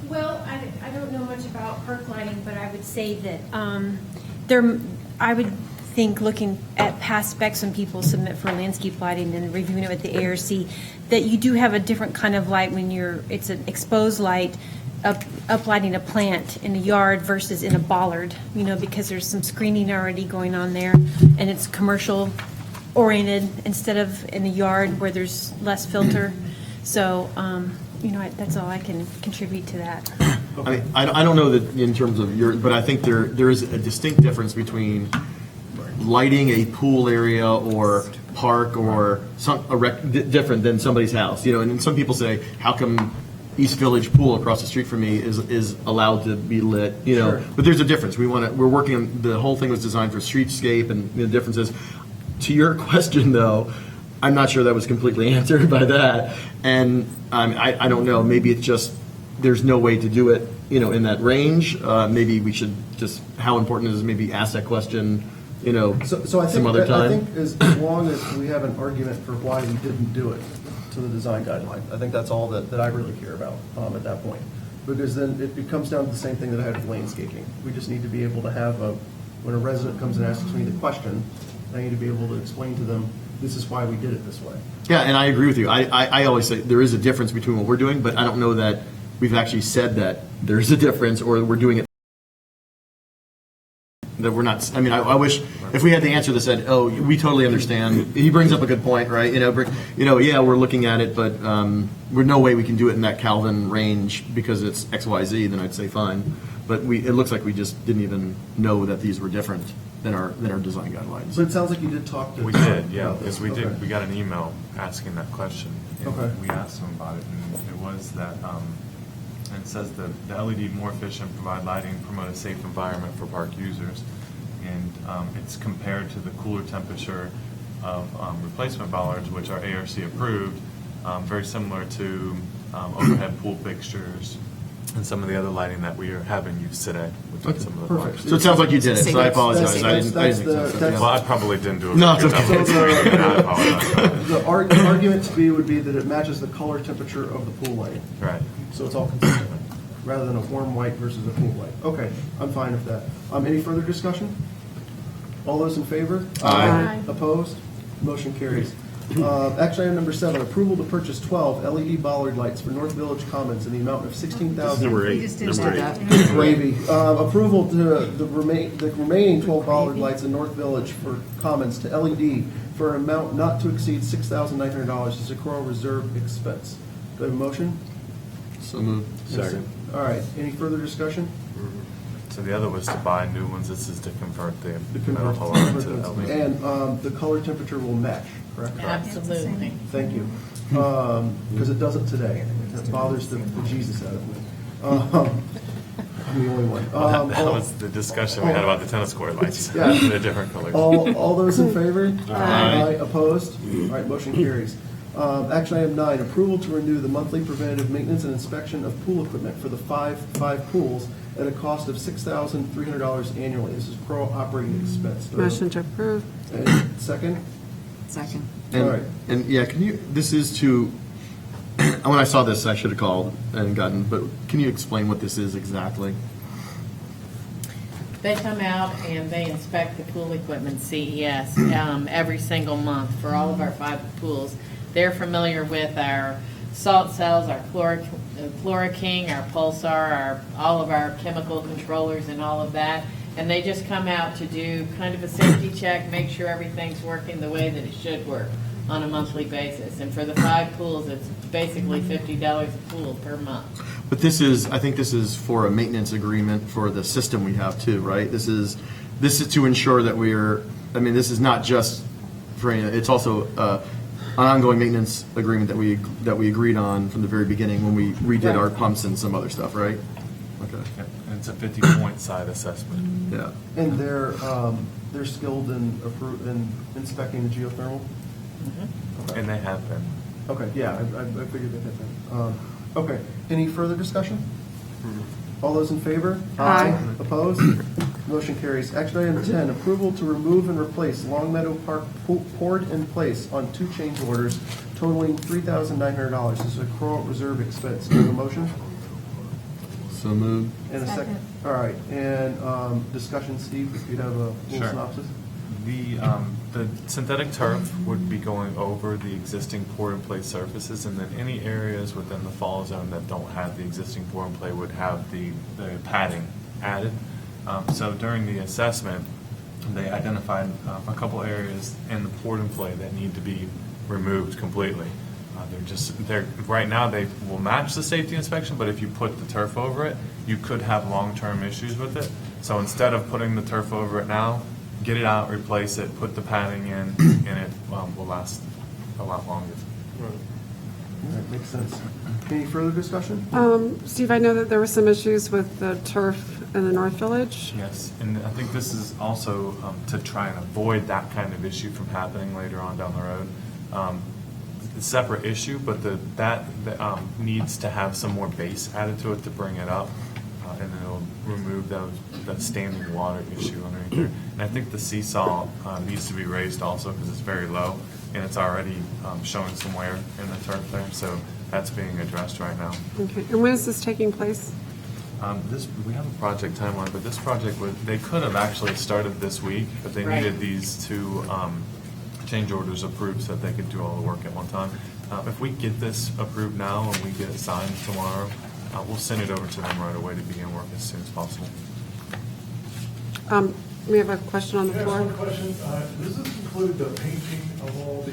Well, I don't know much about park lighting, but I would say that I would think, looking at past specs when people submit for landscape lighting and reviewing it with the ARC, that you do have a different kind of light when it's an exposed light uplighting a plant in a yard versus in a bollard, because there's some screening already going on there, and it's commercial oriented instead of in a yard where there's less filter. So, that's all I can contribute to that. I mean, I don't know that in terms of but I think there is a distinct difference between lighting a pool area or park or different than somebody's house. And some people say, how come East Village Pool across the street from me is allowed to be lit? Sure. But there's a difference. We're working on, the whole thing was designed for streetscape, and the difference is, to your question though, I'm not sure that was completely answered by that. And I don't know, maybe it's just, there's no way to do it, in that range. Maybe we should just, how important is maybe ask that question, So I think, some other time. I think as long as we have an argument for why we didn't do it to the design guideline, I think that's all that I really care about at that point. Because then it comes down to the same thing that I had with landscaping. We just need to be able to have when a resident comes and asks me the question, I need to be able to explain to them, this is why we did it this way. Yeah, and I agree with you. I always say there is a difference between what we're doing, but I don't know that we've actually said that there's a difference, or we're doing it that we're not. I mean, I wish if we had the answer that said, "Oh, we totally understand." He brings up a good point, right? Yeah, we're looking at it, but we're no way we can do it in that Kelvin range because it's X, Y, Z. Then I'd say fine. But it looks like we just didn't even know that these were different than our design guidelines. But it sounds like you did talk to. We did, yeah, about because this. Okay. we got an email asking that question. And Okay. we asked them about it, and it was that, and it says the LED more efficient, provide lighting, promote a safe environment for park users. And it's compared to the cooler temperature of replacement bollards, which are ARC approved, very similar to overhead pool fixtures and some of the other lighting that we are having used today within some of the Perfect. parks. So it sounds like you did it. So I apologize. I didn't that's think the- so. that's- Well, I probably didn't do a No, very it's good okay. job. And I apologize. The argument to be would be that it matches the color temperature of the pool light. Right. So it's all consistent, rather than a warm white versus a cool white. Okay, I'm fine with that. Any further discussion? All those in favor? Aye. Opposed? Motion carries. Action item number 7, approval to purchase 12 LED bollard lights for North Village Commons in the amount of $16,000. Number We 8. just did Number that. 8. Gravy. Approval to the remaining 12 bollard lights in North Village for Commons to LED for an amount not to exceed $6,900 as a CROA reserve expense. Do I have a motion? So moved. Second. All right, any further discussion? So the other was to buy new ones. This is to convert the The metal convert- to LED. And the color temperature will match, correct? Absolutely. Thank you. Because it doesn't today. It bothers the Jesus out of me. I'm the only one. That was the discussion we had about the tennis court lights. Yeah. They're different colors. All those in favor? Aye. Opposed? All right, motion carries. Action item 9, approval to renew the monthly preventative maintenance and inspection of pool equipment for the five pools at a cost of $6,300 annually. This is pro operating expense. Do I have Motion to approve. a Second? Second. And, All right. and yeah, this is to, when I saw this, I should have called and gotten, but can you explain what this is exactly? They come out and they inspect the pool equipment, CES, every single month for all of our 5 pools. They're familiar with our salt cells, our Chloroking, our Pulsar, all of our chemical controllers and all of that. And they just come out to do kind of a safety check, make sure everything's working the way that it should work on a monthly basis. And for the 5 pools, it's basically $50 a pool per month. But I think this is for a maintenance agreement for the system we have too, right? This is to ensure that this is not just for, it's also an ongoing maintenance agreement that we agreed on from the very beginning when we redid our pumps and some other stuff, right? Okay. Yeah, and it's a 50-point side assessment. Yeah. And they're skilled in inspecting the geothermal? Okay. And they have been. Okay, yeah, I figured that had been. Okay, any further discussion? All those in favor? Aye. Opposed? Motion carries. Action item 10, approval to remove and replace Long Meadow Park poured in place on 2 change orders totaling $3,900. This is a CROA reserve expense. Do you have a motion? So moved. And a second? All right, and discussion, Steve, if you'd have a little Sure. synopsis? The synthetic turf would be going over the existing pour-and-play surfaces, and then any areas within the fall zone that don't have the existing pour-and-play would have the padding added. So during the assessment, they identified a couple areas in the pour-and-play that need to be removed completely. Right now, they will match the safety inspection, but if you put the turf over it, you could have long-term issues with it. So instead of putting the turf over it now, get it out, replace it, put the padding in, and it will last a lot longer. That makes sense. Any further discussion? Steve, I know that there were some issues with the turf in the North Village. Yes, and I think this is also to try and avoid that kind of issue from happening later on down the road. It's a separate issue, but that needs to have some more base added to it to bring it up, and then it'll remove that standing water issue underneath there. And I think the seesaw needs to be raised also because it's very low, and it's already showing some wear in the turf there, so that's being addressed right now. Okay, and when is this taking place? We have a project timeline, but this project they could have actually started this week, but they Right. needed these two change orders approved so that they could do all the work at one time. If we get this approved now and we get it signed tomorrow, we'll send it over to them right away to begin work as soon as possible. We have a question on the Yes, floor. one question. Does this include the painting of all the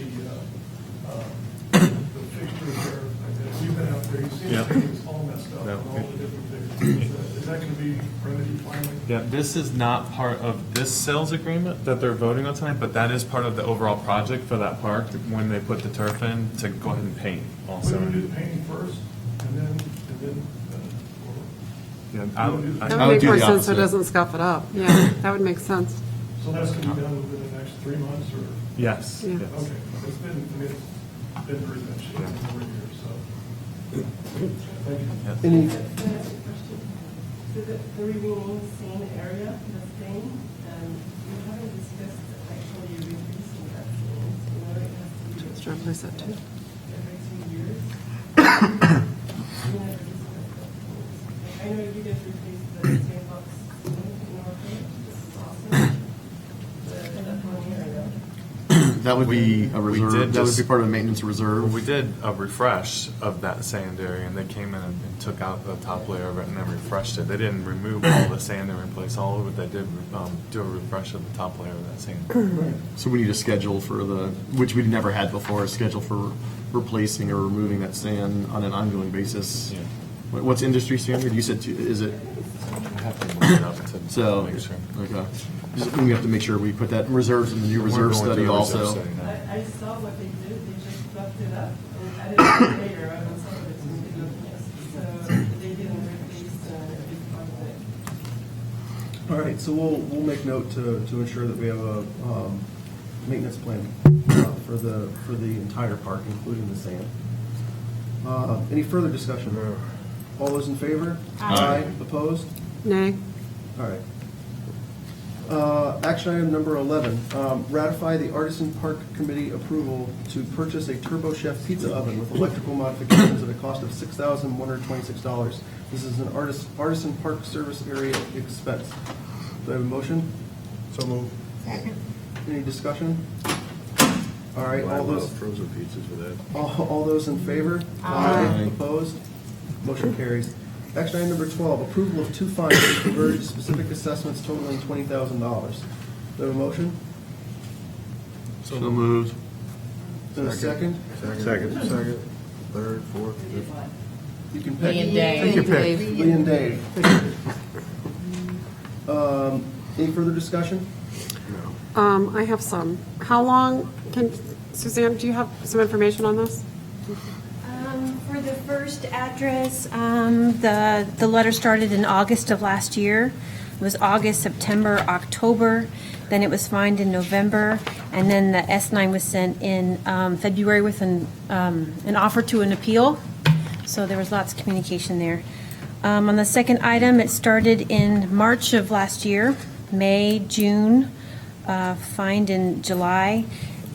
fixtures there? Like, you've been out there, you've seen the Yep. paintings all messed up, No. and all the different fixtures. Is that going to be remedied finally? Yeah, this is not part of this sales agreement that they're voting on tonight, but that is part of the overall project for that park when they put the turf in to go ahead and paint We're also. going to do the painting first, and then, Yeah, That would make more sense so it doesn't scuff it up. Yeah, that would make sense. so that's going to be done within the next 3 months, or? Yes. Yeah. Yes. Okay, it's been pretty much over here, so. Thank you. Any, So the remaining same area, the same, we haven't discussed actually reducing that same. You know, it has to be Let's try to place that too. every 2 years. We never discussed that. I know you guys replaced the sandbox in North Bay, this is awesome. That one area. That would be a We reserve, did that would just- be part of a maintenance reserve. We did a refresh of that sand area, and they came in and took out the top layer of it and then refreshed it. They didn't remove all the sand and replace all of it. They did do a refresh of the top layer of that sand. So we need a schedule for which we never had before, a schedule for replacing or removing that sand on an ongoing basis. Yeah. What's industry standard? You said, is it? I have to look it up to So, make sure. okay. We have to make sure we put that in reserves in the new We're reserve going study through a reserve also. study now. I saw what they did, they just fluffed it up and added a layer on some of it to make it look nice. So they didn't replace a big part of it. all right, so we'll make note to ensure that we have a maintenance plan for the entire park, including the sand. Any further discussion? All those in favor? Aye. Opposed? Nay. All right. Action item number 11, ratify the Artisan Park Committee approval to purchase a Turbo Chef pizza oven with electrical modifications at a cost of $6,126. This is an Artisan Park Service Area expense. Do I have a motion? So move. Any discussion? All right, all those, Frozen pizzas with that. all those in favor? Aye. Opposed? Motion carries. Action item number 12, approval of 2 fines for converted specific assessments totaling $20,000. Do I have a motion? So moved. And a second? Second. Third, fourth, fifth. You can pick. Lee and Dave. You pick. Lee and Dave. Any further discussion? I have some. How long Suzanne, do you have some information on this? For the first address, the letter started in August of last year. It was August, September, October, then it was fined in November, and then the S9 was sent in February with an offer to an appeal. So there was lots of communication there. On the second item, it started in March of last year, May, June, fined in July,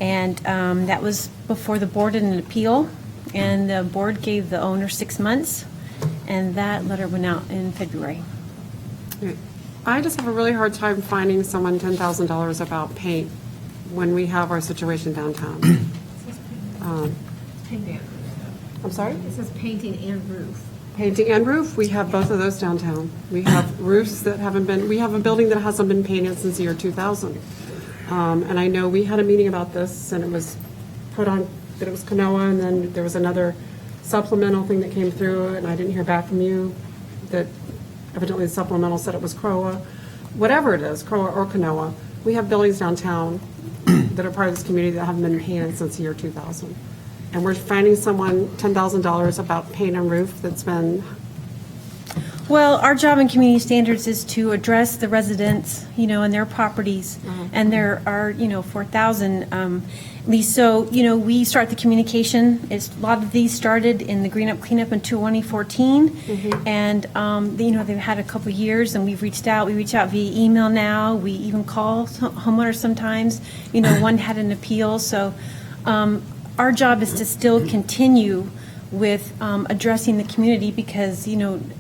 and that was before the board did an appeal. And the board gave the owner 6 months, and that letter went out in February. I just have a really hard time finding someone $10,000 about paint when we have our situation downtown. I'm sorry? It says painting and roof. Painting and roof, we have both of those downtown. We have roofs that haven't been, we have a building that hasn't been painted since the year 2000. And I know we had a meeting about this, and it was put on, that it was CROA, and then there was another supplemental thing that came through, and I didn't hear back from you, that evidently the supplemental said it was CROA. Whatever it is, CROA or CROA, we have buildings downtown that are part of this community that haven't been painted since the year 2000. And we're finding someone $10,000 about paint and roof that's been. Well, our job in community standards is to address the residents, and their properties, and there are, 4,000. At least, so, we start the communication. A lot of these started in the Green Up Cleanup in 2014, and, they've had a couple years, and we've reached out. We reach out via email now. We even call homeowners sometimes. One had an appeal, so our job is to still continue with addressing the community because,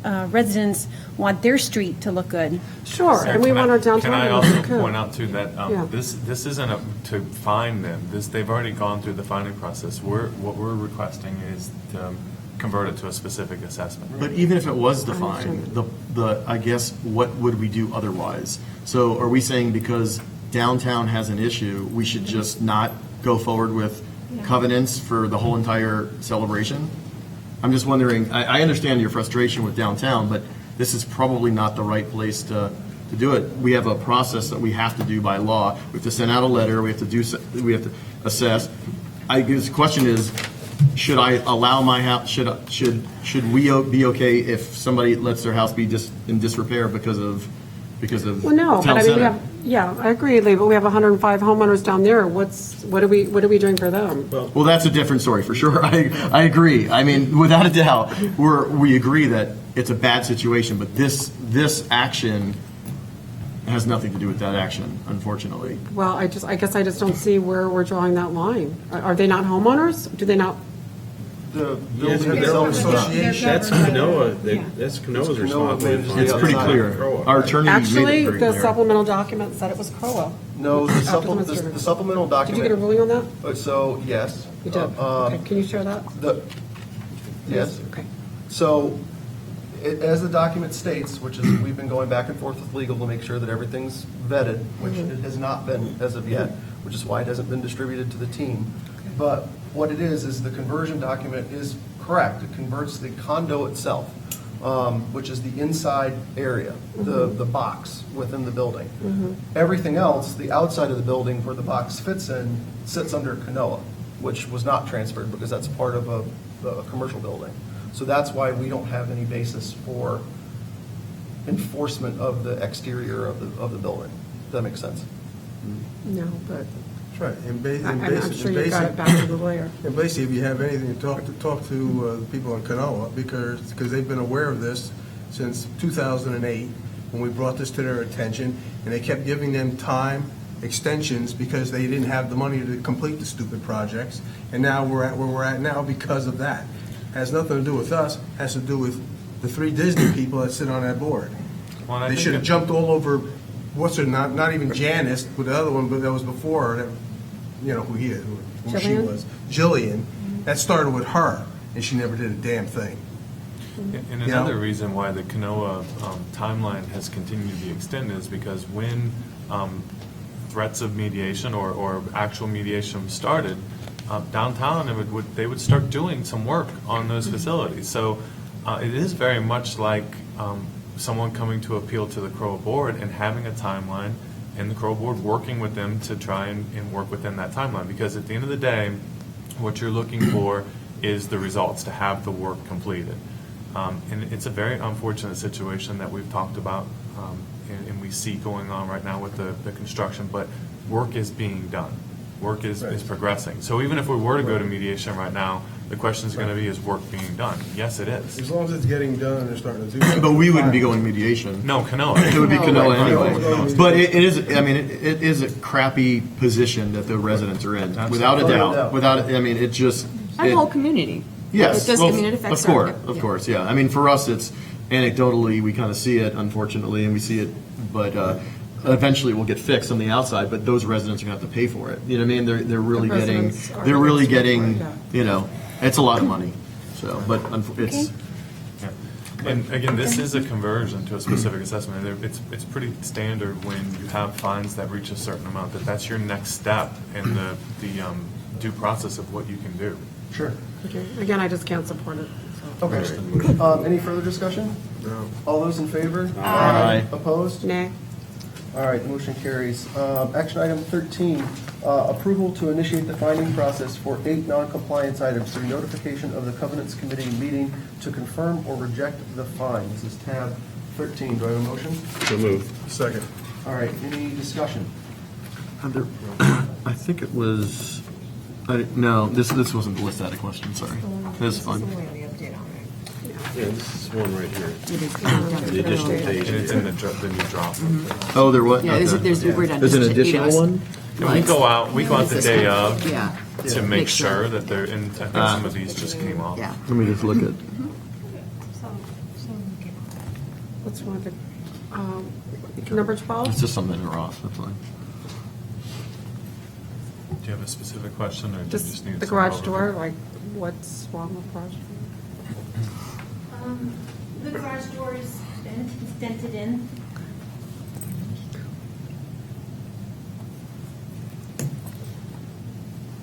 residents want their street to look good. Sure, and we want our downtown Can I to also look good. point out too that Yeah. this isn't to fine them. They've already gone through the fining process. What we're requesting is to convert it to a specific assessment. But even if it was defined, I guess, what would we do otherwise? So are we saying because downtown has an issue, we should just not go forward with covenants for the whole entire celebration? I'm just wondering, I understand your frustration with downtown, but this is probably not the right place to do it. We have a process that we have to do by law. We have to send out a letter, we have to assess. I guess the question is, should I allow my house, should we be okay if somebody lets their house be in disrepair because of Well, no, but town I mean, center? I agree, Lee, but we have 105 homeowners down there. What are we doing for them? Well, that's a different story for sure. I agree. I mean, without a doubt, we agree that it's a bad situation, but this action has nothing to do with that action, unfortunately. Well, I guess I just don't see where we're drawing that line. Are they not homeowners? Do they not? The Yes, building they're association. That's Canoa, that's Canoa's responsibility. It's pretty clear. Our attorney made Actually, it very the clear. supplemental document said it was CROA. No, the supplemental document. Did you get a ruling on that? So, yes. You did? Okay, can you share that? Yes. Okay. So, as the document states, which is, we've been going back and forth with legal to make sure that everything's vetted, which it has not been as of yet, which is why it hasn't been distributed to the team. But what it is the conversion document is correct. It converts the condo itself, which is the inside area, the box within the building. Everything else, the outside of the building where the box fits in, sits under CROA, which was not transferred because that's part of a commercial building. So that's why we don't have any basis for enforcement of the exterior of the building. Does that make sense? No, but That's right. I'm sure you got it back to the lawyer. And basically, if you have anything, talk to the people in Canoa, because they've been aware of this since 2008, when we brought this to their attention, and they kept giving them time extensions because they didn't have the money to complete the stupid projects. And now we're at where we're at now because of that. Has nothing to do with us, has to do with the 3 Disney people that sit on that board. Well, and I They think should have that- jumped all over, what's her, not even Janice, but the other one, but that was before her, who he is, who she Jillian? was. Jillian, that started with her, and she never did a damn thing. And You know? another reason why the Canoa timeline has continued to be extended is because when threats of mediation or actual mediation started, downtown, they would start doing some work on those facilities. So it is very much like someone coming to appeal to the CROA board and having a timeline, and the CROA board working with them to try and work within that timeline. Because at the end of the day, what you're looking for is the results, to have the work completed. And it's a very unfortunate situation that we've talked about and we see going on right now with the construction, but work is being done. Work is progressing. So even if we were to go to mediation right now, the question is going to be, is work being done? Yes, it is. As long as it's getting done and they're starting to do it. But we wouldn't be going to mediation. No, Canoa. It would be Canoa Right. anyway. But it is, it is a crappy position that the residents are in, without a doubt. Without, I mean, it just. Our whole community. Yes. It does, I mean, it affects our. Of course, yeah. I mean, for us, it's anecdotally, we kind of see it, unfortunately, and we see it, but eventually it will get fixed on the outside, but those residents are going to have to pay for it. You know what I mean? They're really The getting, residents are yeah. you know, it's a lot of money. So, but it's, Yeah. And again, this is a conversion to a specific assessment. It's pretty standard when you have fines that reach a certain amount, that's your next step in the due process of what you can do. sure. Okay. Again, I just can't support it. so. Okay. Any further discussion? No. All those in favor? Aye. Opposed? Nay. All right, the motion carries. Action item 13, approval to initiate the finding process for 8 non-compliance items through notification of the Covenants Committee meeting to confirm or reject the fine. This is tab 13. Do I have a motion? So moved. Second. All right, any discussion? I think it was, no, this wasn't the list out of question, sorry. This is fine. Yeah, this is one right here. It is. The additional page. And it's in the new drop. Oh, there was? Yeah, we're done. There's an Just, additional one? And we go out the day of Yeah. to make sure that they're in, I think some of these just came off. Yeah. Let me just look at, What's one of the, number 12? it's just something are off, that's fine. Do you have a specific question, or do you Just just need the some garage overview? door, like what's wrong with garage door? The garage door is dented in.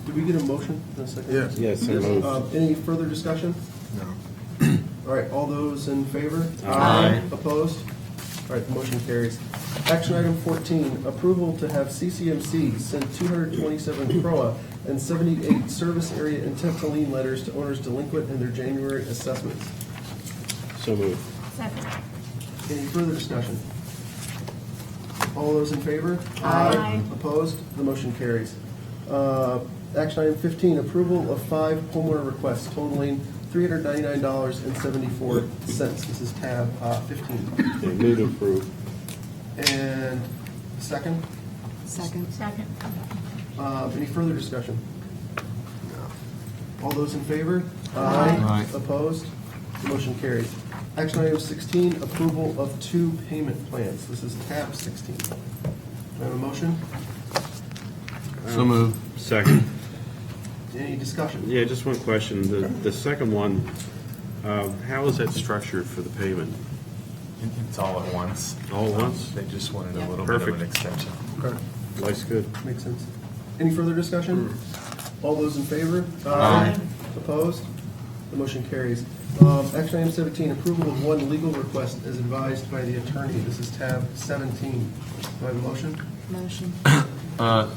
Did we get a motion in a second? Yes. Yes, so moved. Any further discussion? No. All right, all those in favor? Aye. Opposed? All right, the motion carries. Action item 14, approval to have CCMC send 227 CROA and 78 service area intent to lien letters to owners delinquent in their January assessments. So moved. Second. Any further discussion? All those in favor? Aye. Opposed? The motion carries. Action item 15, approval of 5 homeowner requests totaling $399.74. This is tab 15. Okay, move to approve. And second, Second. any further discussion? All those in favor? Aye. Opposed? The motion carries. Action item 16, approval of 2 payment plans. This is tab 16. Do I have a motion? So moved. Second. Any discussion? Yeah, just one question. The second one, how is that structured for the payment? It's all at once. All at once? They just wanted a Yeah. little bit of Perfect. an extension. Life's good. Makes sense. Any further discussion? All those in favor? Aye. Opposed? The motion carries. Action item 17, approval of 1 legal request as advised by the attorney. This is tab 17. Do I have a motion? Motion.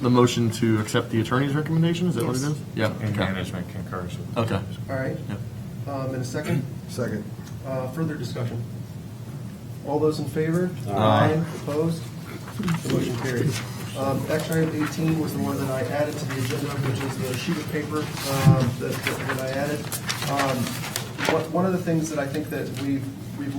The motion to accept the attorney's recommendation, is that what it Yes. is? Yeah. And okay. management concurs with. Okay. All right. Yep. In a second? Second. Further discussion? All those in favor? Aye. Opposed? The motion carries. Action item 18 was the one that I added to the agenda, which is the sheet of paper that I added. One of the things that I think that we've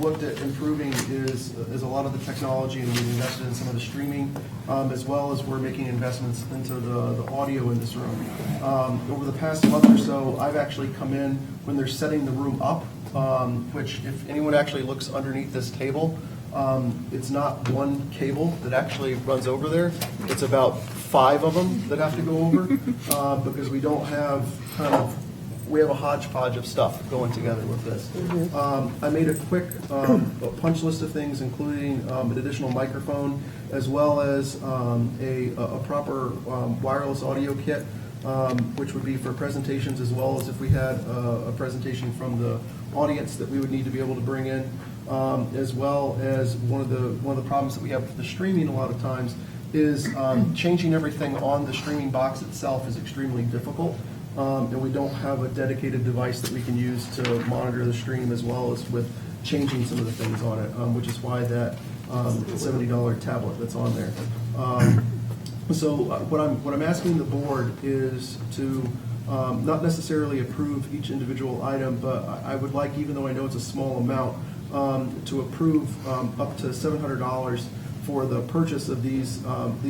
looked at improving is a lot of the technology, and we've invested in some of the streaming, as well as we're making investments into the audio in this room. Over the past month or so, I've actually come in when they're setting the room up, which if anyone actually looks underneath this table, it's not one cable that actually runs over there. It's about 5 of them that have to go over, because we don't have we have a hodgepodge of stuff going together with this. I made a quick punch list of things, including an additional microphone, as well as a proper wireless audio kit, which would be for presentations, as well as if we had a presentation from the audience that we would need to be able to bring in, as well as one of the problems that we have with the streaming a lot of times is changing everything on the streaming box itself is extremely difficult. And we don't have a dedicated device that we can use to monitor the stream, as well as with changing some of the things on it, which is why that $70 tablet that's on there. So what I'm asking the board is to not necessarily approve each individual item, but I would like, even though I know it's a small amount, to approve up to $700 for the purchase of these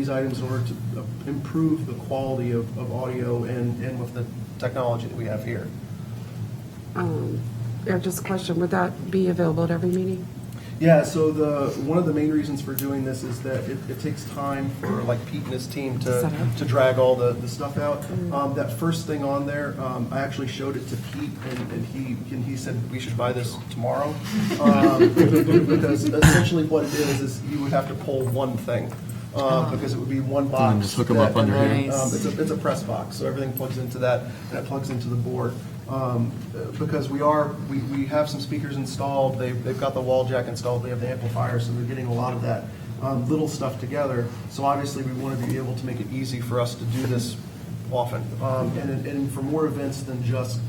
items in order to improve the quality of audio and with the technology that we have here. Eric, just a question, would that be available at every meeting? Yeah, so one of the main reasons for doing this is that it takes time for like Pete and his team Set up. to drag all the stuff out. That first thing on there, I actually showed it to Pete and he said we should buy this tomorrow. Because essentially what it is you would have to pull one thing. Because it would be one box. And just hook 'em up under here. It's a press box, so everything plugs into that and it plugs into the board. Because we have some speakers installed, they've got the wall jack installed, they have the amplifier, so they're getting a lot of that little stuff together. So obviously, we want to be able to make it easy for us to do this often, and for more events than just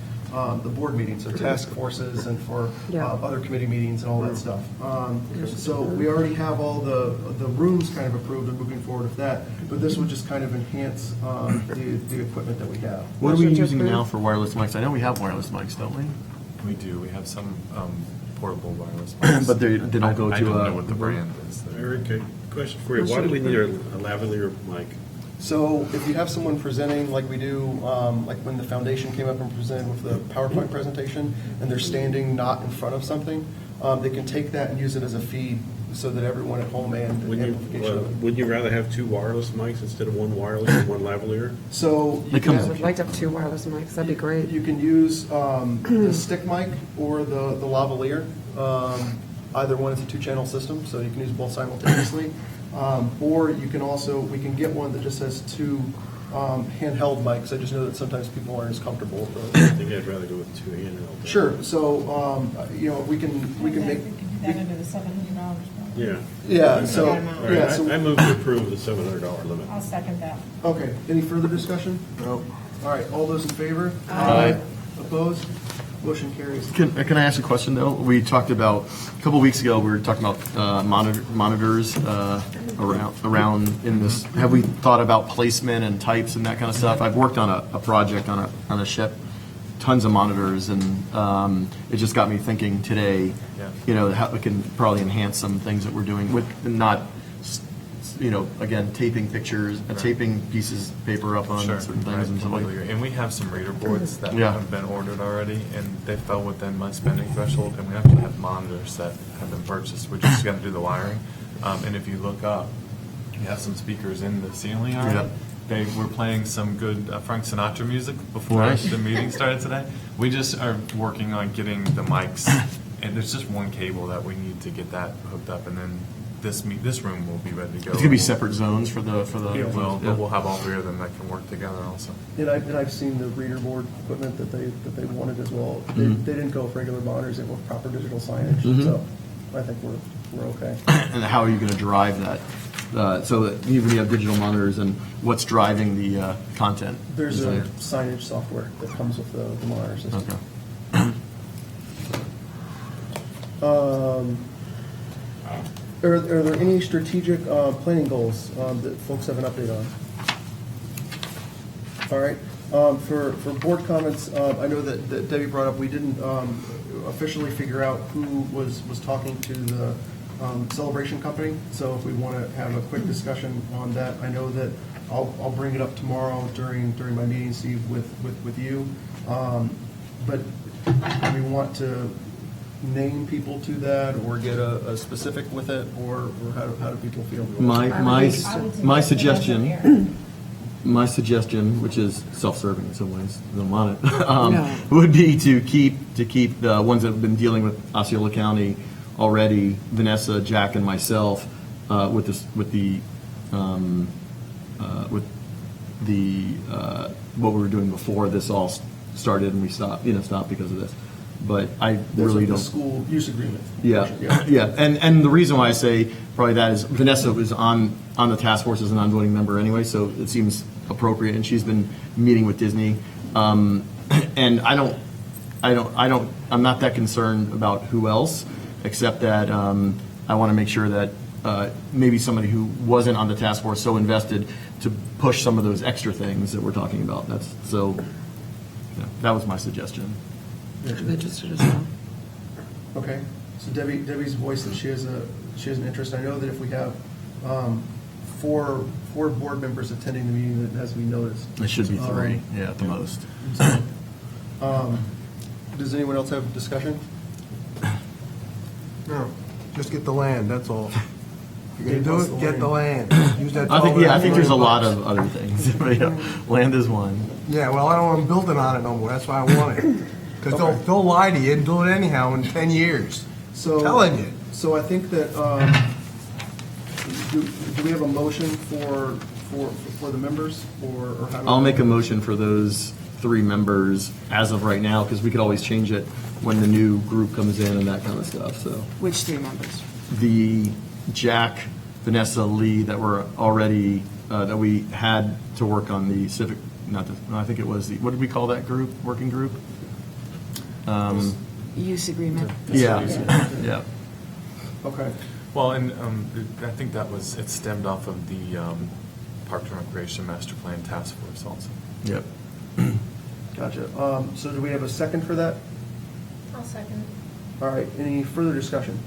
the board meetings, so task forces and for other committee meetings and all that stuff. So we already have all the rooms kind of approved and moving forward with that, but this would just kind of enhance the equipment that we have. What are we using now for wireless mics? I know we have wireless mics, don't we? We do. We have some portable wireless mics. But they don't go I to don't a- know what the brand is. Eric, a question for you. Why do we need a lavalier mic? So if you have someone presenting like we do, like when the foundation came up and presented with the PowerPoint presentation, and they're standing not in front of something, they can take that and use it as a feed so that everyone at home and amplification of it. Wouldn't you rather have two wireless mics instead of one wireless and one lavalier? So you I would like to have two wireless mics, that'd be great. You can use the stick mic or the lavalier. Either one is a two-channel system, so you can use both simultaneously. Or you can also, we can get one that just has two handheld mics. I just know that sometimes people aren't as comfortable with those. I think I'd rather go with two handheld. Sure, so, we can make. That under the $700. Yeah. Yeah, so, All right, yeah, so. I move to approve the $700 limit. I'll second that. Okay, any further discussion? No. All right, all those in favor? Aye. Opposed? Motion carries. Can I ask a question, though? We talked about, a couple weeks ago, we were talking about monitors around in this. Have we thought about placement and types and that kind of stuff? I've worked on a project on a ship, tons of monitors, and it just got me thinking today, how we can probably enhance some things that we're doing with not, again, taping pictures, taping pieces of paper up on certain things and stuff like that. And we have some reader boards that Yeah. have been ordered already, and they fell within my spending threshold, and we actually have monitors that have been purchased. We just got to do the wiring. And if you look up, you have some speakers in the ceiling already. Yeah. They were playing some good Frank Sinatra music before Nice. the meeting started today. We just are working on getting the mics, and there's just one cable that we need to get that hooked up, and then this room will be ready to go. It's gonna be separate zones for the. It will, but we'll have all three of them that can work together also. And I've seen the reader board equipment that they wanted as well. They didn't go with regular monitors, it with proper digital signage, so I think we're okay. And how are you going to drive that? So that even you have digital monitors, and what's driving the content? There's a signage software that comes with the monitor system. Okay. Are there any strategic planning goals that folks have an update on? All right. For board comments, I know that Debbie brought up, we didn't officially figure out who was talking to the celebration company. So if we want to have a quick discussion on that, I know that I'll bring it up tomorrow during my meeting, Steve, with you. But do we want to name people to that, or get a specific with it, or how do people feel? My suggestion, which is self-serving in some ways, I'm on it, would be to keep the ones that have been dealing with Osceola County already, Vanessa, Jack, and myself, with what we were doing before this all started, and we stopped because of this. But I really don't. The school use agreement. Yeah. And the reason why I say probably that is Vanessa was on the task force as a non-voting member anyway, so it seems appropriate, and she's been meeting with Disney. And I'm not that concerned about who else, except that I want to make sure that maybe somebody who wasn't on the task force so invested to push some of those extra things that we're talking about. That was my suggestion. I'm interested as well. Okay, so Debbie's voiced that she has an interest. I know that if we have four board members attending the meeting, that has to be noticed. It should be three, at the most. Does anyone else have discussion? No, just get the land, that's all. You're Dave gonna wants do the it, get the land. land. Use that I think, yeah, I think there's a $12 lot million of other things. Yeah, land is one. Yeah, well, I don't want them building on it no more, that's why I want it. Because they'll lie to you and do it anyhow in 10 years. So, Telling you. So I think that, do we have a motion for the members, or how do we? I'll make a motion for those 3 members as of right now, because we could always change it when the new group comes in and that kind of stuff, so. Which 3 members? The Jack, Vanessa, Lee that were already, that we had to work on the civic, no, I think it was the, what did we call that group, working group? Use agreement. Yeah, yeah. Okay. Well, and I think it stemmed off of the Parks and Recreation Master Plan Task Force also. Yep. Gotcha. So do we have a second for that? I'll second. All right, any further discussion?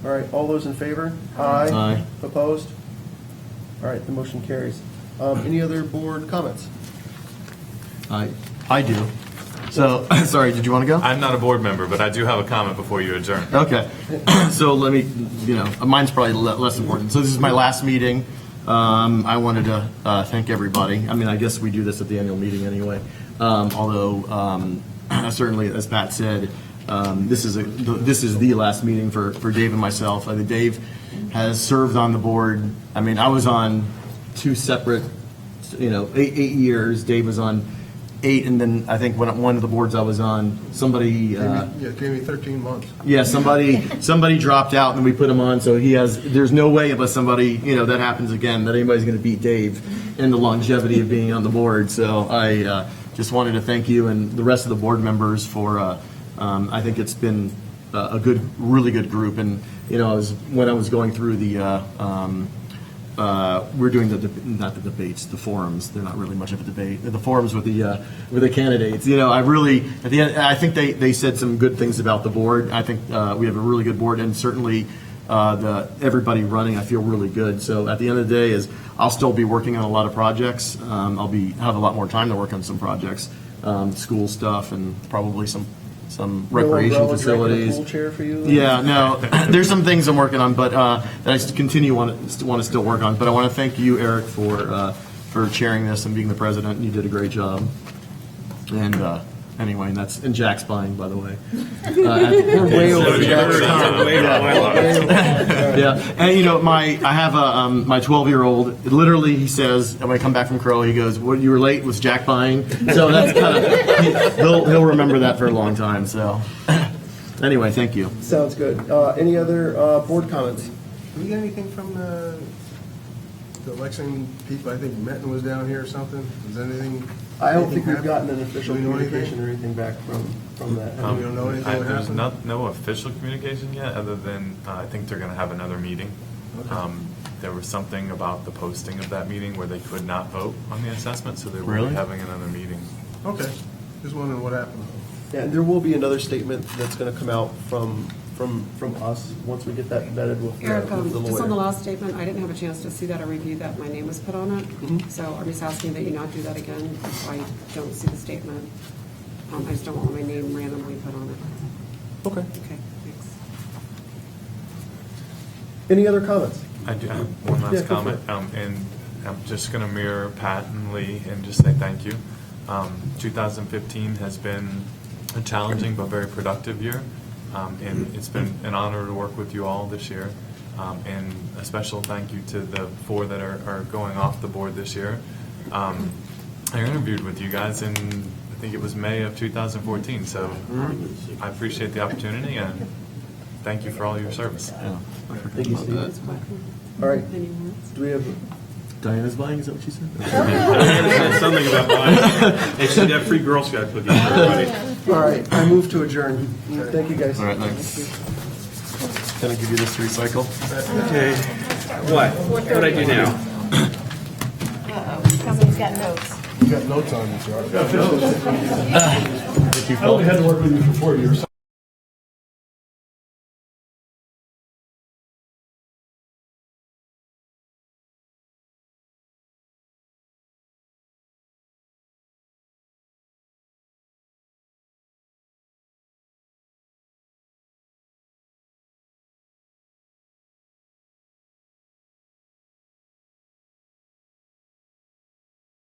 All right, all those in favor? Aye. Opposed? All right, the motion carries. Any other board comments? I do. So, sorry, did you want to go? I'm not a board member, but I do have a comment before you adjourn. Okay. So let me, mine's probably less important. So this is my last meeting. I wanted to thank everybody. I mean, I guess we do this at the annual meeting anyway. Although, certainly, as Pat said, this is the last meeting for Dave and myself. I think Dave has served on the board. I mean, I was on 2 separate, 8 years. Dave was on 8, and then I think one of the boards I was on, somebody. Gave me 13 months. Yeah, somebody dropped out, and we put him on. So there's no way unless somebody, that happens again, that anybody's going to beat Dave in the longevity of being on the board. So I just wanted to thank you and the rest of the board members for. I think it's been a really good group, and when I was going through the. We're doing not the debates, the forums. They're not really much of a debate. The forums with the candidates. I really at the end, I think they said some good things about the board. I think we have a really good board, and certainly everybody running. I feel really good. So at the end of the day, I'll still be working on a lot of projects. I'll have a lot more time to work on some projects, school stuff, and probably some recreation facilities. Pool chair for you? Yeah, no, there's some things I'm working on, but that I continue want to still work on. But I want to thank you, Eric, for chairing this and being the president. You did a great job. And anyway, and Jack's buying, by the way. We're way over Jack's time. Yeah, and I have my 12-year-old. Literally, he says when I come back from CROA, he goes, "What, you were late? Was Jack buying?" So that's kind of he'll remember that for a long time. So anyway, thank you. Sounds good. Any other board comments? Did we get anything from the election people? I think Metten was down here or something. Is anything? I don't think we've gotten an Do official we know communication or anything back from that. We don't know anything what There's happened? no official communication yet, other than I think they're going to have another meeting. There was something about the posting of that meeting where they could not vote on the assessment, so they will Really? be having another meeting. Okay, just wondering what happened. Yeah, and there will be another statement that's going to come out from us once we get that vetted with Eric, the lawyer. just on the last statement, I didn't have a chance to see that or review that. My name was put on it. So I'm just asking that you not do that again if I don't see the statement. I just don't want my name randomly put on it. Okay. Okay, thanks. Any other comments? I do have one Yeah, last go comment, for it. and I'm just going to mirror Pat and Lee and just say thank you. 2015 has been a challenging but very productive year, and it's been an honor to work with you all this year. And a special thank you to the 4 that are going off the board this year. I interviewed with you guys in, I think it was May of 2014, so I appreciate the opportunity and thank you for all your service. Thank you, Steve. All right. Do we have? Diana's buying, is that what she said? Diana said something about buying. And she'd have free Girl Scout cookies for everybody. All right, I move to adjourn. Thank you, guys. All right, thanks. Can I give you this to recycle? Okay. What? What'd I do now? Somebody's got notes. You got notes on you, Charlie. I only had to work with you for 4 years.